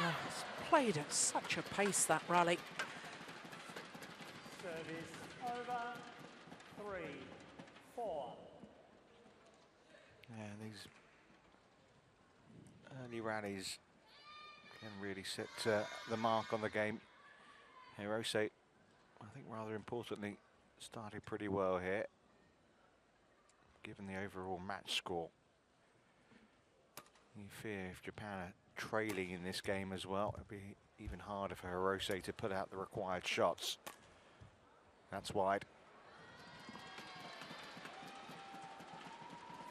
Oh, it's played at such a pace, that rally. Service over, 3, 4. Yeah, these early rallies can really set the mark on the game. Hirose, I think rather importantly, started pretty well here, given the overall match score. You fear if Japan are trailing in this game as well, it'd be even harder for Hirose to put out the required shots. That's wide.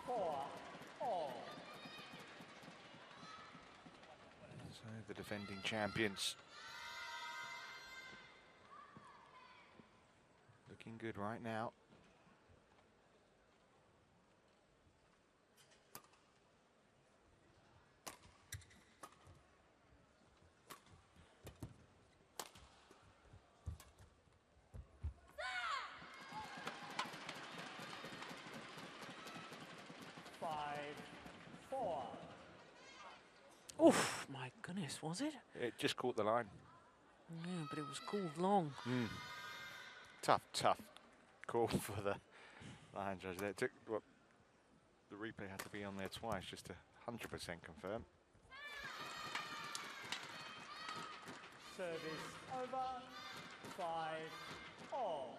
4-all. So the defending champions looking good right now. Oof, my goodness, was it? It just caught the line. Yeah, but it was called long. Tough call for the line judge there. It took, well, the replay had to be on there twice just to 100% confirm. Service over. 5-all.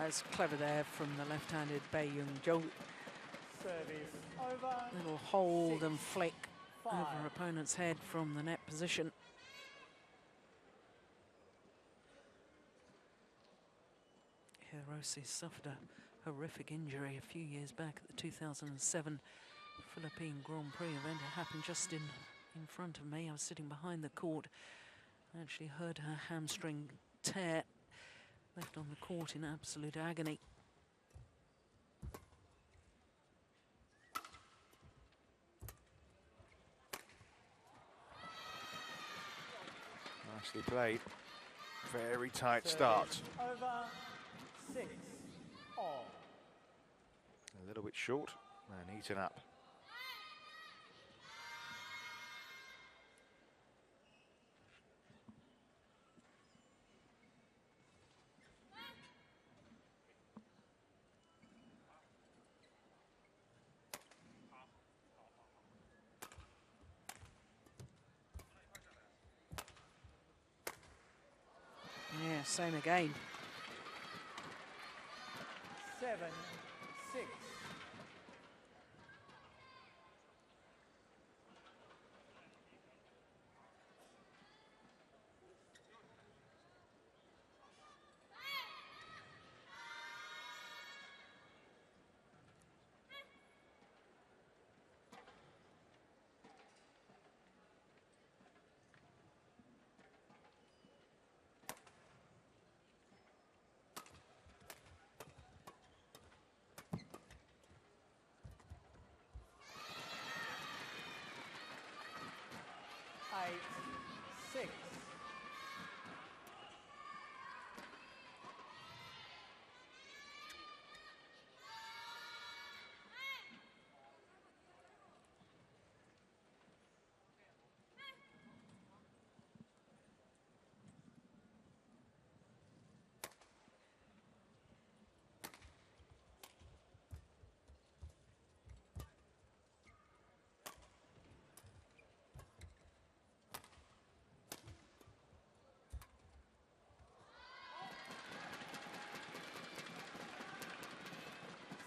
It's clever there from the left-handed Bae Young-jo. Service over. Little hold and 6, flick 5. over opponent's head from the net position. Hirose suffered a horrific injury a few years back at the 2007 Philippine Grand Prix event. It happened just in front of me. I was sitting behind the court. I actually heard her hamstring tear, left on the court in absolute agony. Nicely played. Very tight start. Over. 6-all. A little bit short and eaten up. Yeah, same again. 7-6. Six.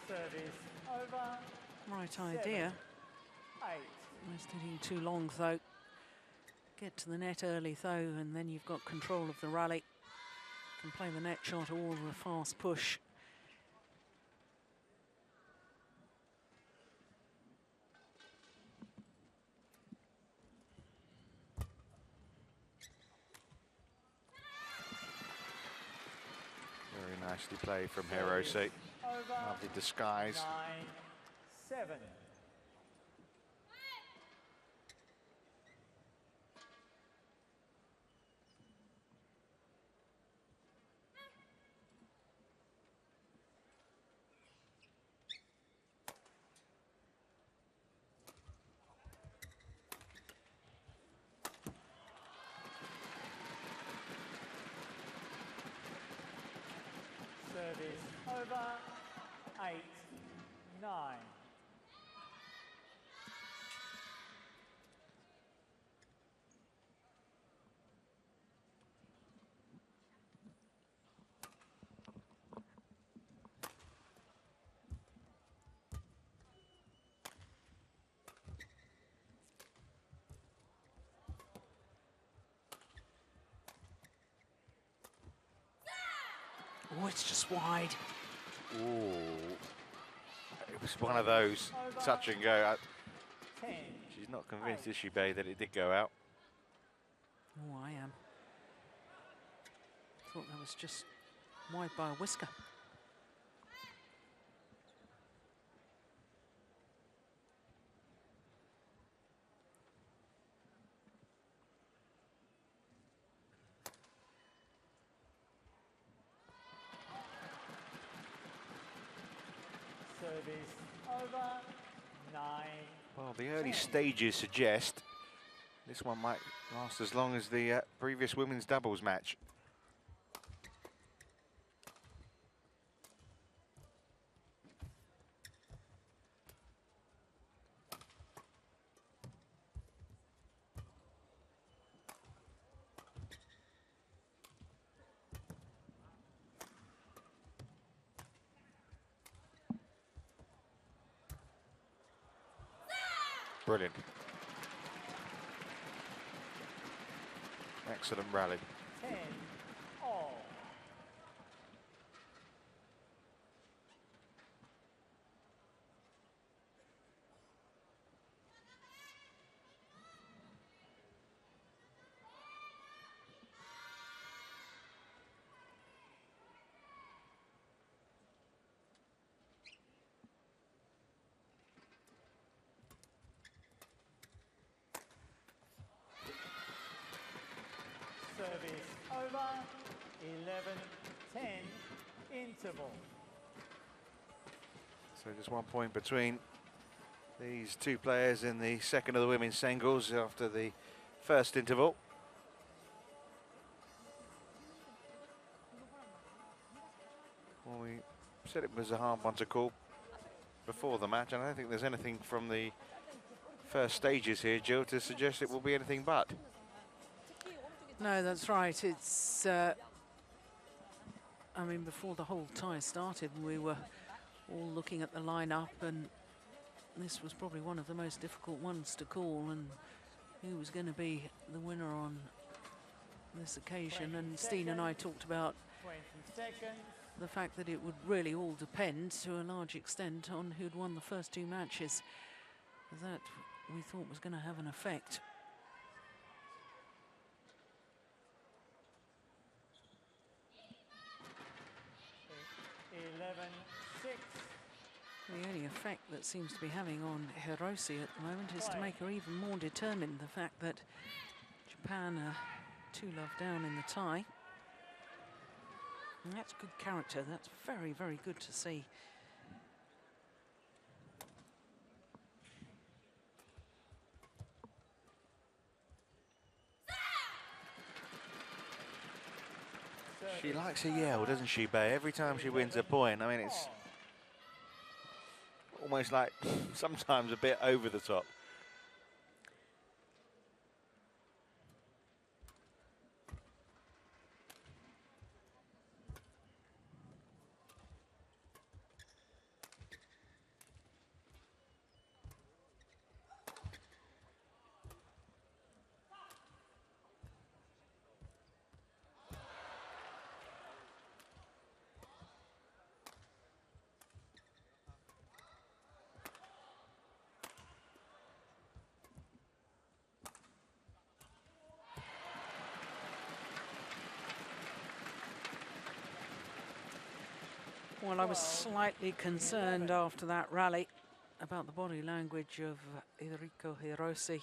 Service over. Right idea. 8. Almost hitting too long though. Get to the net early though, and then you've got control of the rally. Can play the net shot or the fast push. Very nicely played from Hirose. Lovely disguise. 9-7. over, 8, 9. Oh, it's just wide. Ooh. It was one of those touch and go. 10. She's not convinced, is she, Bay, that it did go out? Oh, I am. Thought that was just wide by a whisker. Service over, 9. Well, the early stages suggest this one might last as long as the previous women's doubles match. Brilliant. Excellent rally. 10, all. Service over, 11, 10, interval. So just 1 point between these two players in the second of the women's singles after the first interval. Well, we said it was a hard one to call before the match, and I don't think there's anything from the first stages here, Jill, to suggest it will be anything but. No, that's right. It's, I mean, before the whole tie started, we were all looking at the lineup, and this was probably one of the most difficult ones to call, and who was going to be the winner on this occasion. And Steen and I talked about 20 seconds. the fact that it would really all depend to a large extent on who'd won the first two matches. That we thought was going to have an effect. The only effect that seems to be having on Hirose at the moment is to make her even more determined. The fact that Japan are 2-love down in the tie. And that's good character. That's very, very good to see. She likes a yell, doesn't she, Bay? Every time she wins a point. I mean, it's almost like sometimes a bit over the top. Well, I was slightly concerned after that rally about the body language of Enrico Hirose.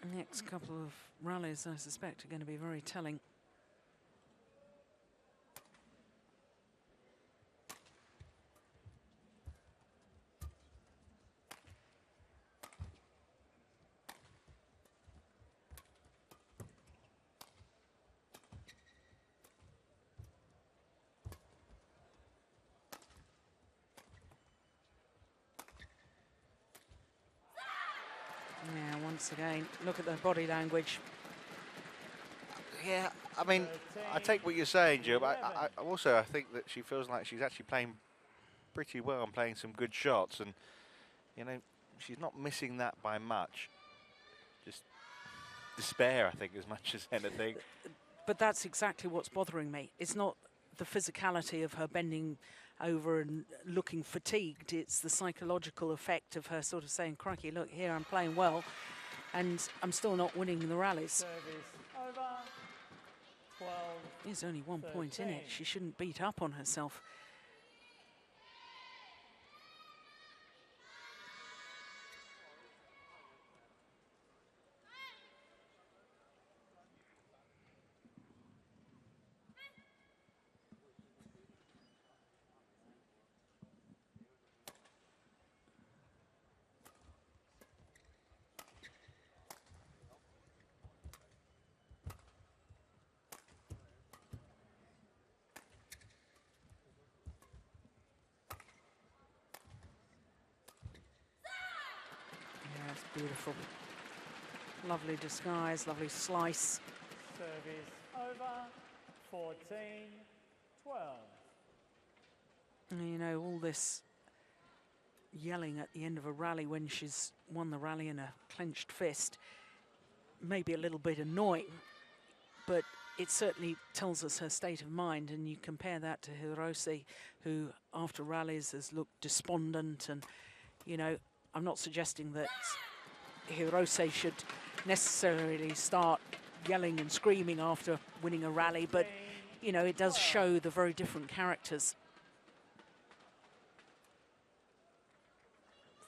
The next couple of rallies, I suspect, are going to be very telling. Once again, look at the body language. Yeah, I mean, I take what you're saying, Jill, but I also think that she feels like she's actually playing pretty well and playing some good shots, and you know, she's not missing that by much. Just despair, I think, as much as anything. But that's exactly what's bothering me. It's not the physicality of her bending over and looking fatigued. It's the psychological effect of her sort of saying, crikey, look here, I'm playing well, and I'm still not winning the rallies. Service over. 12. There's only 1 point in it. She shouldn't beat up on herself. Beautiful. Lovely disguise, lovely slice. Service over. 14, 12. And you know, all this yelling at the end of a rally when she's won the rally in a clenched fist may be a little bit annoying, but it certainly tells us her state of mind. And you compare that to Hirose, who after rallies has looked despondent. And, you know, I'm not suggesting that Hirose should necessarily start yelling and screaming after winning a rally, but you know, it does show the very different characters.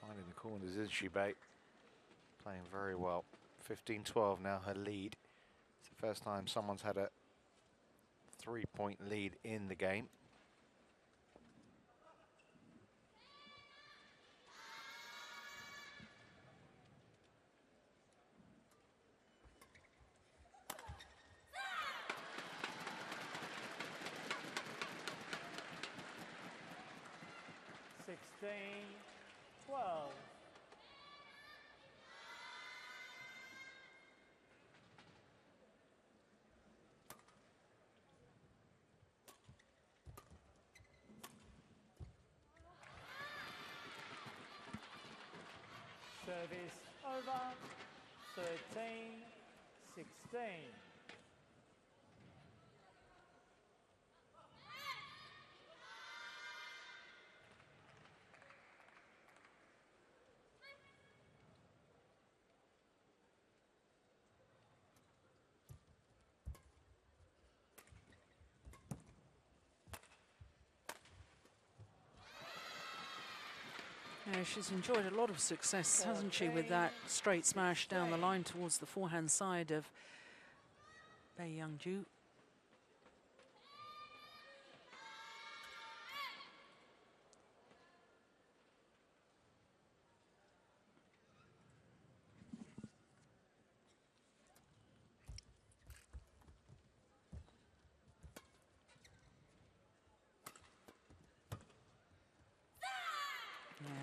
Finding the corners, isn't she, Bate? Playing very well. 15-12 now, her lead. It's the first time someone's had a 3-point lead in the game. Service over. 13, 16. Yeah, she's enjoyed a lot of success, hasn't she, with that straight smash down the line towards the forehand side of Bai Yangju.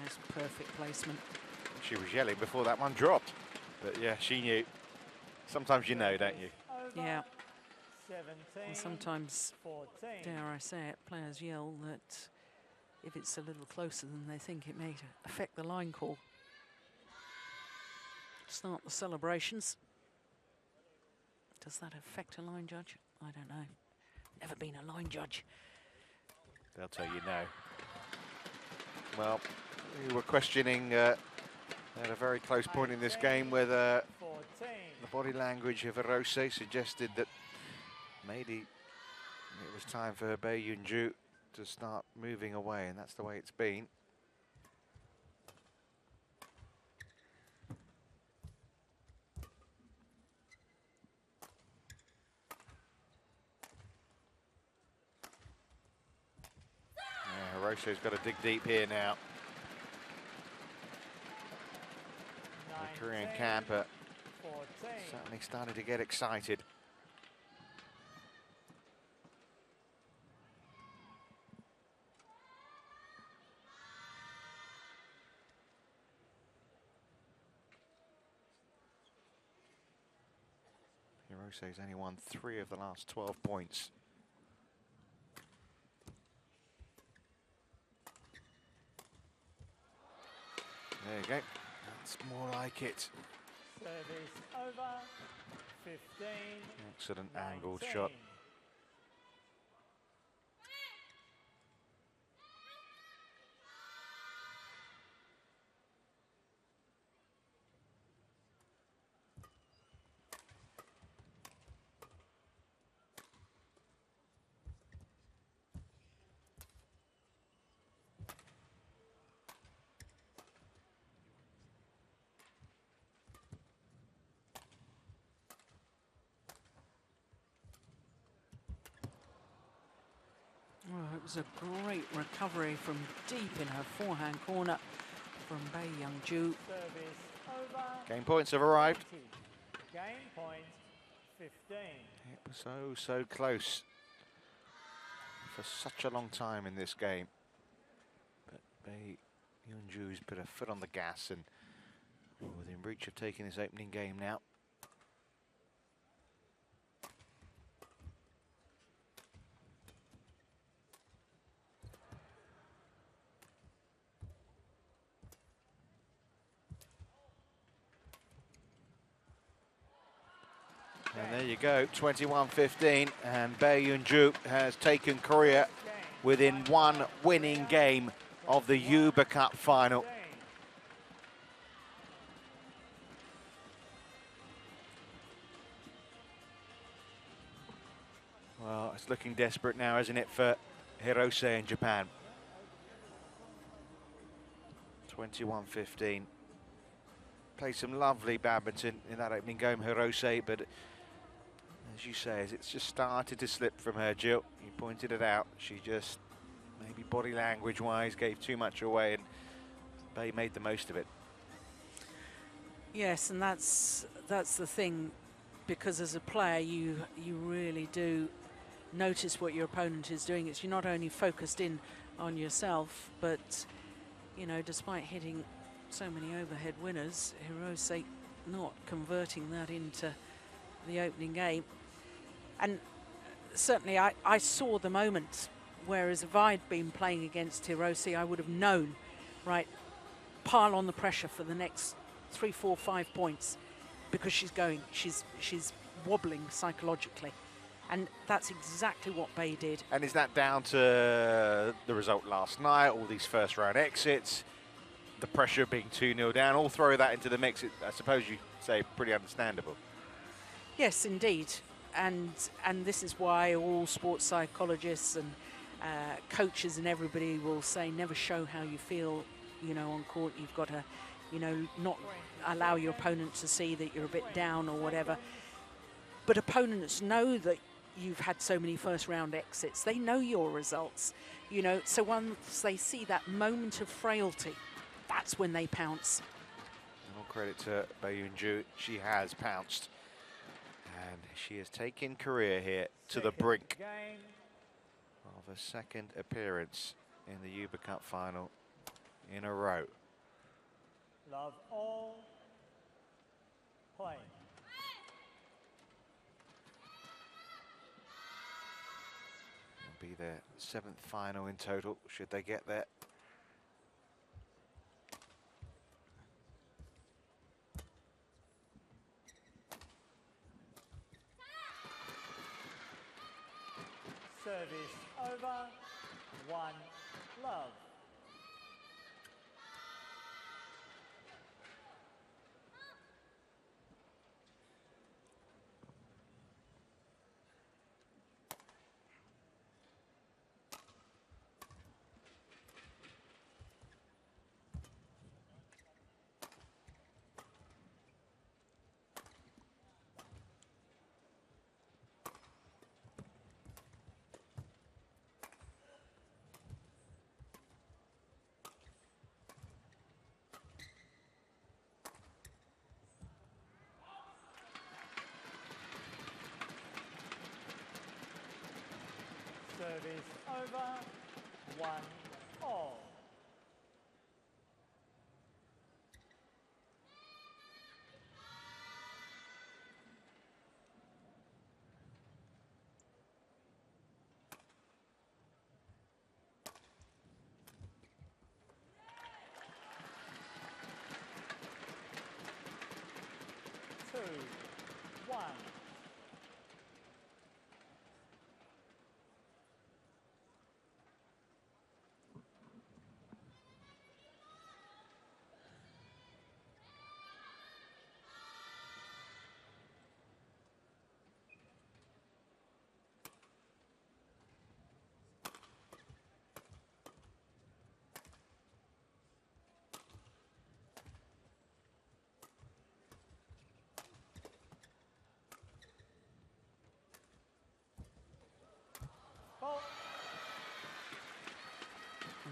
Yes, perfect placement. She was yelling before that one dropped, but yeah, she knew. Sometimes you know, don't you? Yeah. 17, And sometimes, 14. dare I say it, players yell that if it's a little closer than they think, it may affect the line call. Start the celebrations. Does that affect a line judge? I don't know. Never been a line judge. They'll tell you no. Well, we were questioning at a very close point in this game whether the body language of Hirose suggested that maybe it was time for Bai Yunju to start moving away, and that's the way it's been. Yeah, Hirose's got to dig deep here now. The Korean camper certainly started to get excited. Hirose's only won 3 of the last 12 points. There you go. That's more like it. Service over. 15. Excellent 19. angled shot. Oh, it was a great recovery from deep in her forehand corner from Bei Youngju. Service over. Game points have arrived. 20. Game point 15. It was so close for such a long time in this game. But Bei Youngju's put her foot on the gas and within reach of taking this opening game now. And there you go, 21-15, and Bei Youngju has taken Korea within one winning game of the Hubei Cup final. Well, it's looking desperate now, isn't it, for Hirose in Japan? 21-15. Played some lovely badminton in that opening game, Hirose, but as you say, as it's just started to slip from her, Jill, you pointed it out, she just, maybe body language-wise, gave too much away, and Bei made the most of it. Yes, and that's the thing, because as a player, you really do notice what your opponent is doing. You're not only focused in on yourself, but, you know, despite hitting so many overhead winners, Hirose not converting that into the opening game. And certainly I saw the moment, whereas if I'd been playing against Hirose, I would have known, right, pile on the pressure for the next 3, 4, 5 points, because she's wobbling psychologically. And that's exactly what Bei did. And is that down to the result last night, all these first round exits, the pressure being 2-0 down, all throw that into the mix, I suppose you say pretty understandable. Yes, indeed. And this is why all sports psychologists and coaches and everybody will say never show how you feel, you know, on court. You've got to, you know, not allow your opponent to see that you're a bit down or whatever. But opponents know that you've had so many first round exits. They know your results, you know, so once they see that moment of frailty, that's when they pounce. All credit to Bei Youngju, she has pounced. And she has taken Korea here to the brink of a second appearance in the Hubei Cup final in a row. Love all. Play. It'll be their 7th final in total, should they get there. Service over. 1 love. Service over. 1 all. 1.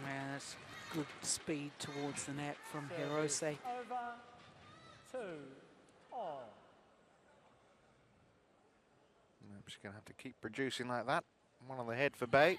Yeah, that's good speed towards the net from Service Hirose. over 2 all. I'm just going to have to keep producing like that. One on the head for Bei.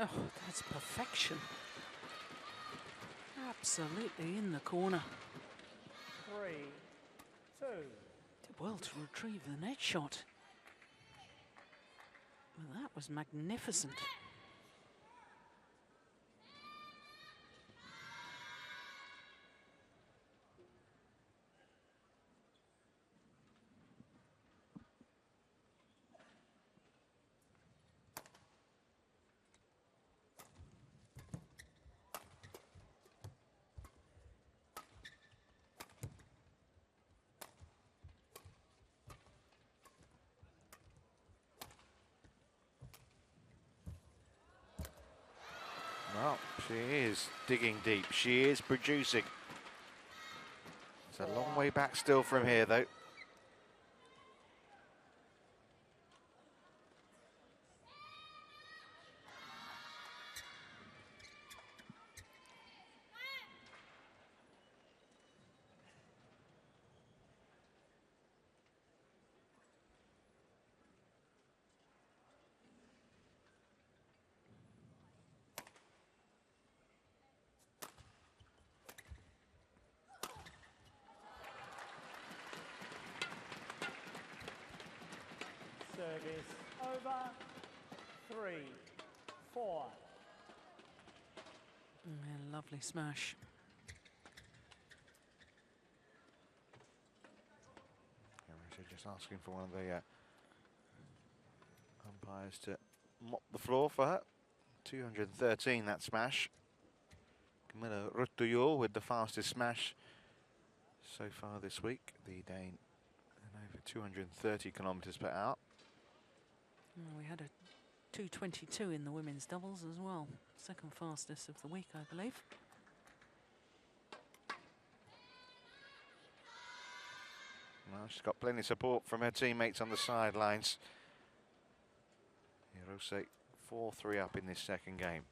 Oh, that's perfection. Absolutely in the corner. 3 2. Did well to retrieve the net shot. Well, that was magnificent. Well, she is digging deep. She is producing. It's a long way back still from here, though. Service over 3 4. Yeah, lovely smash. So just asking for one of the umpires to mop the floor for her. 213, that smash. Camilla Ruttuyo with the fastest smash so far this week. The Dane, and over 230 kilometers per hour. We had a 2:22 in the women's doubles as well. Second fastest of the week, I believe. Well, she's got plenty of support from her teammates on the sidelines. Hirose 4-3 up in this second game.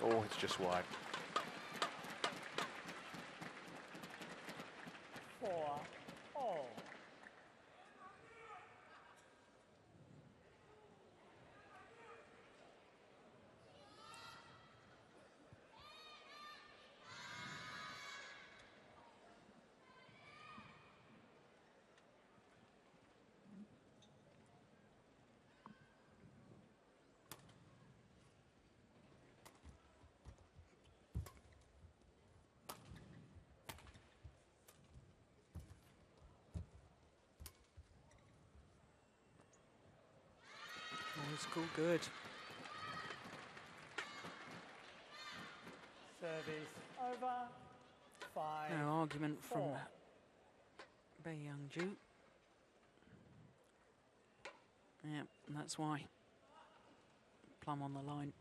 Oh, it's just wide. 4 all. Old school good. Service over 5 No argument from 4. Bei Young-ju. Yeah, and that's why. Plum on the line.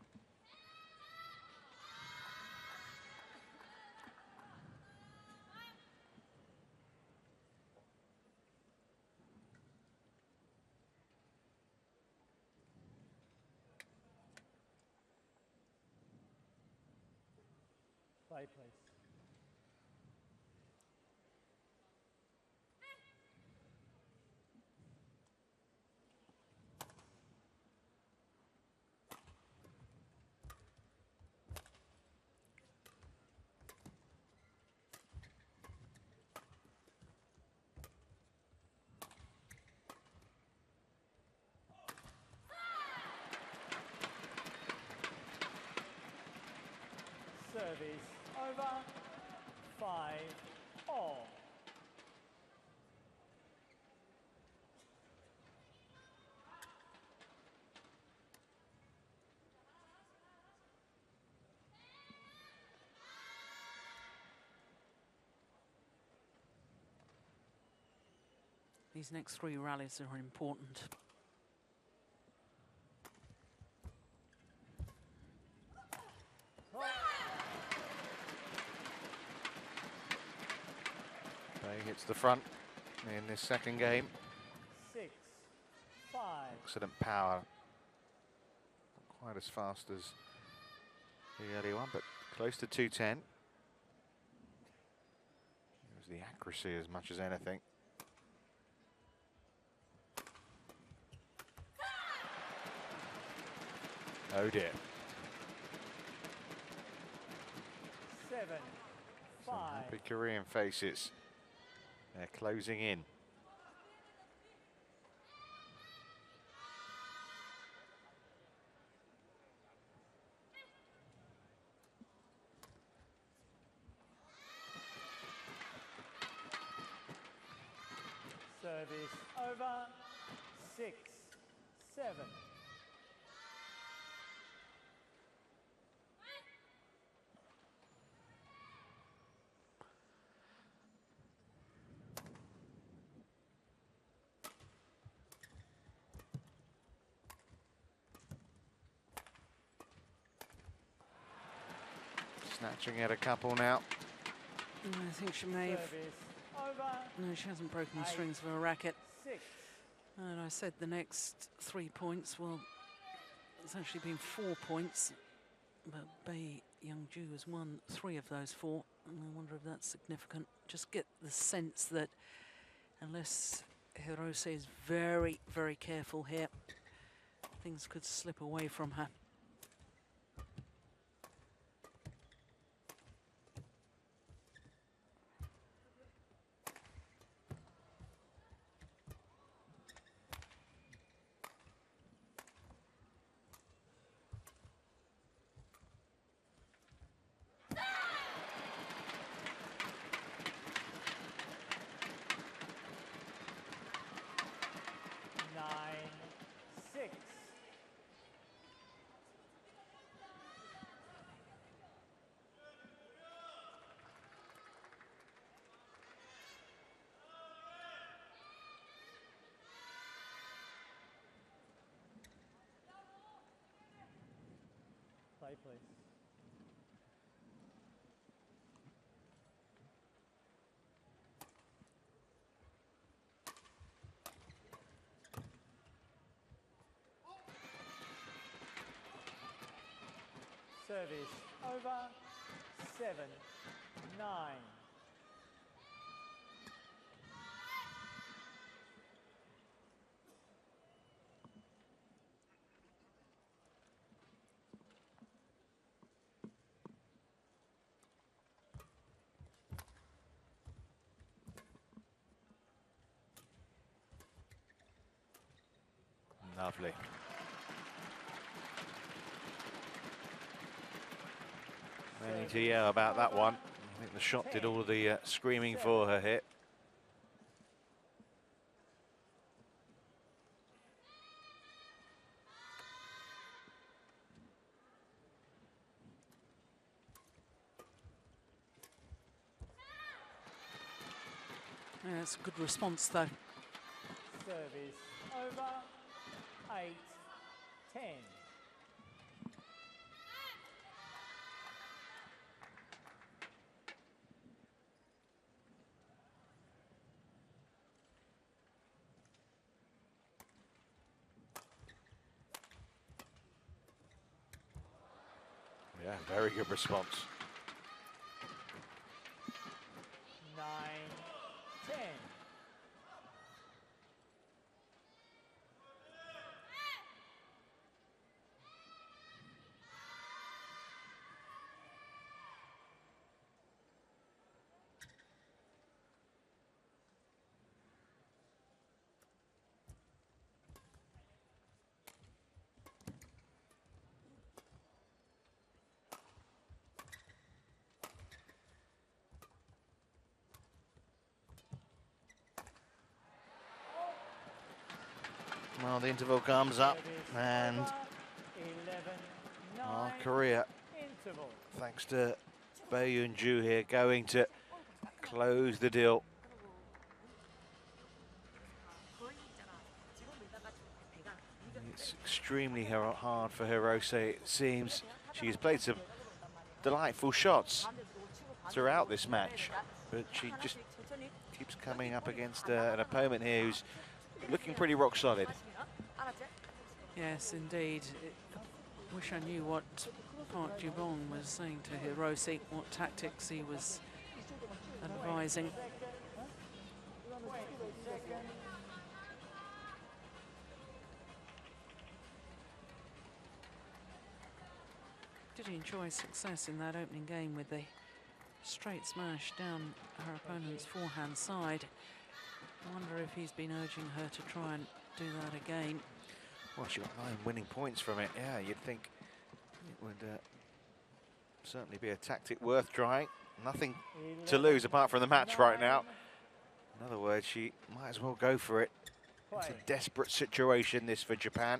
Play, please. Service over, 5-all. These next 3 rallies are important. He hits the front in this second game. 6-5. Excellent power. Not quite as fast as the early one, but close to 210. It was the accuracy as much as anything. Oh dear. 7-5. Some happy Korean faces. They're closing in. Service over, 6-7. Snatching at a couple now. I think she may have. Service over, No, she hasn't broken the 8, strings of her racket. 6. And I said the next 3 points, well, it's actually been 4 points. But Bei Youngju has won 3 of those 4. And I wonder if that's significant. Just get the sense that unless Hirose is very, very careful here, things could slip away from her. Play, please. Service over, 7-9. Lovely. Many to yell about that one. I think the shot did all of the screaming for her here. Yeah, it's a good response, though. Service over, 8-10. Yeah, very good response. 9-10. Well, the interval comes up, and Korea, Interval. thanks to Bae-Yun-ju here, going to close the deal. It's extremely hard for Hirose, it seems. She's played some delightful shots throughout this match, but she just keeps coming up against an opponent here who's looking pretty rock solid. Yes, indeed. Wish I knew what Park Ji-bong was saying to Hirose, what tactics he was advising. Did he enjoy success in that opening game with the straight smash down her opponent's forehand side? I wonder if he's been urging her to try and do that again. Well, she got 9 winning points from it. Yeah, you'd think it would certainly be a tactic worth trying. Nothing to lose apart from the match right now. In other words, she might as well go for it. It's a desperate situation, this, for Japan.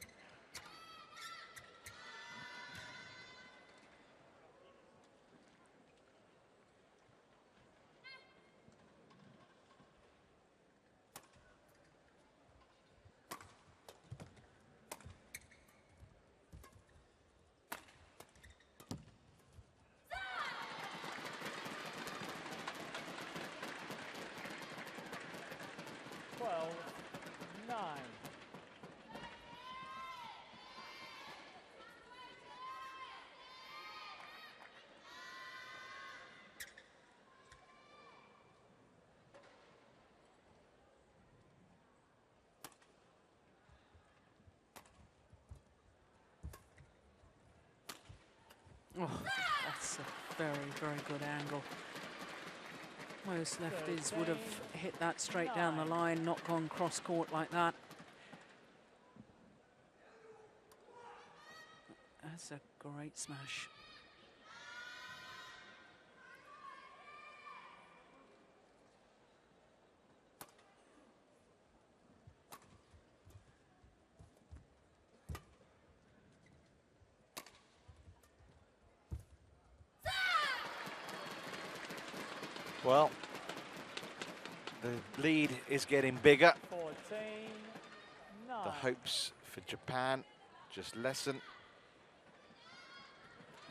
Oh, that's a very, very good angle. Most lefties would have hit that straight down the line, not gone cross court like that. That's a great smash. Well, the lead is getting bigger. 14-9. The hopes for Japan just lessen.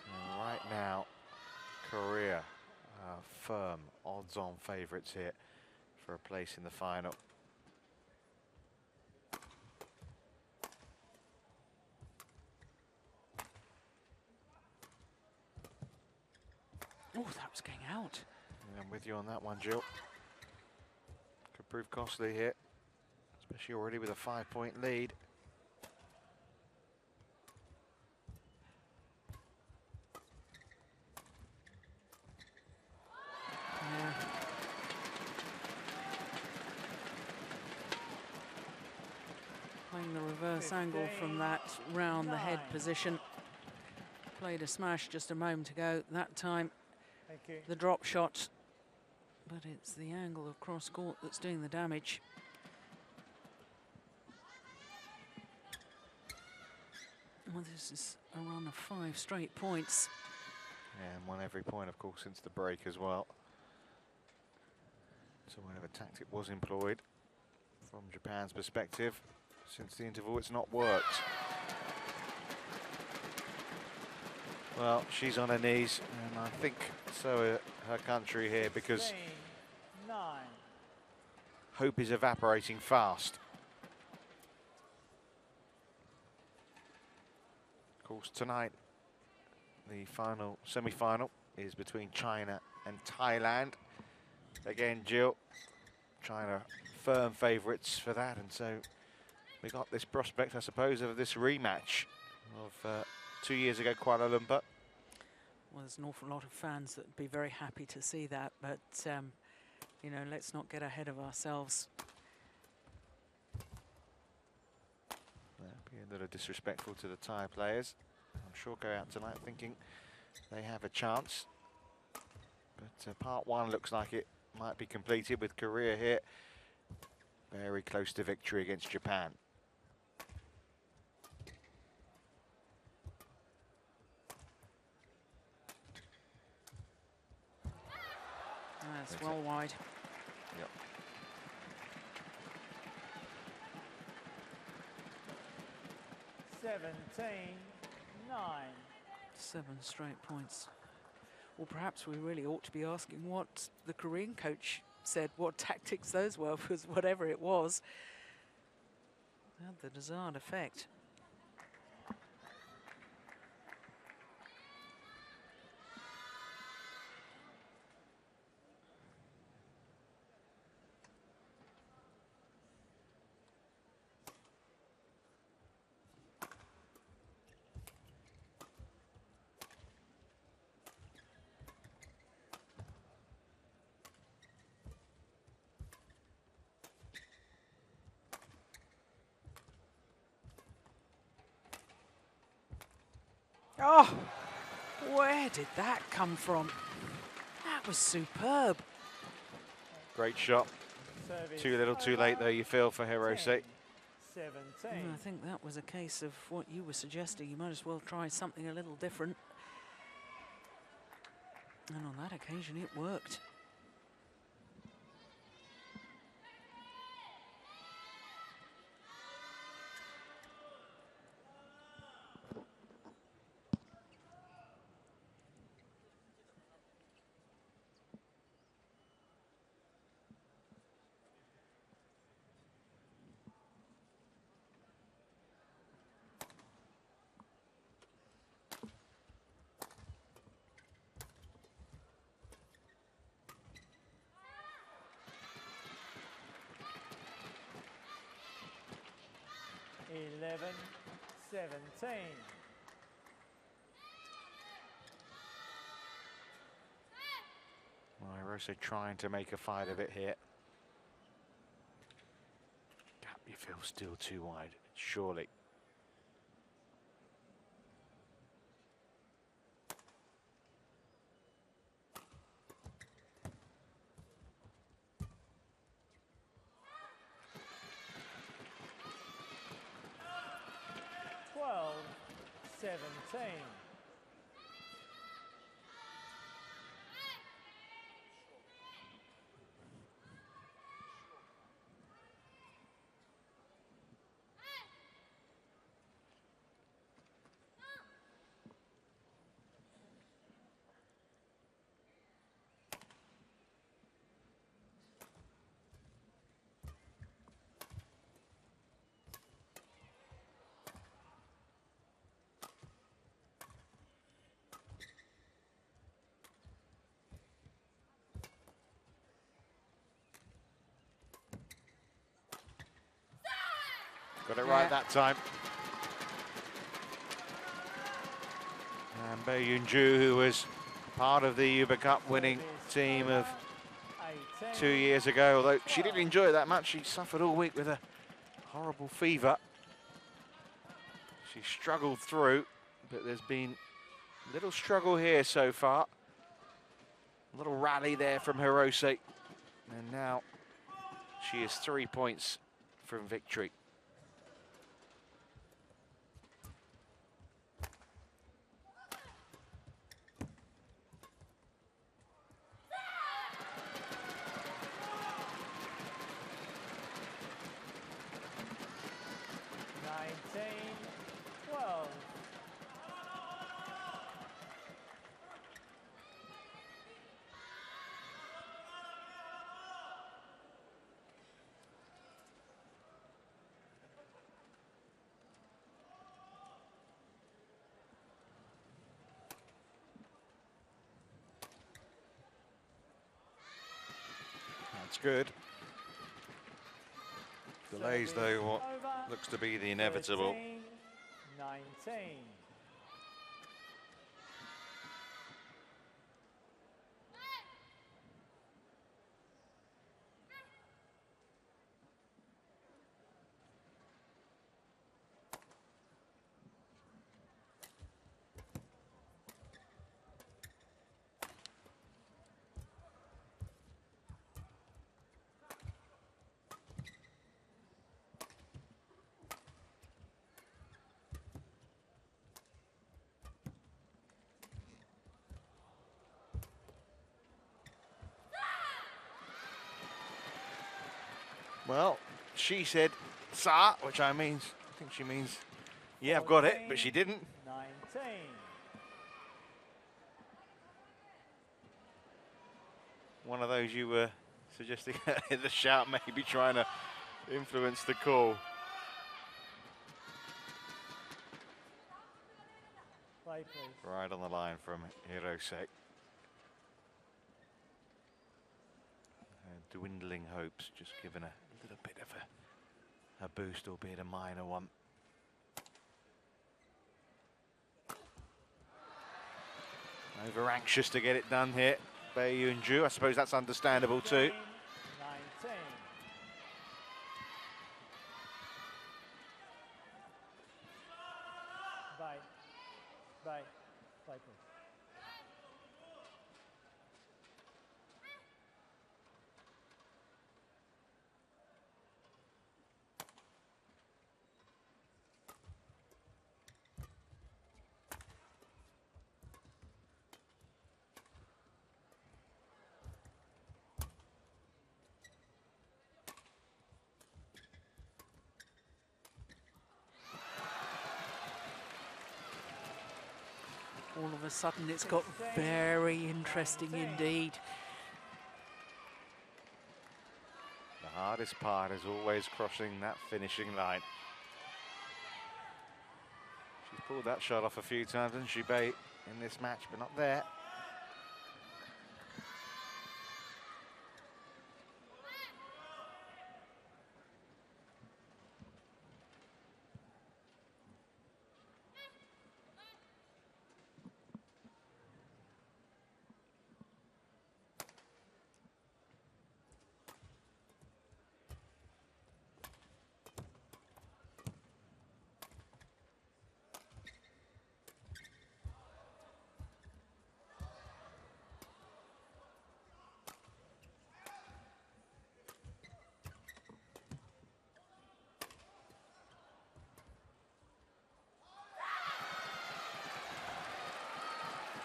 And right now, Korea are firm odds-on favourites here for a place in the final. Oh, that was going out. I'm with you on that one, Jill. Could prove costly here, especially already with a 5-point lead. Yeah. Playing the reverse angle from that round the head position. Played a smash just a moment ago. That time, the drop shot. But it's the angle of cross court that's doing the damage. Well, this is a run of 5 straight points. Yeah, and won every point, of course, since the break as well. So whatever tactic was employed, from Japan's perspective, since the interval, it's not worked. Well, she's on her knees, and I think so her country here, because hope is evaporating fast. Of course, tonight, the final semi-final is between China and Thailand. Again, Jill trying to firm favourites for that, and so we got this prospect, I suppose, of this rematch of 2 years ago, Kuala Lumpur. Well, there's an awful lot of fans that would be very happy to see that, but, you know, let's not get ahead of ourselves. That'd be a little disrespectful to the Thai players. I'm sure go out tonight thinking they have a chance. But part one looks like it might be completed with Korea here. Very close to victory against Japan. That's well wide. Yep. Seventeen, 9. 7 straight points. Well, perhaps we really ought to be asking what the Korean coach said, what tactics those were, because whatever it was, had the desired effect. Oh, where did that come from? That was superb. Great shot. Service Too little, too late, though, you feel, for Hirose. 17. I think that was a case of what you were suggesting. You might as well try something a little different. And on that occasion, it worked. Eleven, 17. Well, Hirose trying to make a fight of it here. Gap, you feel, still too wide, surely. Twelve, 17. Got it right that time. And Bae Yun-ju, who was part of the Uber Cup winning team of 2 years ago, although she didn't enjoy it that much. She suffered all week with a horrible fever. She struggled through, but there's been a little struggle here so far. A little rally there from Hirose. And now she is 3 points from victory. good. Delays, though, what looks to be the inevitable. 19. Well, she said "sa," which I think she means, yeah, I've got it, but she didn't. 19. One of those you were suggesting the shout, maybe trying to influence the call. Play, please. Right on the line from Hirose. Dwindling hopes, just given a little bit of a boost, albeit a minor one. Over anxious to get it done here, Bei Yunju. I suppose that's understandable too. 19. Bye. Bye. Play, please. All of a sudden, it's got very interesting indeed. The hardest part is always crossing that finishing line. She's pulled that shot off a few times, hasn't she, Bei, in this match, but not there.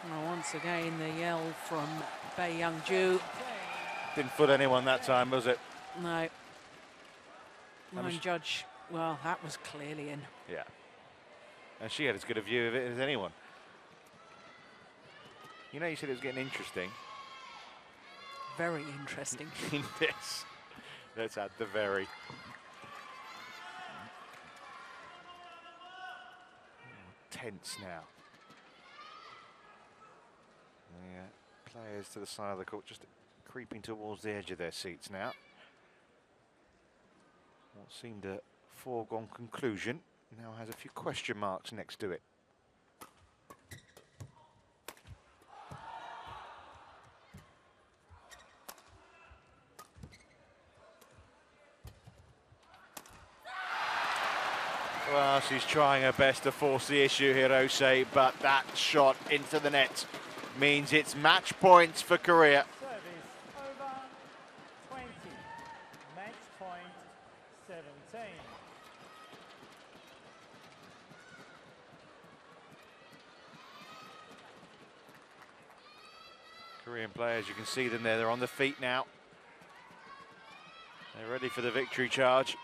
Well, once again, the yell from Bei Yunju. Didn't foot anyone that time, was it? No. Line judge, well, that was clearly in. Yeah. And she had as good a view of it as anyone. You know, you said it was getting interesting. Very interesting. In this. Let's add the very. Tense now. Yeah, players to the side of the court just creeping towards the edge of their seats now. What seemed a foregone conclusion now has a few question marks next to it. Well, she's trying her best to force the issue, Hirose, but that shot into the net means it's match points for Korea. Service over 20. Match point 17. Korean players, you can see them there, they're on the feet now. They're ready for the victory charge.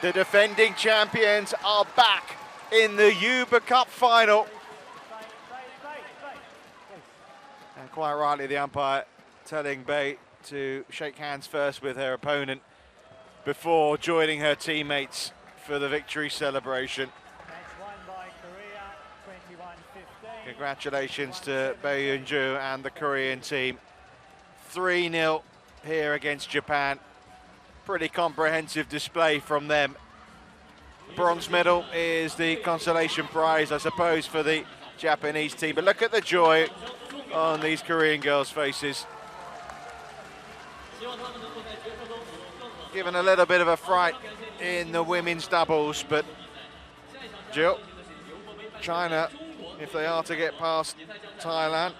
The defending champions are back in the Hubei Cup final. And quite rightly, the umpire telling Bei to shake hands first with her opponent before joining her teammates for the victory celebration. Match won by Korea, 21-15. Congratulations to Bae Yoon-ju and the Korean team. 3-0 here against Japan. Pretty comprehensive display from them. Bronze medal is the consolation prize, I suppose, for the Japanese team. But look at the joy on these Korean girls' faces. Given a little bit of a fright in the women's doubles, but Jill, China, if they are to get past Thailand,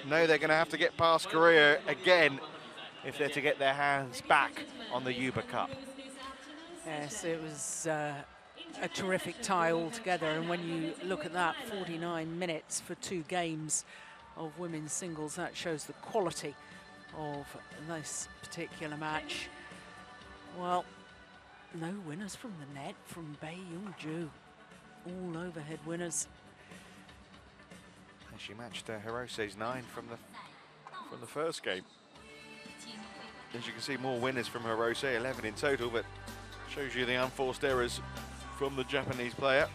know they're going to have to get past Korea again if they're to get their hands back on the Hubei Cup. Yes, it was a terrific tie altogether, and when you look at that, 49 minutes for 2 games of women's singles, that shows the quality of this particular match. Well, no winners from the net from Bae Yoon-ju. All overhead winners. And she matched Hirose's 9 from the first game. As you can see, more winners from Hirose, 11 in total, but shows you the unforced errors from the Japanese player.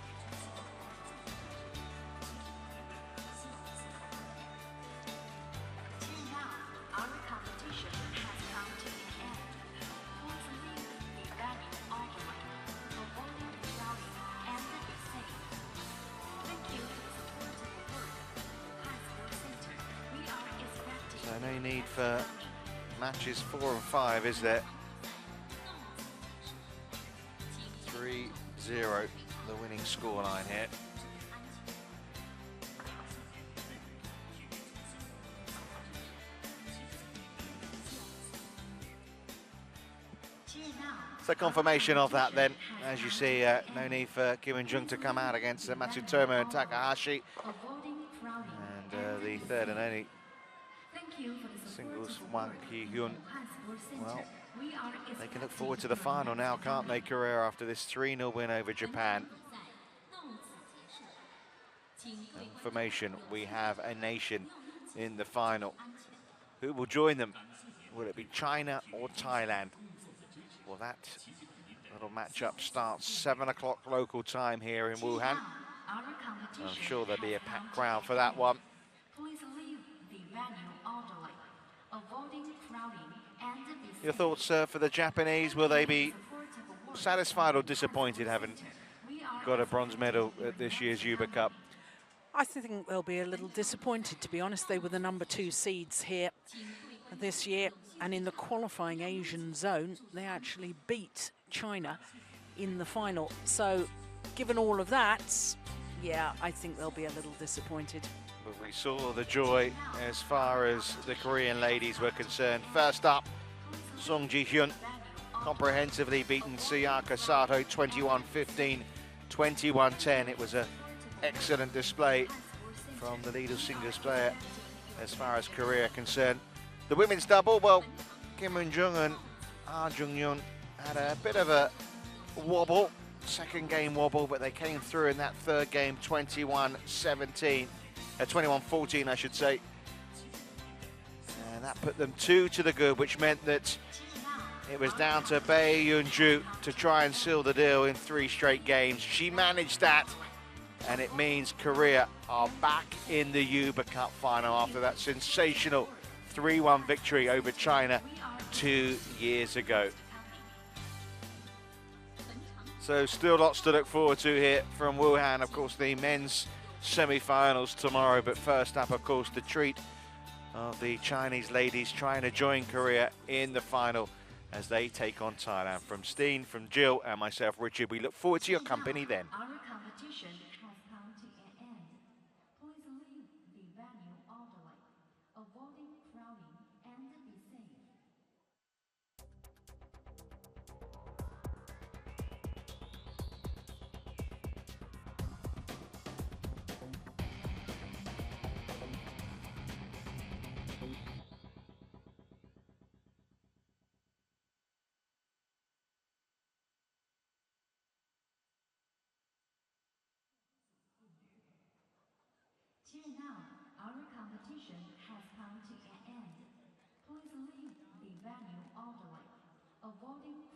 So no need for matches 4 and 5, is there? 3-0, the winning scoreline here. So confirmation of that then. As you see, no need for Kim In-jung to come out against Matsutomo and Takahashi. And the third and only singles Wang Ki-hyun. Well, they can look forward to the final now, can't they, Korea, after this 3-0 win over Japan. Information, we have a nation in the final. Who will join them? Will it be China or Thailand? Well, that little matchup starts 7 o'clock local time here in Wuhan. I'm sure there'll be a packed crowd for that one. Your thoughts for the Japanese? Will they be satisfied or disappointed having got a bronze medal at this year's Hubei Cup? I think they'll be a little disappointed, to be honest. They were the number 2 seeds here this year, and in the qualifying Asian zone, they actually beat China in the final. So, given all of that, yeah, I think they'll be a little disappointed. But we saw the joy as far as the Korean ladies were concerned. First up, Song Ji-hyun comprehensively beaten Sayaka Sato 21-15, 21-10. It was an excellent display from the leader singles player as far as Korea concerned. The women's double, well, Kim In-jung and Ah Jung-yeon had a bit of a wobble, second game wobble, but they came through in that third game 21-17. 21-14, I should say. And that put them 2 to the good, which meant that it was down to Bae Yoon-ju to try and seal the deal in 3 straight games. She managed that, and it means Korea are back in the Hubei Cup final after that sensational 3-1 victory over China 2 years ago. So still lots to look forward to here from Wuhan. Of course, the men's semi-finals tomorrow, but first up, of course, the treat of the Chinese ladies trying to join Korea in the final as they take on Thailand. From Steen, from Jill, and myself, Richard, we look forward to your company then. Our competition has come to an end. Please leave the venue orderly, avoiding crowding and be safe. awarding